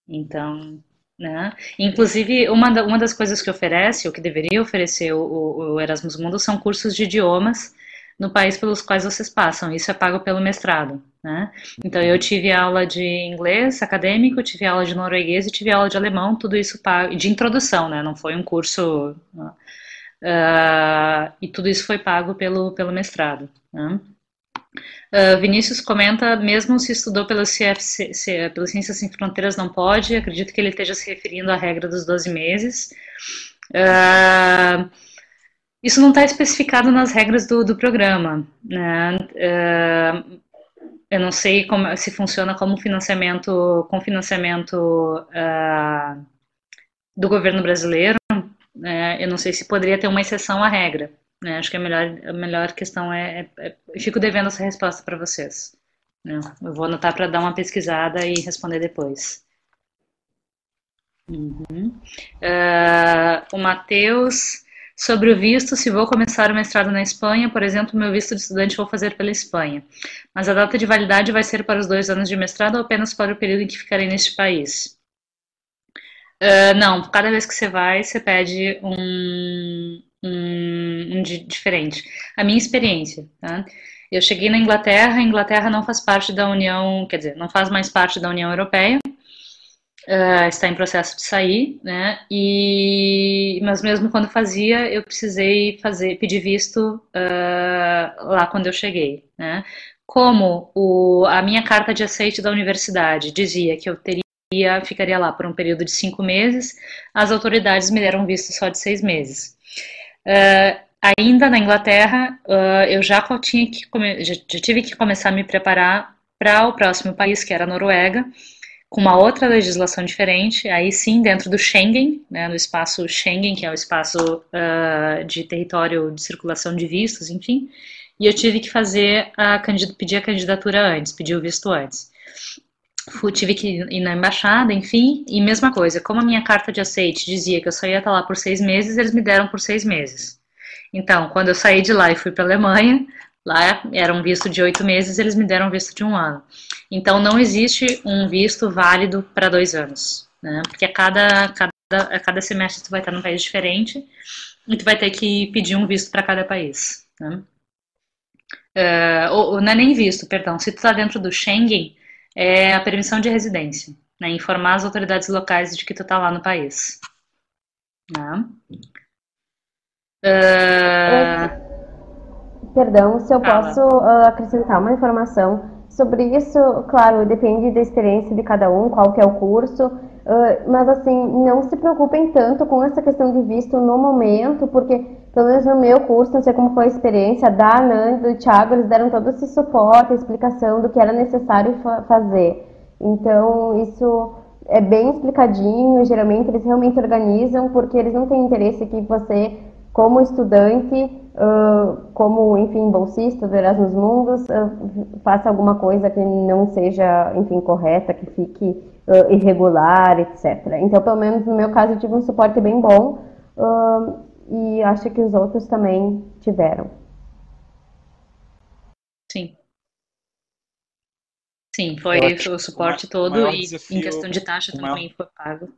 S1: Então, né? Inclusive, uma das coisas que oferece, ou que deveria oferecer o Erasmus Mundus, são cursos de idiomas no país pelos quais vocês passam. Isso é pago pelo mestrado, né? Então, eu tive aula de inglês acadêmico, tive aula de norueguês e tive aula de alemão, tudo isso pago, de introdução, né? Não foi um curso... e tudo isso foi pago pelo mestrado, né? Vinícius comenta, mesmo se estudou pelo CFC, pelo Ciências Sem Fronteiras não pode, acredito que ele esteja se referindo à regra dos 12 meses. Isso não está especificado nas regras do programa, né? Eu não sei se funciona como financiamento, com financiamento do governo brasileiro. Eu não sei se poderia ter uma exceção à regra. Acho que a melhor questão eu fico devendo essa resposta para vocês. Eu vou anotar para dar uma pesquisada e responder depois. O Matheus, sobre o visto, se vou começar o mestrado na Espanha, por exemplo, meu visto de estudante vou fazer pela Espanha. Mas a data de validade vai ser para os 2 anos de mestrado ou apenas para o período em que ficarei neste país? Não, cada vez que você vai, você pede diferente. A minha experiência, tá? Eu cheguei na Inglaterra, a Inglaterra não faz parte da União, quer dizer, não faz mais parte da União Europeia, está em processo de sair, né? Mas mesmo quando fazia, eu precisei pedir visto lá quando eu cheguei, né? Como a minha carta de aceite da universidade dizia que eu ficaria lá por um período de 5 meses, as autoridades me deram visto só de 6 meses. Ainda na Inglaterra, eu já tive que começar a me preparar para o próximo país, que era a Noruega, com uma outra legislação diferente, aí sim dentro do Schengen, né, no espaço Schengen, que é o espaço de território de circulação de vistos, enfim, e eu tive que pedir a candidatura antes, pedir o visto antes. Tive que ir na embaixada, enfim, e mesma coisa, como a minha carta de aceite dizia que eu só ia estar lá por 6 meses, eles me deram por 6 meses. Então, quando eu saí de lá e fui para a Alemanha, lá era um visto de 8 meses, eles me deram um visto de 1 ano. Então, não existe um visto válido para 2 anos, né? Porque a cada semestre tu vai estar num país diferente e tu vai ter que pedir um visto para cada país, né? Não é nem visto, perdão. Se tu está dentro do Schengen, é a permissão de residência, né? Informar as autoridades locais de que tu está lá no país, né?
S2: Perdão, se eu
S1: Fala.
S2: posso acrescentar uma informação sobre isso, claro, depende da experiência de cada um, qual que é o curso, mas assim, não se preocupem tanto com essa questão de visto no momento, porque pelo menos no meu curso, não sei como foi a experiência da Anand e do Thiago, eles deram todo esse suporte, a explicação do que era necessário fazer. Então, isso é bem explicadinho, geralmente eles realmente organizam, porque eles não têm interesse que você, como estudante, como, enfim, bolsista do Erasmus Mundus, faça alguma coisa que não seja, enfim, correta, que fique irregular, etc. Então, pelo menos no meu caso, eu tive um suporte bem bom e acho que os outros também tiveram.
S1: Sim. Sim, foi o suporte todo e em questão de taxa também foi pago.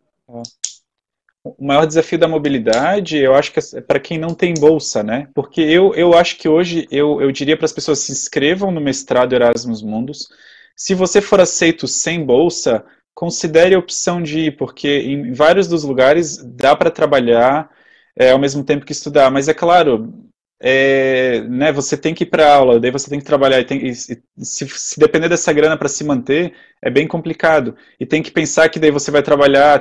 S3: O maior desafio da mobilidade, eu acho que é para quem não tem bolsa, né? Porque eu acho que hoje eu diria para as pessoas se inscrevam no mestrado Erasmus Mundus. Se você for aceito sem bolsa, considere a opção de ir, porque em vários dos lugares dá para trabalhar ao mesmo tempo que estudar. Mas é claro, né, você tem que ir para aula, daí você tem que trabalhar, se depender dessa grana para se manter, é bem complicado. E tem que pensar que daí você vai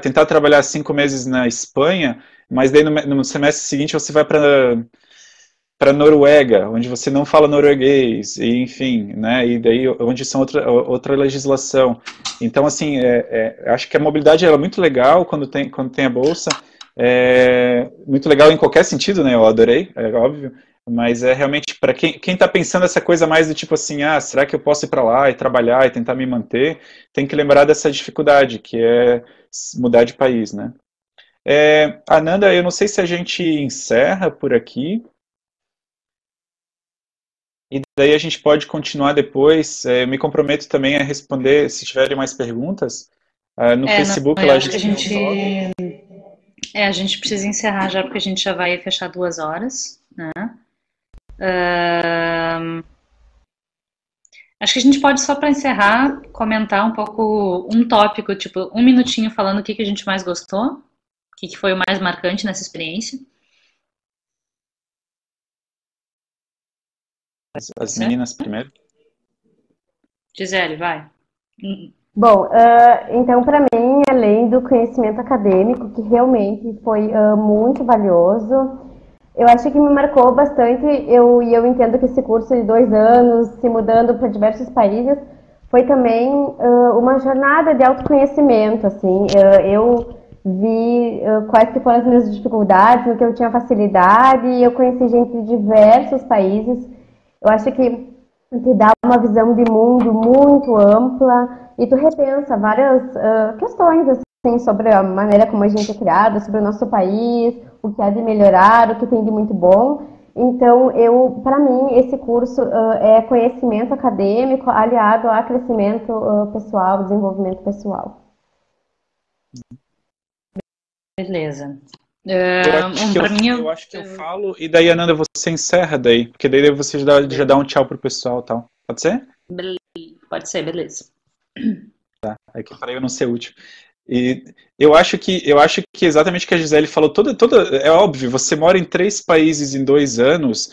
S3: tentar trabalhar 5 meses na Espanha, mas daí no semestre seguinte você vai para Noruega, onde você não fala norueguês, e enfim, né, e daí onde são outra legislação. Então, assim, acho que a mobilidade é muito legal quando tem a bolsa, muito legal em qualquer sentido, né, eu adorei, é óbvio, mas é realmente para quem está pensando essa coisa mais do tipo assim, será que eu posso ir para lá e trabalhar e tentar me manter, tem que lembrar dessa dificuldade, que é mudar de país, né. Ananda, eu não sei se a gente encerra por aqui, e daí a gente pode continuar depois. Eu me comprometo também a responder se tiverem mais perguntas. No Facebook
S1: eu
S3: lá a
S1: acho que
S3: gente
S1: a gente precisa encerrar já, porque a gente já vai fechar 2 horas, né? Acho que a gente pode, só para encerrar, comentar um pouco, um tópico, tipo, 1 minutinho falando o que a gente mais gostou, o que foi o mais marcante nessa experiência.
S3: as meninas primeiro.
S1: Gisele, vai.
S2: Bom, então para mim, além do conhecimento acadêmico, que realmente foi muito valioso, eu acho que me marcou bastante, eu entendo que esse curso de 2 anos, se mudando para diversos países, foi também uma jornada de autoconhecimento, assim, eu vi quais que foram as minhas dificuldades, no que eu tinha facilidade, e eu conheci gente de diversos países. Eu acho que te dá uma visão de mundo muito ampla e tu repensa várias questões assim, sobre a maneira como a gente é criado, sobre o nosso país, o que há de melhorar, o que tem de muito bom. Então, para mim, esse curso é conhecimento acadêmico aliado a crescimento pessoal, desenvolvimento pessoal.
S1: Beleza.
S3: Eu,
S1: Para mim,
S3: eu acho que eu falo, e daí, Ananda, você encerra daí, porque daí você já dá um tchau pro pessoal e tal. Pode ser?
S1: pode ser, beleza.
S3: É que para eu não ser útil. E eu acho que exatamente o que a Gisele falou, é óbvio, você mora em 3 países em 2 anos,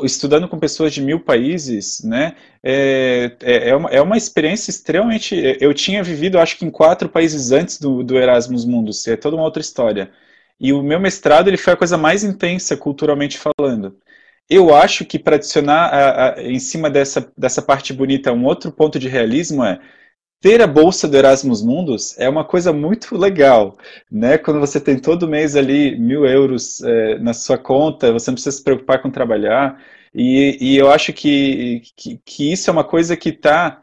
S3: estudando com pessoas de 1.000 países, né? É uma experiência extremamente. Eu tinha vivido, acho que em 4 países antes do Erasmus Mundus, é toda uma outra história. E o meu mestrado ele foi a coisa mais intensa culturalmente falando. Eu acho que para adicionar em cima dessa parte bonita um outro ponto de realismo ter a bolsa do Erasmus Mundus é uma coisa muito legal, né? Quando você tem todo mês ali 1.000 euros na sua conta, você não precisa se preocupar com trabalhar, e eu acho que isso é uma coisa que está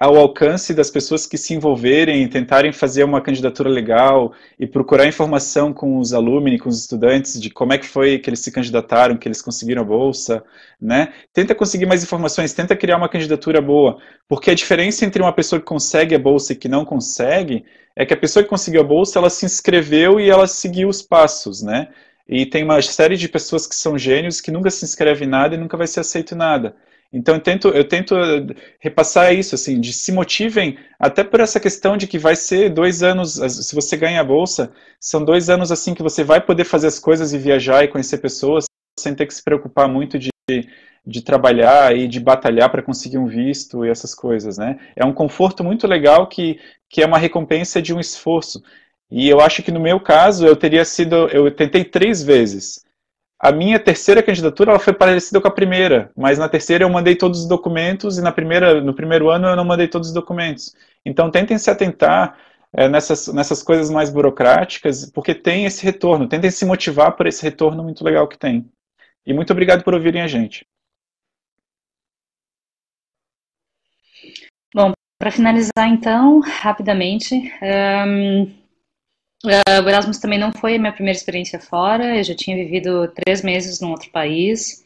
S3: ao alcance das pessoas que se envolverem e tentarem fazer uma candidatura legal e procurar informação com os alunos, com os estudantes, de como é que foi que eles se candidataram, que eles conseguiram a bolsa, né? Tenta conseguir mais informações, tenta criar uma candidatura boa, porque a diferença entre uma pessoa que consegue a bolsa e que não consegue é que a pessoa que conseguiu a bolsa, ela se inscreveu e ela seguiu os passos, né? E tem uma série de pessoas que são gênios que nunca se inscrevem em nada e nunca vai ser aceito em nada. Então eu tento repassar isso, assim, de se motivem até por essa questão de que vai ser 2 anos, se você ganha a bolsa, são 2 anos assim que você vai poder fazer as coisas e viajar e conhecer pessoas sem ter que se preocupar muito de trabalhar e de batalhar para conseguir um visto e essas coisas, né? É um conforto muito legal que é uma recompensa de um esforço. E eu acho que no meu caso eu tentei 3 vezes. A minha terceira candidatura ela foi parecida com a primeira, mas na terceira eu mandei todos os documentos e no primeiro ano eu não mandei todos os documentos. Então tentem se atentar nessas coisas mais burocráticas, porque tem esse retorno. Tentem se motivar por esse retorno muito legal que tem. E muito obrigado por ouvirem a gente.
S1: Bom, para finalizar então, rapidamente, o Erasmus também não foi a minha primeira experiência fora, eu já tinha vivido 3 meses num outro país,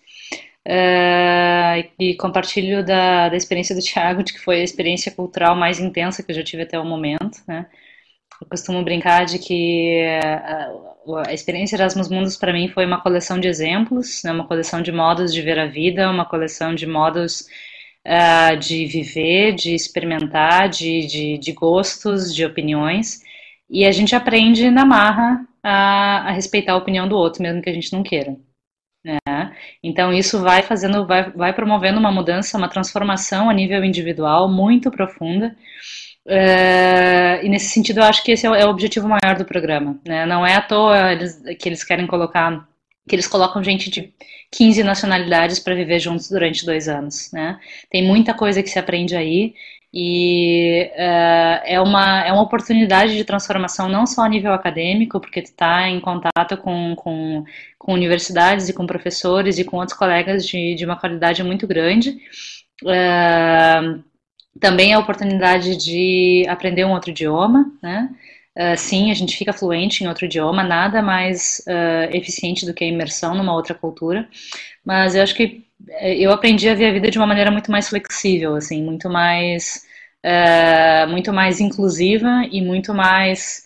S1: e compartilho da experiência do Thiago, de que foi a experiência cultural mais intensa que eu já tive até o momento, né? Eu costumo brincar de que a experiência Erasmus Mundus para mim foi uma coleção de exemplos, né, uma coleção de modos de ver a vida, uma coleção de modos de viver, de experimentar, de gostos, de opiniões. E a gente aprende na marra a respeitar a opinião do outro, mesmo que a gente não queira. Né? Então isso vai promovendo uma mudança, uma transformação a nível individual muito profunda. E nesse sentido eu acho que esse é o objetivo maior do programa, né? Não é à toa que eles querem colocar, que eles colocam gente de 15 nacionalidades para viver juntos durante 2 anos, né? Tem muita coisa que se aprende aí e é uma oportunidade de transformação não só a nível acadêmico, porque tu está em contato com universidades e com professores e com outros colegas de uma qualidade muito grande. Também é a oportunidade de aprender um outro idioma, né? Sim, a gente fica fluente em outro idioma, nada mais eficiente do que a imersão numa outra cultura, mas eu acho que eu aprendi a ver a vida de uma maneira muito mais flexível, assim, muito mais inclusiva e muito mais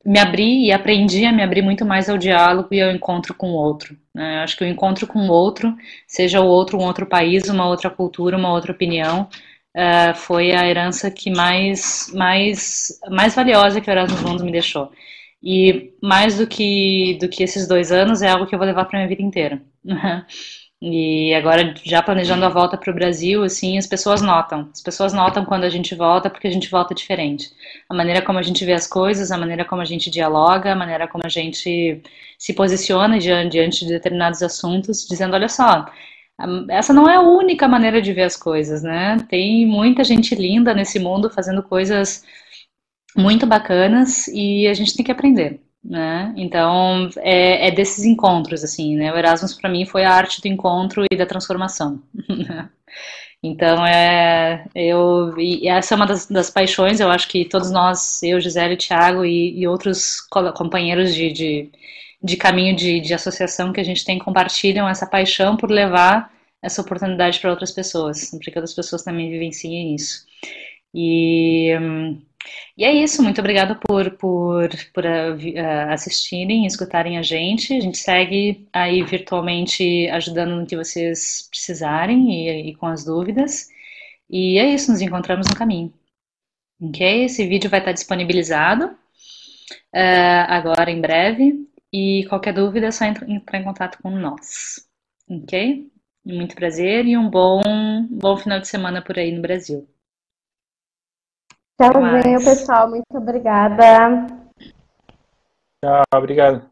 S1: me abri e aprendi a me abrir muito mais ao diálogo e ao encontro com o outro, né? Eu acho que o encontro com o outro, seja o outro um outro país, uma outra cultura, uma outra opinião, foi a herança que mais valiosa que o Erasmus Mundus me deixou. E mais do que esses 2 anos é algo que eu vou levar para minha vida inteira. E agora, já planejando a volta para o Brasil, assim, as pessoas notam. As pessoas notam quando a gente volta, porque a gente volta diferente. A maneira como a gente vê as coisas, a maneira como a gente dialoga, a maneira como a gente se posiciona diante de determinados assuntos, dizendo, olha só, essa não é a única maneira de ver as coisas, né? Tem muita gente linda nesse mundo fazendo coisas muito bacanas e a gente tem que aprender, né? Então é desses encontros assim, né? O Erasmus para mim foi a arte do encontro e da transformação. Então e essa é uma das paixões. Eu acho que todos nós, eu, Gisele, Thiago e outros companheiros de caminho de associação que a gente tem compartilham essa paixão por levar essa oportunidade para outras pessoas, para que outras pessoas também vivenciem isso. E, e é isso, muito obrigada por assistirem e escutarem a gente. A gente segue aí virtualmente ajudando no que vocês precisarem e com as dúvidas. E é isso, nos encontramos no caminho. Ok? Esse vídeo vai estar disponibilizado agora em breve. E qualquer dúvida é só entrar em contato com nós. Ok? Muito prazer e um bom final de semana por aí no Brasil. Até
S2: Tchauzinho,
S1: mais.
S2: pessoal. Muito obrigada.
S3: Tchau, obrigado.